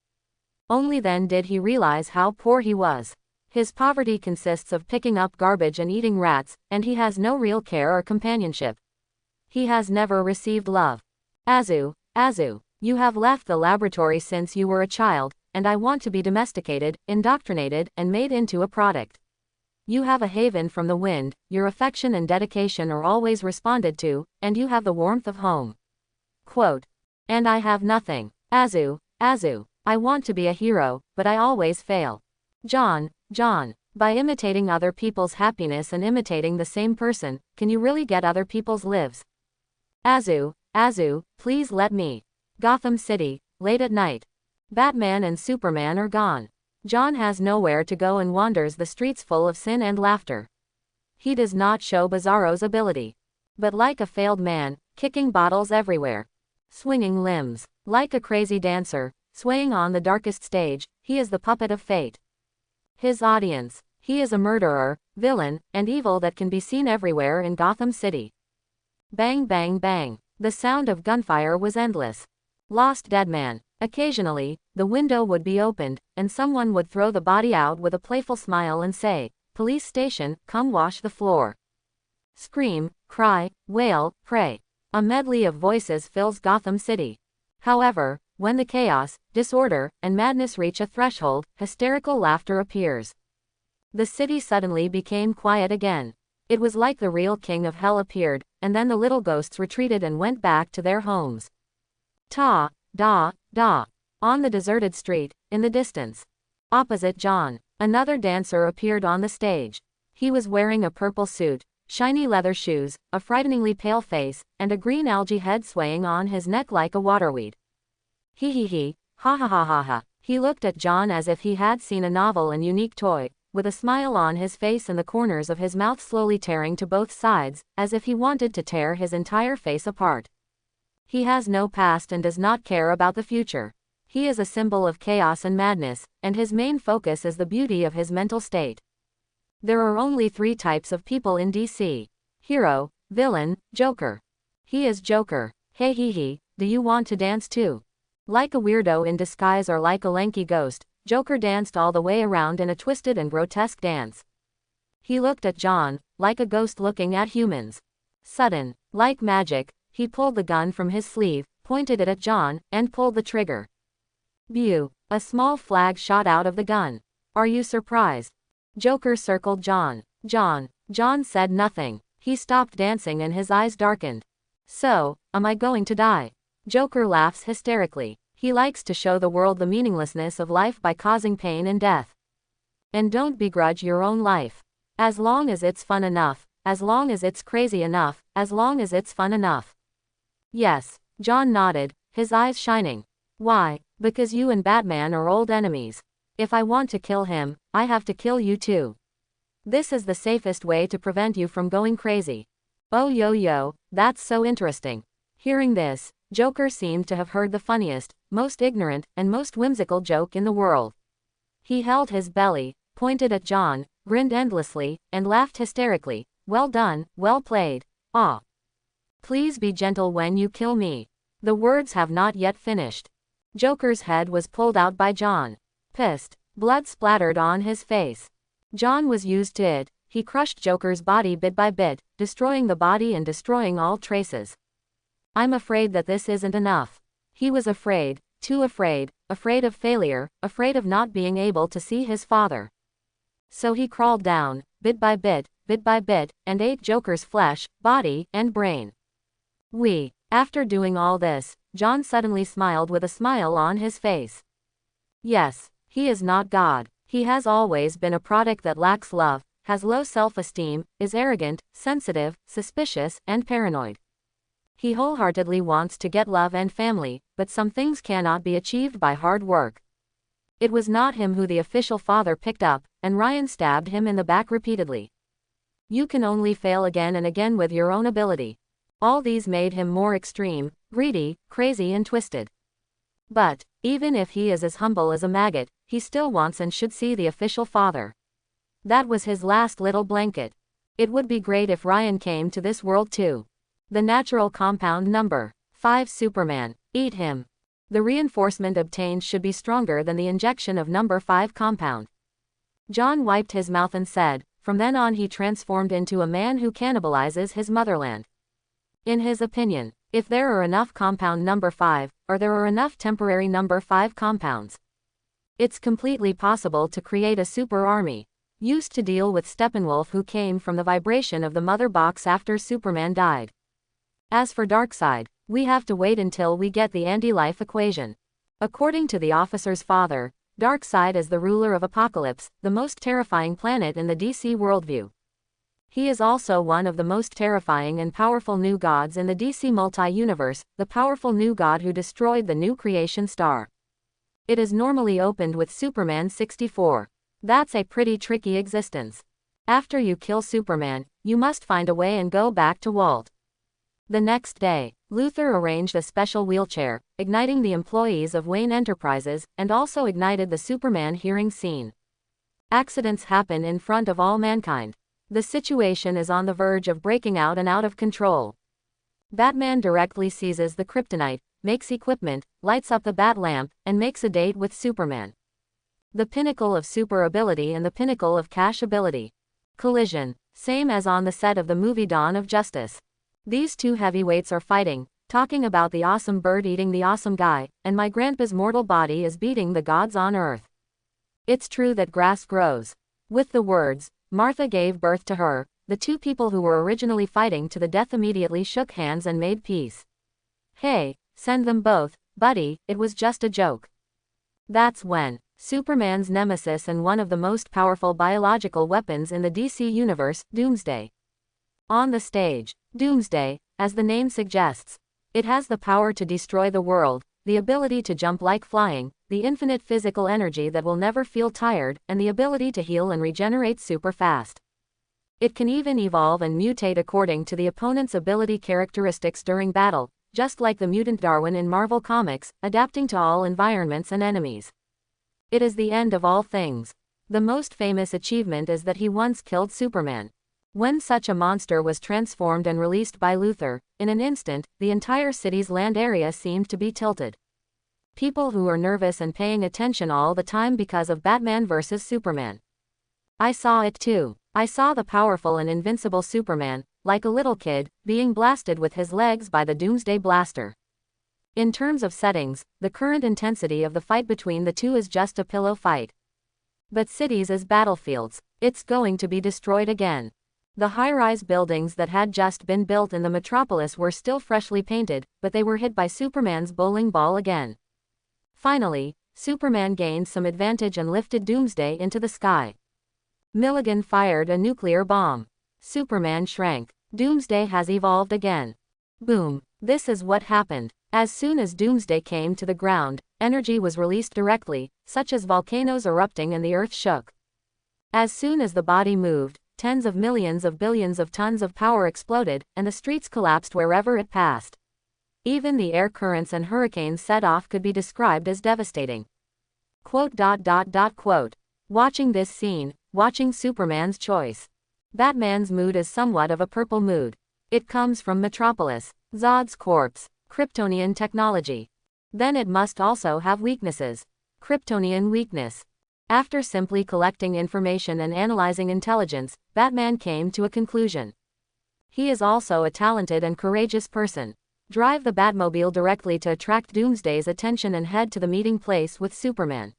Only then did he realize how poor he was. His poverty consists of picking up garbage and eating rats, and he has no real care or companionship. He has never received love. Azu, you have left the laboratory since you were a child, and I want to be domesticated, indoctrinated, and made into a product. You have a haven from the wind, your affection and dedication are always responded to, and you have the warmth of home. Quote. And I have nothing. Azu, I want to be a hero, but I always fail. John, by imitating other people's happiness and imitating the same person, can you really get other people's lives? Azu, please let me. Gotham City, late at night. Batman and Superman are gone. John has nowhere to go and wanders the streets full of sin and laughter. He does not show Bizarro's ability. But like a failed man, kicking bottles everywhere. Swinging limbs. Like a crazy dancer, swaying on the darkest stage, he is the puppet of fate. His audience. He is a murderer, villain, and evil that can be seen everywhere in Gotham City. Bang bang bang. The sound of gunfire was endless. Lost dead man. Occasionally, the window would be opened, and someone would throw the body out with a playful smile and say, "Police station, come wash the floor." Scream, cry, wail, pray. A medley of voices fills Gotham City. However, when the chaos, disorder, and madness reach a threshold, hysterical laughter appears. The city suddenly became quiet again. It was like the real king of hell appeared, and then the little ghosts retreated and went back to their homes. Ta, da, da. On the deserted street, in the distance. Opposite John, another dancer appeared on the stage. He was wearing a purple suit, shiny leather shoes, a frighteningly pale face, and a green algae head swaying on his neck like a waterweed. He, ha ha ha ha ha. He looked at John as if he had seen a novel and unique toy, with a smile on his face and the corners of his mouth slowly tearing to both sides, as if he wanted to tear his entire face apart. He has no past and does not care about the future. He is a symbol of chaos and madness, and his main focus is the beauty of his mental state. There are only 3 types of people in DC. Hero, villain, Joker. He is Joker. Hey he, do you want to dance too? Like a weirdo in disguise or like a lanky ghost, Joker danced all the way around in a twisted and grotesque dance. He looked at John, like a ghost looking at humans. Sudden, like magic, he pulled the gun from his sleeve, pointed it at John, and pulled the trigger. Bew! A small flag shot out of the gun. Are you surprised? Joker circled John. John said nothing. He stopped dancing and his eyes darkened. So, am I going to die? Joker laughs hysterically. He likes to show the world the meaninglessness of life by causing pain and death. And don't begrudge your own life. As long as it's fun enough, as long as it's crazy enough, as long as it's fun enough. Yes, John nodded, his eyes shining. Why? Because you and Batman are old enemies. If I want to kill him, I have to kill you too. This is the safest way to prevent you from going crazy. Oh yo, that's so interesting. Hearing this, Joker seemed to have heard the funniest, most ignorant, and most whimsical joke in the world. He held his belly, pointed at John, grinned endlessly, and laughed hysterically. Well done, well played. Ah. Please be gentle when you kill me. The words have not yet finished. Joker's head was pulled out by John. Pissed, blood splattered on his face. John was used to it. He crushed Joker's body bit by bit, destroying the body and destroying all traces. I'm afraid that this isn't enough. He was afraid, too afraid, afraid of failure, afraid of not being able to see his father. So he crawled down, bit by bit, and ate Joker's flesh, body, and brain. After doing all this, John suddenly smiled with a smile on his face. Yes, he is not God. He has always been a product that lacks love, has low self-esteem, is arrogant, sensitive, suspicious, and paranoid. He wholeheartedly wants to get love and family, but some things cannot be achieved by hard work. It was not him who the official father picked up, and Ryan stabbed him in the back repeatedly. You can only fail again and again with your own ability. All these made him more extreme, greedy, crazy and twisted. But, even if he is as humble as a maggot, he still wants and should see the official father. That was his last little blanket. It would be great if Ryan came to this world too. The natural compound number 5 Superman. Eat him. The reinforcement obtained should be stronger than the injection of number 5 compound. John wiped his mouth and said, from then on he transformed into a man who cannibalizes his motherland. In his opinion, if there are enough compound number 5, or there are enough temporary number 5 compounds, it's completely possible to create a super army, used to deal with Steppenwolf who came from the vibration of the mother box after Superman died. As for Darkseid, we have to wait until we get the anti-life equation. According to the officer's father, Darkseid is the ruler of Apocalypse, the most terrifying planet in the DC worldview. He is also one of the most terrifying and powerful new gods in the DC multi-universe, the powerful new god who destroyed the new creation star. It is normally opened with Superman 64. That's a pretty tricky existence. After you kill Superman, you must find a way and go back to Walt. The next day, Luthor arranged a special wheelchair, igniting the employees of Wayne Enterprises, and also ignited the Superman hearing scene. Accidents happen in front of all mankind. The situation is on the verge of breaking out and out of control. Batman directly seizes the kryptonite, makes equipment, lights up the bat lamp, and makes a date with Superman. The pinnacle of super ability and the pinnacle of cash ability. Collision. Same as on the set of the movie Dawn of Justice. These two heavyweights are fighting, talking about the awesome bird eating the awesome guy, and my grandpa's mortal body is beating the gods on earth. It's true that grass grows. With the words, Martha gave birth to her, the two people who were originally fighting to the death immediately shook hands and made peace. Hey, send them both, buddy, it was just a joke. That's when Superman's nemesis and one of the most powerful biological weapons in the DC universe, Doomsday. On the stage, Doomsday, as the name suggests, it has the power to destroy the world, the ability to jump like flying, the infinite physical energy that will never feel tired, and the ability to heal and regenerate super fast. It can even evolve and mutate according to the opponent's ability characteristics during battle, just like the mutant Darwin in Marvel Comics, adapting to all environments and enemies. It is the end of all things. The most famous achievement is that he once killed Superman. When such a monster was transformed and released by Luthor, in an instant, the entire city's land area seemed to be tilted. People who were nervous and paying attention all the time because of Batman vs. Superman. I saw it too. I saw the powerful and invincible Superman, like a little kid, being blasted with his legs by the Doomsday Blaster. In terms of settings, the current intensity of the fight between the two is just a pillow fight. But cities as battlefields, it's going to be destroyed again. The high-rise buildings that had just been built in the metropolis were still freshly painted, but they were hit by Superman's bowling ball again. Finally, Superman gained some advantage and lifted Doomsday into the sky. Milligan fired a nuclear bomb. Superman shrank. Doomsday has evolved again. Boom. This is what happened. As soon as Doomsday came to the ground, energy was released directly, such as volcanoes erupting and the earth shook. As soon as the body moved, tens of millions of billions of tons of power exploded, and the streets collapsed wherever it passed. Even the air currents and hurricanes set off could be described as devastating. Quote. Watching this scene, watching Superman's choice. Batman's mood is somewhat of a purple mood. It comes from Metropolis, Zod's corpse, Kryptonian technology. Then it must also have weaknesses. Kryptonian weakness. After simply collecting information and analyzing intelligence, Batman came to a conclusion. He is also a talented and courageous person. Drive the Batmobile directly to attract Doomsday's attention and head to the meeting place with Superman.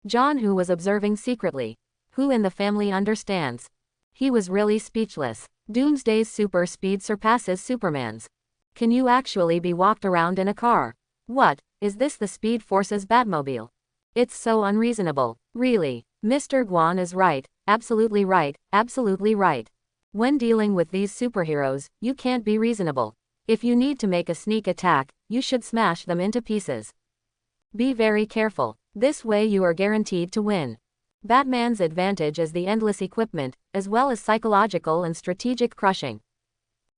John, who was observing secretly. Who in the family understands? He was really speechless. Doomsday's super speed surpasses Superman's. Can you actually be walked around in a car? What, is this the Speed Force's Batmobile? It's so unreasonable. Really, Mr. Guan is right, absolutely right, absolutely right. When dealing with these superheroes, you can't be reasonable. If you need to make a sneak attack, you should smash them into pieces. Be very careful. This way you are guaranteed to win. Batman's advantage is the endless equipment, as well as psychological and strategic crushing.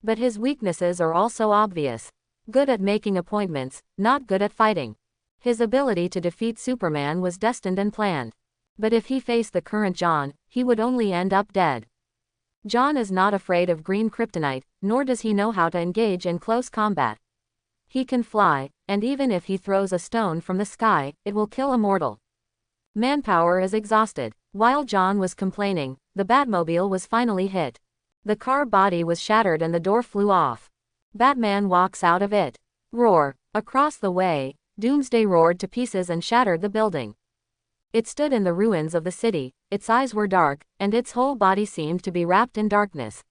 But his weaknesses are also obvious. Good at making appointments, not good at fighting. His ability to defeat Superman was destined and planned. But if he faced the current John, he would only end up dead. John is not afraid of green kryptonite, nor does he know how to engage in close combat. He can fly, and even if he throws a stone from the sky, it will kill a mortal. Manpower is exhausted. While John was complaining, the Batmobile was finally hit. The car body was shattered and the door flew off. Batman walks out of it. Roar. Across the way, Doomsday roared to pieces and shattered the building. It stood in the ruins of the city, its eyes were dark, and its whole body seemed to be wrapped in darkness.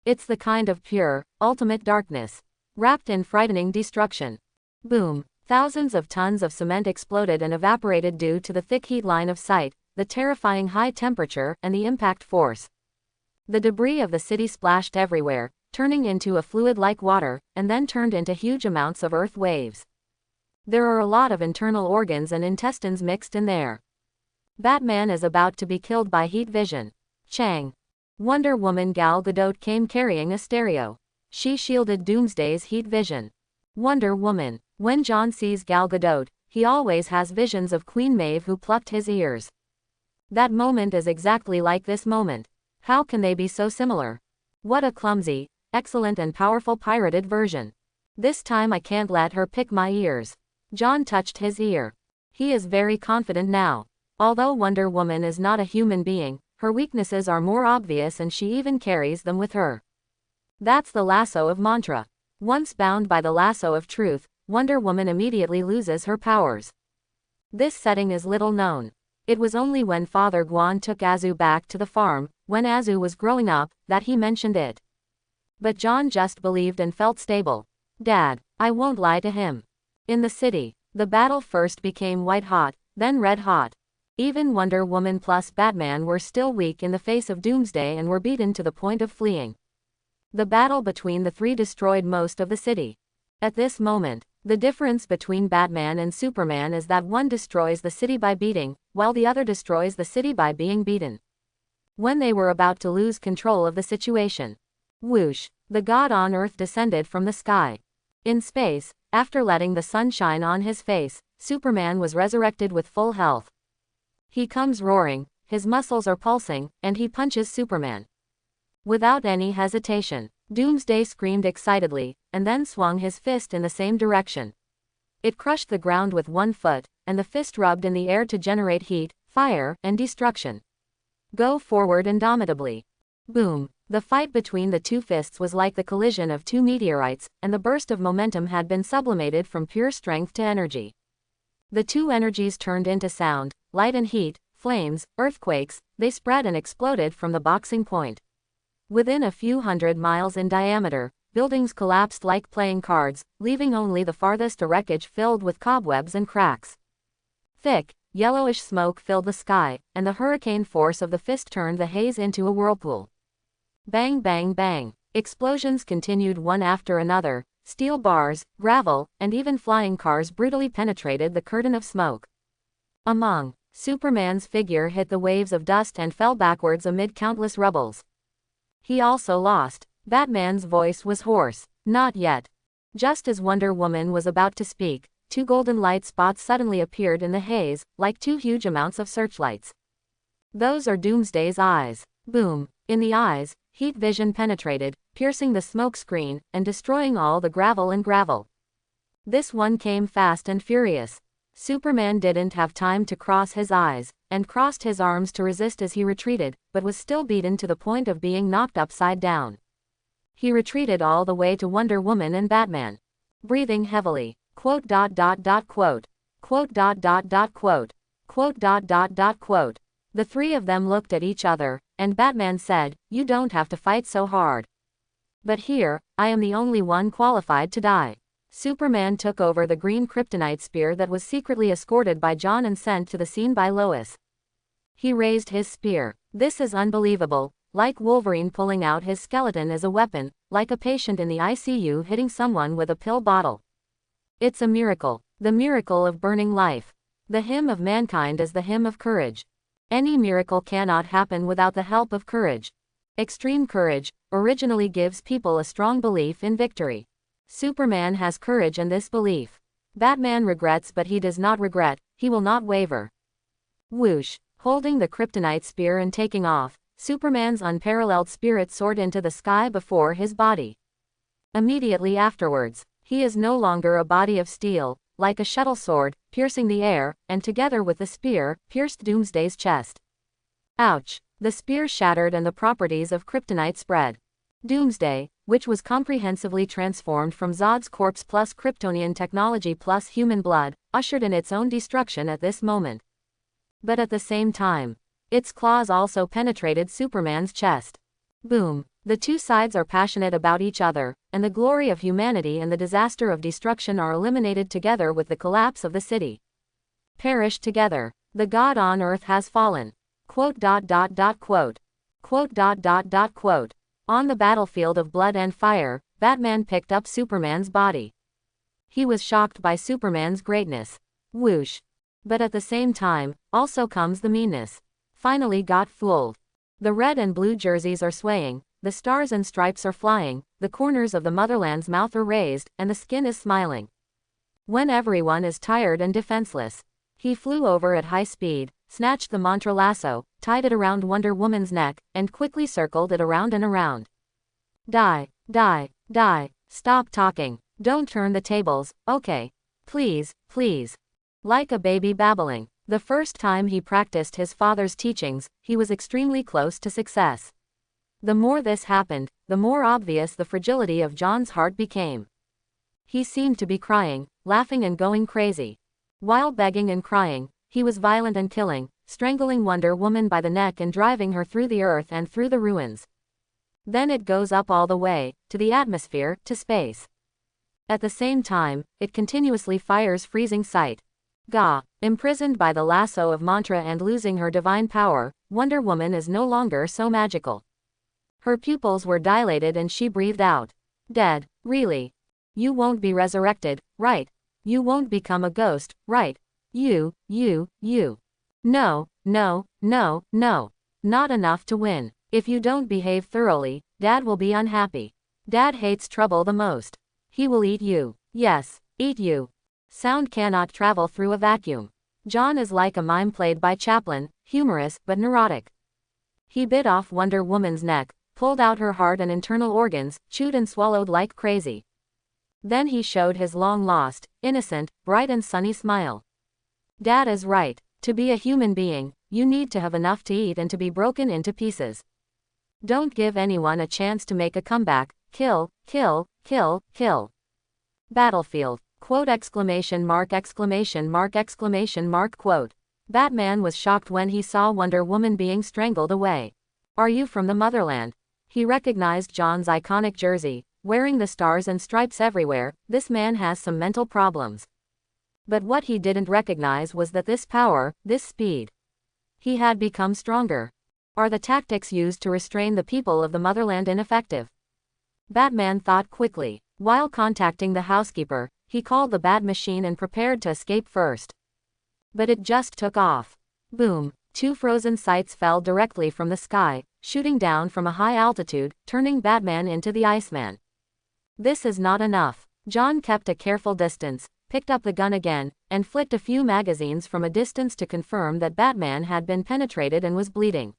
It's the kind of pure, ultimate darkness. Wrapped in frightening destruction. Boom. Thousands of tons of cement exploded and evaporated due to the thick heat line of sight, the terrifying high temperature, and the impact force. The debris of the city splashed everywhere, turning into a fluid like water, and then turned into huge amounts of earth waves. There are a lot of internal organs and intestines mixed in there. Batman is about to be killed by heat vision. Chang. Wonder Woman Gal Gadot came carrying a stereo. She shielded Doomsday's heat vision. Wonder Woman. When John sees Gal Gadot, he always has visions of Queen Maeve who plucked his ears. That moment is exactly like this moment. How can they be so similar? What a clumsy, excellent and powerful pirated version. This time I can't let her pick my ears. John touched his ear. He is very confident now. Although Wonder Woman is not a human being, her weaknesses are more obvious and she even carries them with her. That's the lasso of mantra. Once bound by the lasso of truth, Wonder Woman immediately loses her powers. This setting is little known. It was only when Father Guan took Azu back to the farm, when Azu was growing up, that he mentioned it. But John just believed and felt stable. Dad, I won't lie to him. In the city, the battle first became white hot, then red hot. Even Wonder Woman plus Batman were still weak in the face of Doomsday and were beaten to the point of fleeing. The battle between the three destroyed most of the city. At this moment, the difference between Batman and Superman is that one destroys the city by beating, while the other destroys the city by being beaten. When they were about to lose control of the situation, whoosh, the god on Earth descended from the sky. In space, after letting the sun shine on his face, Superman was resurrected with full health. He comes roaring, his muscles are pulsing, and he punches Superman. Without any hesitation, Doomsday screamed excitedly, and then swung his fist in the same direction. It crushed the ground with one foot, and the fist rubbed in the air to generate heat, fire, and destruction. Go forward indomitably. Boom. The fight between the two fists was like the collision of two meteorites, and the burst of momentum had been sublimated from pure strength to energy. The two energies turned into sound, light and heat, flames, earthquakes, they spread and exploded from the boxing point. Within a few hundred miles in diameter, buildings collapsed like playing cards, leaving only the farthest a wreckage filled with cobwebs and cracks. Thick, yellowish smoke filled the sky, and the hurricane force of the fist turned the haze into a whirlpool. Bang bang bang. Explosions continued one after another. Steel bars, gravel, and even flying cars brutally penetrated the curtain of smoke. Superman's figure hit the waves of dust and fell backwards amid countless rubbles. He also lost. Batman's voice was hoarse. Not yet. Just as Wonder Woman was about to speak, two golden light spots suddenly appeared in the haze, like two huge amounts of searchlights. Those are Doomsday's eyes. Boom. In the eyes, heat vision penetrated, piercing the smoke screen, and destroying all the gravel. This one came fast and furious. Superman didn't have time to cross his eyes, and crossed his arms to resist as he retreated, but was still beaten to the point of being knocked upside down. He retreated all the way to Wonder Woman and Batman. Breathing heavily. Quote. Quote. Quote. The three of them looked at each other, and Batman said, "You don't have to fight so hard. But here, I am the only one qualified to die." Superman took over the green kryptonite spear that was secretly escorted by John and sent to the scene by Lois. He raised his spear. This is unbelievable, like Wolverine pulling out his skeleton as a weapon, like a patient in the ICU hitting someone with a pill bottle. It's a miracle, the miracle of burning life. The hymn of mankind is the hymn of courage. Any miracle cannot happen without the help of courage. Extreme courage originally gives people a strong belief in victory. Superman has courage and this belief. Batman regrets, but he does not regret, he will not waver. Whoosh. Holding the kryptonite spear and taking off, Superman's unparalleled spirit soared into the sky before his body. Immediately afterwards, he is no longer a body of steel, like a shuttle sword, piercing the air, and together with the spear, pierced Doomsday's chest. Ouch! The spear shattered and the properties of kryptonite spread. Doomsday, which was comprehensively transformed from Zod's corpse plus Kryptonian technology plus human blood, ushered in its own destruction at this moment. But at the same time, its claws also penetrated Superman's chest. Boom. The two sides are passionate about each other, and the glory of humanity and the disaster of destruction are eliminated together with the collapse of the city. Perish together. The god on Earth has fallen. Quote. Quote. Quote. On the battlefield of blood and fire, Batman picked up Superman's body. He was shocked by Superman's greatness. Whoosh. But at the same time, also comes the meanness. Finally got fooled. The red and blue jerseys are swaying, the stars and stripes are flying, the corners of the motherland's mouth are raised, and the skin is smiling. When everyone is tired and defenseless, he flew over at high speed, snatched the mantra lasso, tied it around Wonder Woman's neck, and quickly circled it around and around. Die, die, die, stop talking, don't turn the tables, okay. Please, please. Like a baby babbling. The first time he practiced his father's teachings, he was extremely close to success. The more this happened, the more obvious the fragility of John's heart became. He seemed to be crying, laughing and going crazy. While begging and crying, he was violent and killing, strangling Wonder Woman by the neck and driving her through the earth and through the ruins. Then it goes up all the way, to the atmosphere, to space. At the same time, it continuously fires freezing sight. Gah! Imprisoned by the lasso of mantra and losing her divine power, Wonder Woman is no longer so magical. Her pupils were dilated and she breathed out. Dead, really? You won't be resurrected, right? You won't become a ghost, right? You. No, no, no, no. Not enough to win. If you don't behave thoroughly, Dad will be unhappy. Dad hates trouble the most. He will eat you. Yes, eat you. Sound cannot travel through a vacuum. John is like a mime played by Chaplin, humorous but neurotic. He bit off Wonder Woman's neck, pulled out her heart and internal organs, chewed and swallowed like crazy. Then he showed his long-lost, innocent, bright and sunny smile. Dad is right. To be a human being, you need to have enough to eat and to be broken into pieces. Don't give anyone a chance to make a comeback. Kill, kill, kill, kill. Battlefield. Quote exclamation mark exclamation mark exclamation mark quote. Batman was shocked when he saw Wonder Woman being strangled away. Are you from the motherland? He recognized John's iconic jersey, wearing the stars and stripes everywhere. This man has some mental problems. But what he didn't recognize was that this power, this speed. He had become stronger. Are the tactics used to restrain the people of the motherland ineffective? Batman thought quickly. While contacting the housekeeper, he called the Bat Machine and prepared to escape first. But it just took off. Boom! 2 frozen sights fell directly from the sky, shooting down from a high altitude, turning Batman into the Iceman. This is not enough. John kept a careful distance, picked up the gun again, and flicked a few magazines from a distance to confirm that Batman had been penetrated and was bleeding.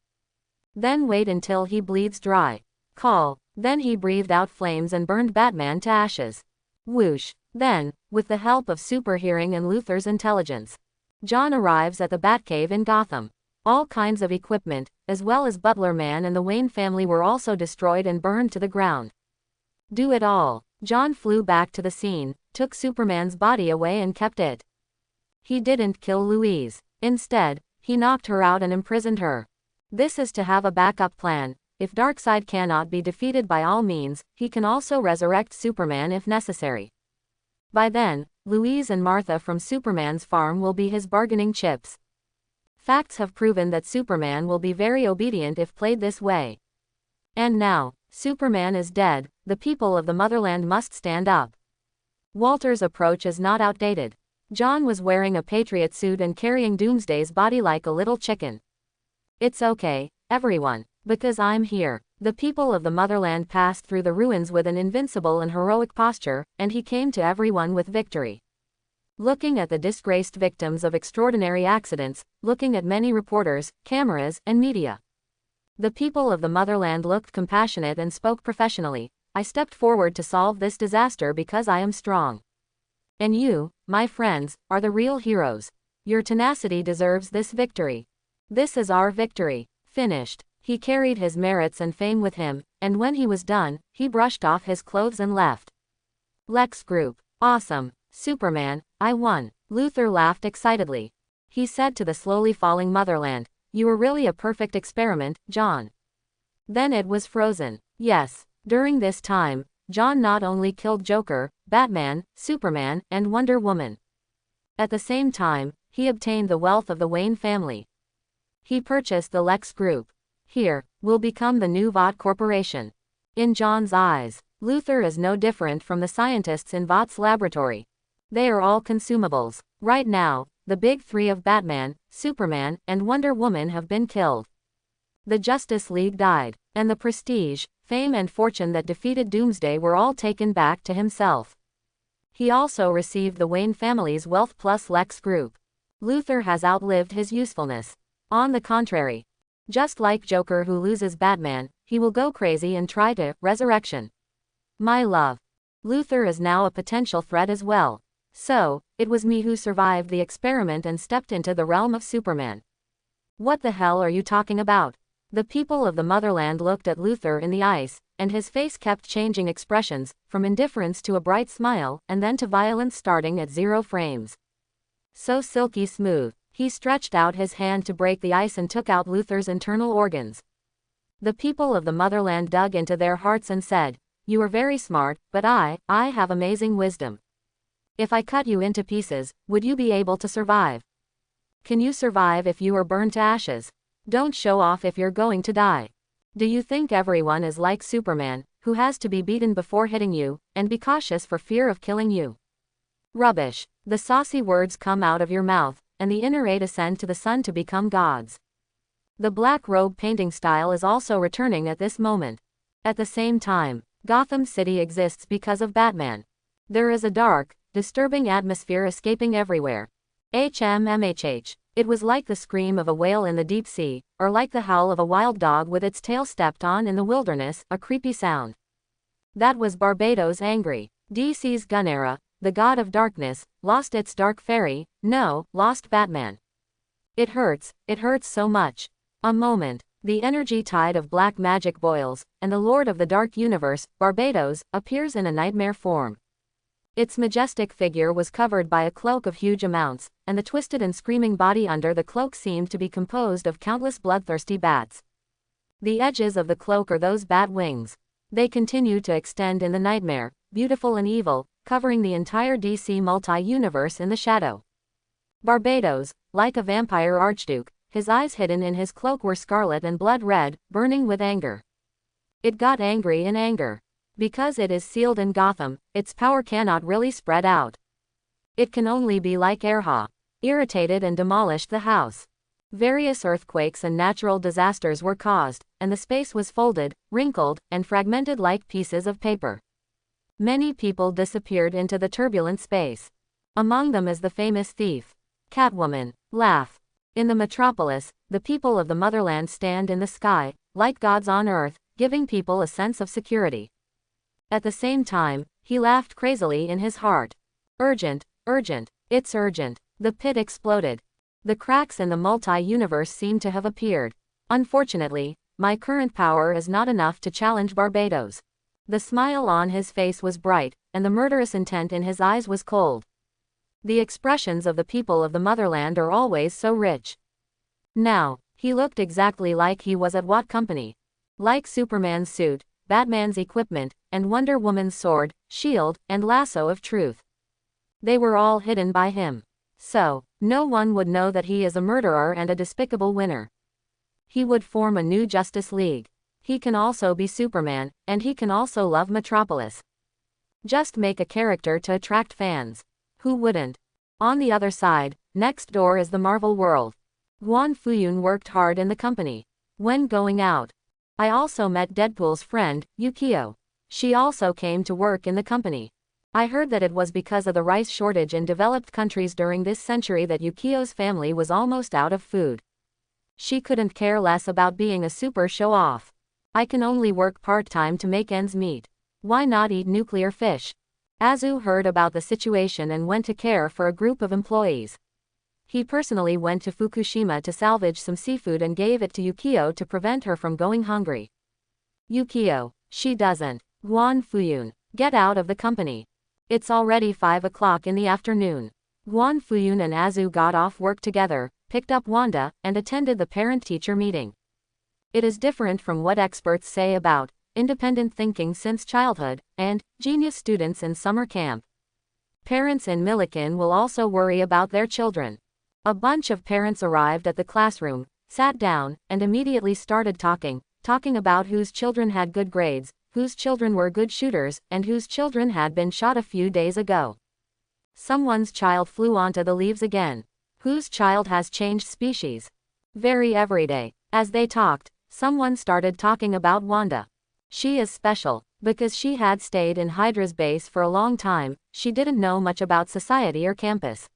Then wait until he bleeds dry. Call. Then he breathed out flames and burned Batman to ashes. Whoosh. Then, with the help of super hearing and Luthor's intelligence, John arrives at the Batcave in Gotham. All kinds of equipment, as well as Butler Man and the Wayne family were also destroyed and burned to the ground. Do it all. John flew back to the scene, took Superman's body away and kept it. He didn't kill Louise. Instead, he knocked her out and imprisoned her. This is to have a backup plan. If Darkseid cannot be defeated by all means, he can also resurrect Superman if necessary. By then, Louise and Martha from Superman's farm will be his bargaining chips. Facts have proven that Superman will be very obedient if played this way. And now, Superman is dead, the people of the motherland must stand up. Walter's approach is not outdated. John was wearing a Patriot suit and carrying Doomsday's body like a little chicken. It's okay, everyone, because I'm here. The people of the motherland passed through the ruins with an invincible and heroic posture, and he came to everyone with victory. Looking at the disgraced victims of extraordinary accidents, looking at many reporters, cameras, and media. The people of the motherland looked compassionate and spoke professionally. I stepped forward to solve this disaster because I am strong. And you, my friends, are the real heroes. Your tenacity deserves this victory. This is our victory. Finished. He carried his merits and fame with him, and when he was done, he brushed off his clothes and left. Lex Group. Awesome. Superman, I won. Luthor laughed excitedly. He said to the slowly falling motherland, you were really a perfect experiment, John. Then it was frozen. Yes. During this time, John not only killed Joker, Batman, Superman, and Wonder Woman. At the same time, he obtained the wealth of the Wayne family. He purchased the Lex Group. Here, will become the new Vought Corporation. In John's eyes, Luthor is no different from the scientists in Vought's laboratory. They are all consumables. Right now, the big three of Batman, Superman, and Wonder Woman have been killed. The Justice League died, and the prestige, fame and fortune that defeated Doomsday were all taken back to himself. He also received the Wayne family's wealth plus Lex Group. Luthor has outlived his usefulness. On the contrary, just like Joker who loses Batman, he will go crazy and try to resurrection. My love. Luthor is now a potential threat as well. So, it was me who survived the experiment and stepped into the realm of Superman. What the hell are you talking about? The people of the motherland looked at Luthor in the eyes, and his face kept changing expressions, from indifference to a bright smile, and then to violence starting at 0 frames. So silky smooth. He stretched out his hand to break the ice and took out Luthor's internal organs. The people of the motherland dug into their hearts and said, "You are very smart, but I have amazing wisdom. If I cut you into pieces, would you be able to survive? Can you survive if you are burned to ashes? Don't show off if you're going to die. Do you think everyone is like Superman, who has to be beaten before hitting you, and be cautious for fear of killing you? Rubbish. The saucy words come out of your mouth, and the inner eight ascend to the sun to become gods." The black robe painting style is also returning at this moment. At the same time, Gotham City exists because of Batman. There is a dark, disturbing atmosphere escaping everywhere. HMMHH. It was like the scream of a whale in the deep sea, or like the howl of a wild dog with its tail stepped on in the wilderness, a creepy sound. That was Barbados angry. DC's gun era, the god of darkness, lost its dark fairy, lost Batman. It hurts so much. A moment, the energy tide of black magic boils, and the Lord of the Dark Universe, Barbados, appears in a nightmare form. Its majestic figure was covered by a cloak of huge amounts, and the twisted and screaming body under the cloak seemed to be composed of countless bloodthirsty bats. The edges of the cloak are those bat wings. They continue to extend in the nightmare, beautiful and evil, covering the entire DC multi-universe in the shadow. Barbados, like a vampire archduke, his eyes hidden in his cloak were scarlet and blood red, burning with anger. It got angry in anger. Because it is sealed in Gotham, its power cannot really spread out. It can only be like Erha. Irritated and demolished the house. Various earthquakes and natural disasters were caused, and the space was folded, wrinkled, and fragmented like pieces of paper. Many people disappeared into the turbulent space. Among them is the famous thief. Catwoman. Laugh. In the metropolis, the people of the motherland stand in the sky, like gods on earth, giving people a sense of security. At the same time, he laughed crazily in his heart. Urgent, urgent, it's urgent. The pit exploded. The cracks in the multi-universe seem to have appeared. Unfortunately, my current power is not enough to challenge Barbados. The smile on his face was bright, and the murderous intent in his eyes was cold. The expressions of the people of the motherland are always so rich. Now, he looked exactly like he was at what company? Like Superman's suit, Batman's equipment, and Wonder Woman's sword, shield, and lasso of truth. They were all hidden by him. So, no one would know that he is a murderer and a despicable winner. He would form a new Justice League. He can also be Superman, and he can also love Metropolis. Just make a character to attract fans. Who wouldn't? On the other side, next door is the Marvel world. Guan Fuyun worked hard in the company. When going out, I also met Deadpool's friend, Yukio. She also came to work in the company. I heard that it was because of the rice shortage in developed countries during this century that Yukio's family was almost out of food. She couldn't care less about being a super show-off. I can only work part-time to make ends meet. Why not eat nuclear fish? Azu heard about the situation and went to care for a group of employees. He personally went to Fukushima to salvage some seafood and gave it to Yukio to prevent her from going hungry. Yukio, she doesn't. Guan Fuyun, get out of the company. It's already 5 o'clock in the afternoon. Guan Fuyun and Azu got off work together, picked up Wanda, and attended the parent-teacher meeting. It is different from what experts say about independent thinking since childhood, and genius students in summer camp. Parents in Milliken will also worry about their children. A bunch of parents arrived at the classroom, sat down, and immediately started talking about whose children had good grades, whose children were good shooters, and whose children had been shot a few days ago. Someone's child flew onto the leaves again. Whose child has changed species? Very everyday. As they talked, someone started talking about Wanda. She is special. Because she had stayed in Hydra's base for a long time, she didn't know much about society or campus.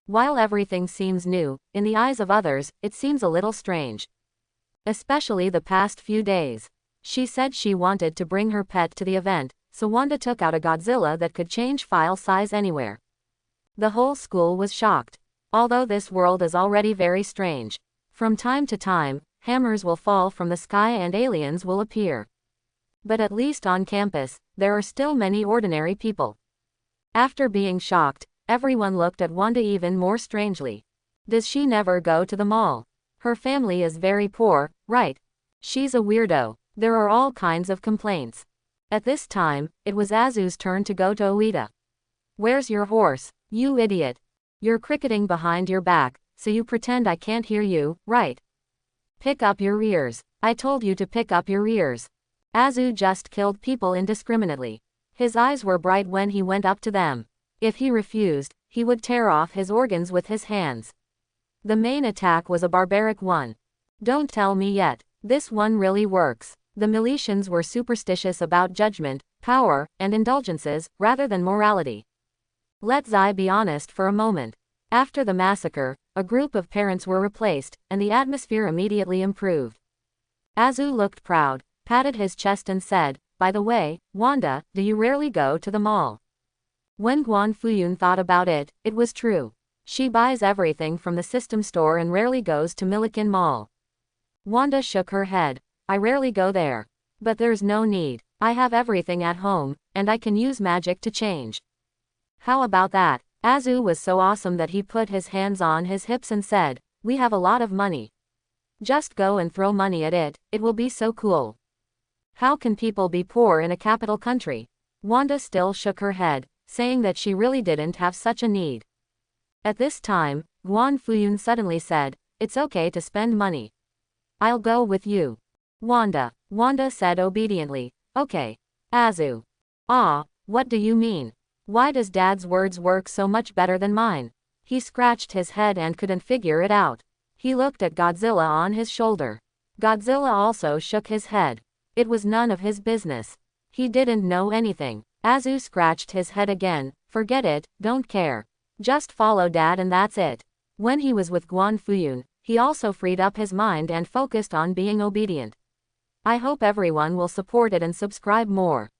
While everything seems new, in the eyes of others, it seems a little strange. Especially the past few days. She said she wanted to bring her pet to the event, so Wanda took out a Godzilla that could change file size anywhere. The whole school was shocked. Although this world is already very strange. From time to time, hammers will fall from the sky and aliens will appear. But at least on campus, there are still many ordinary people. After being shocked, everyone looked at Wanda even more strangely. Does she never go to the mall? Her family is very poor, right? She's a weirdo. There are all kinds of complaints. At this time, it was Azu's turn to go to Oida. Where's your horse? You idiot. You're cricketing behind your back, so you pretend I can't hear you, right? Pick up your ears. I told you to pick up your ears. Azu just killed people indiscriminately. His eyes were bright when he went up to them. If he refused, he would tear off his organs with his hands. The main attack was a barbaric one. Don't tell me yet. This one really works. The Militians were superstitious about judgment, power, and indulgences, rather than morality. Let's be honest for a moment. After the massacre, a group of parents were replaced, and the atmosphere immediately improved. Azu looked proud, patted his chest and said, by the way, Wanda, do you rarely go to the mall? When Guan Fuyun thought about it, it was true. She buys everything from the system store and rarely goes to Milliken Mall. Wanda shook her head. I rarely go there. But there's no need. I have everything at home, and I can use magic to change. How about that? Azu was so awesome that he put his hands on his hips and said, we have a lot of money. Just go and throw money at it, it will be so cool. How can people be poor in a capital country? Wanda still shook her head, saying that she really didn't have such a need. At this time, Guan Fuyun suddenly said, it's okay to spend money. I'll go with you. Wanda said obediently, okay. Azu. What do you mean? Why does Dad's words work so much better than mine? He scratched his head and couldn't figure it out. He looked at Godzilla on his shoulder. Godzilla also shook his head. It was none of his business. He didn't know anything. Azu scratched his head again. Forget it, don't care. Just follow Dad and that's it. When he was with Guan Fuyun, he also freed up his mind and focused on being obedient. I hope everyone will support it and subscribe more.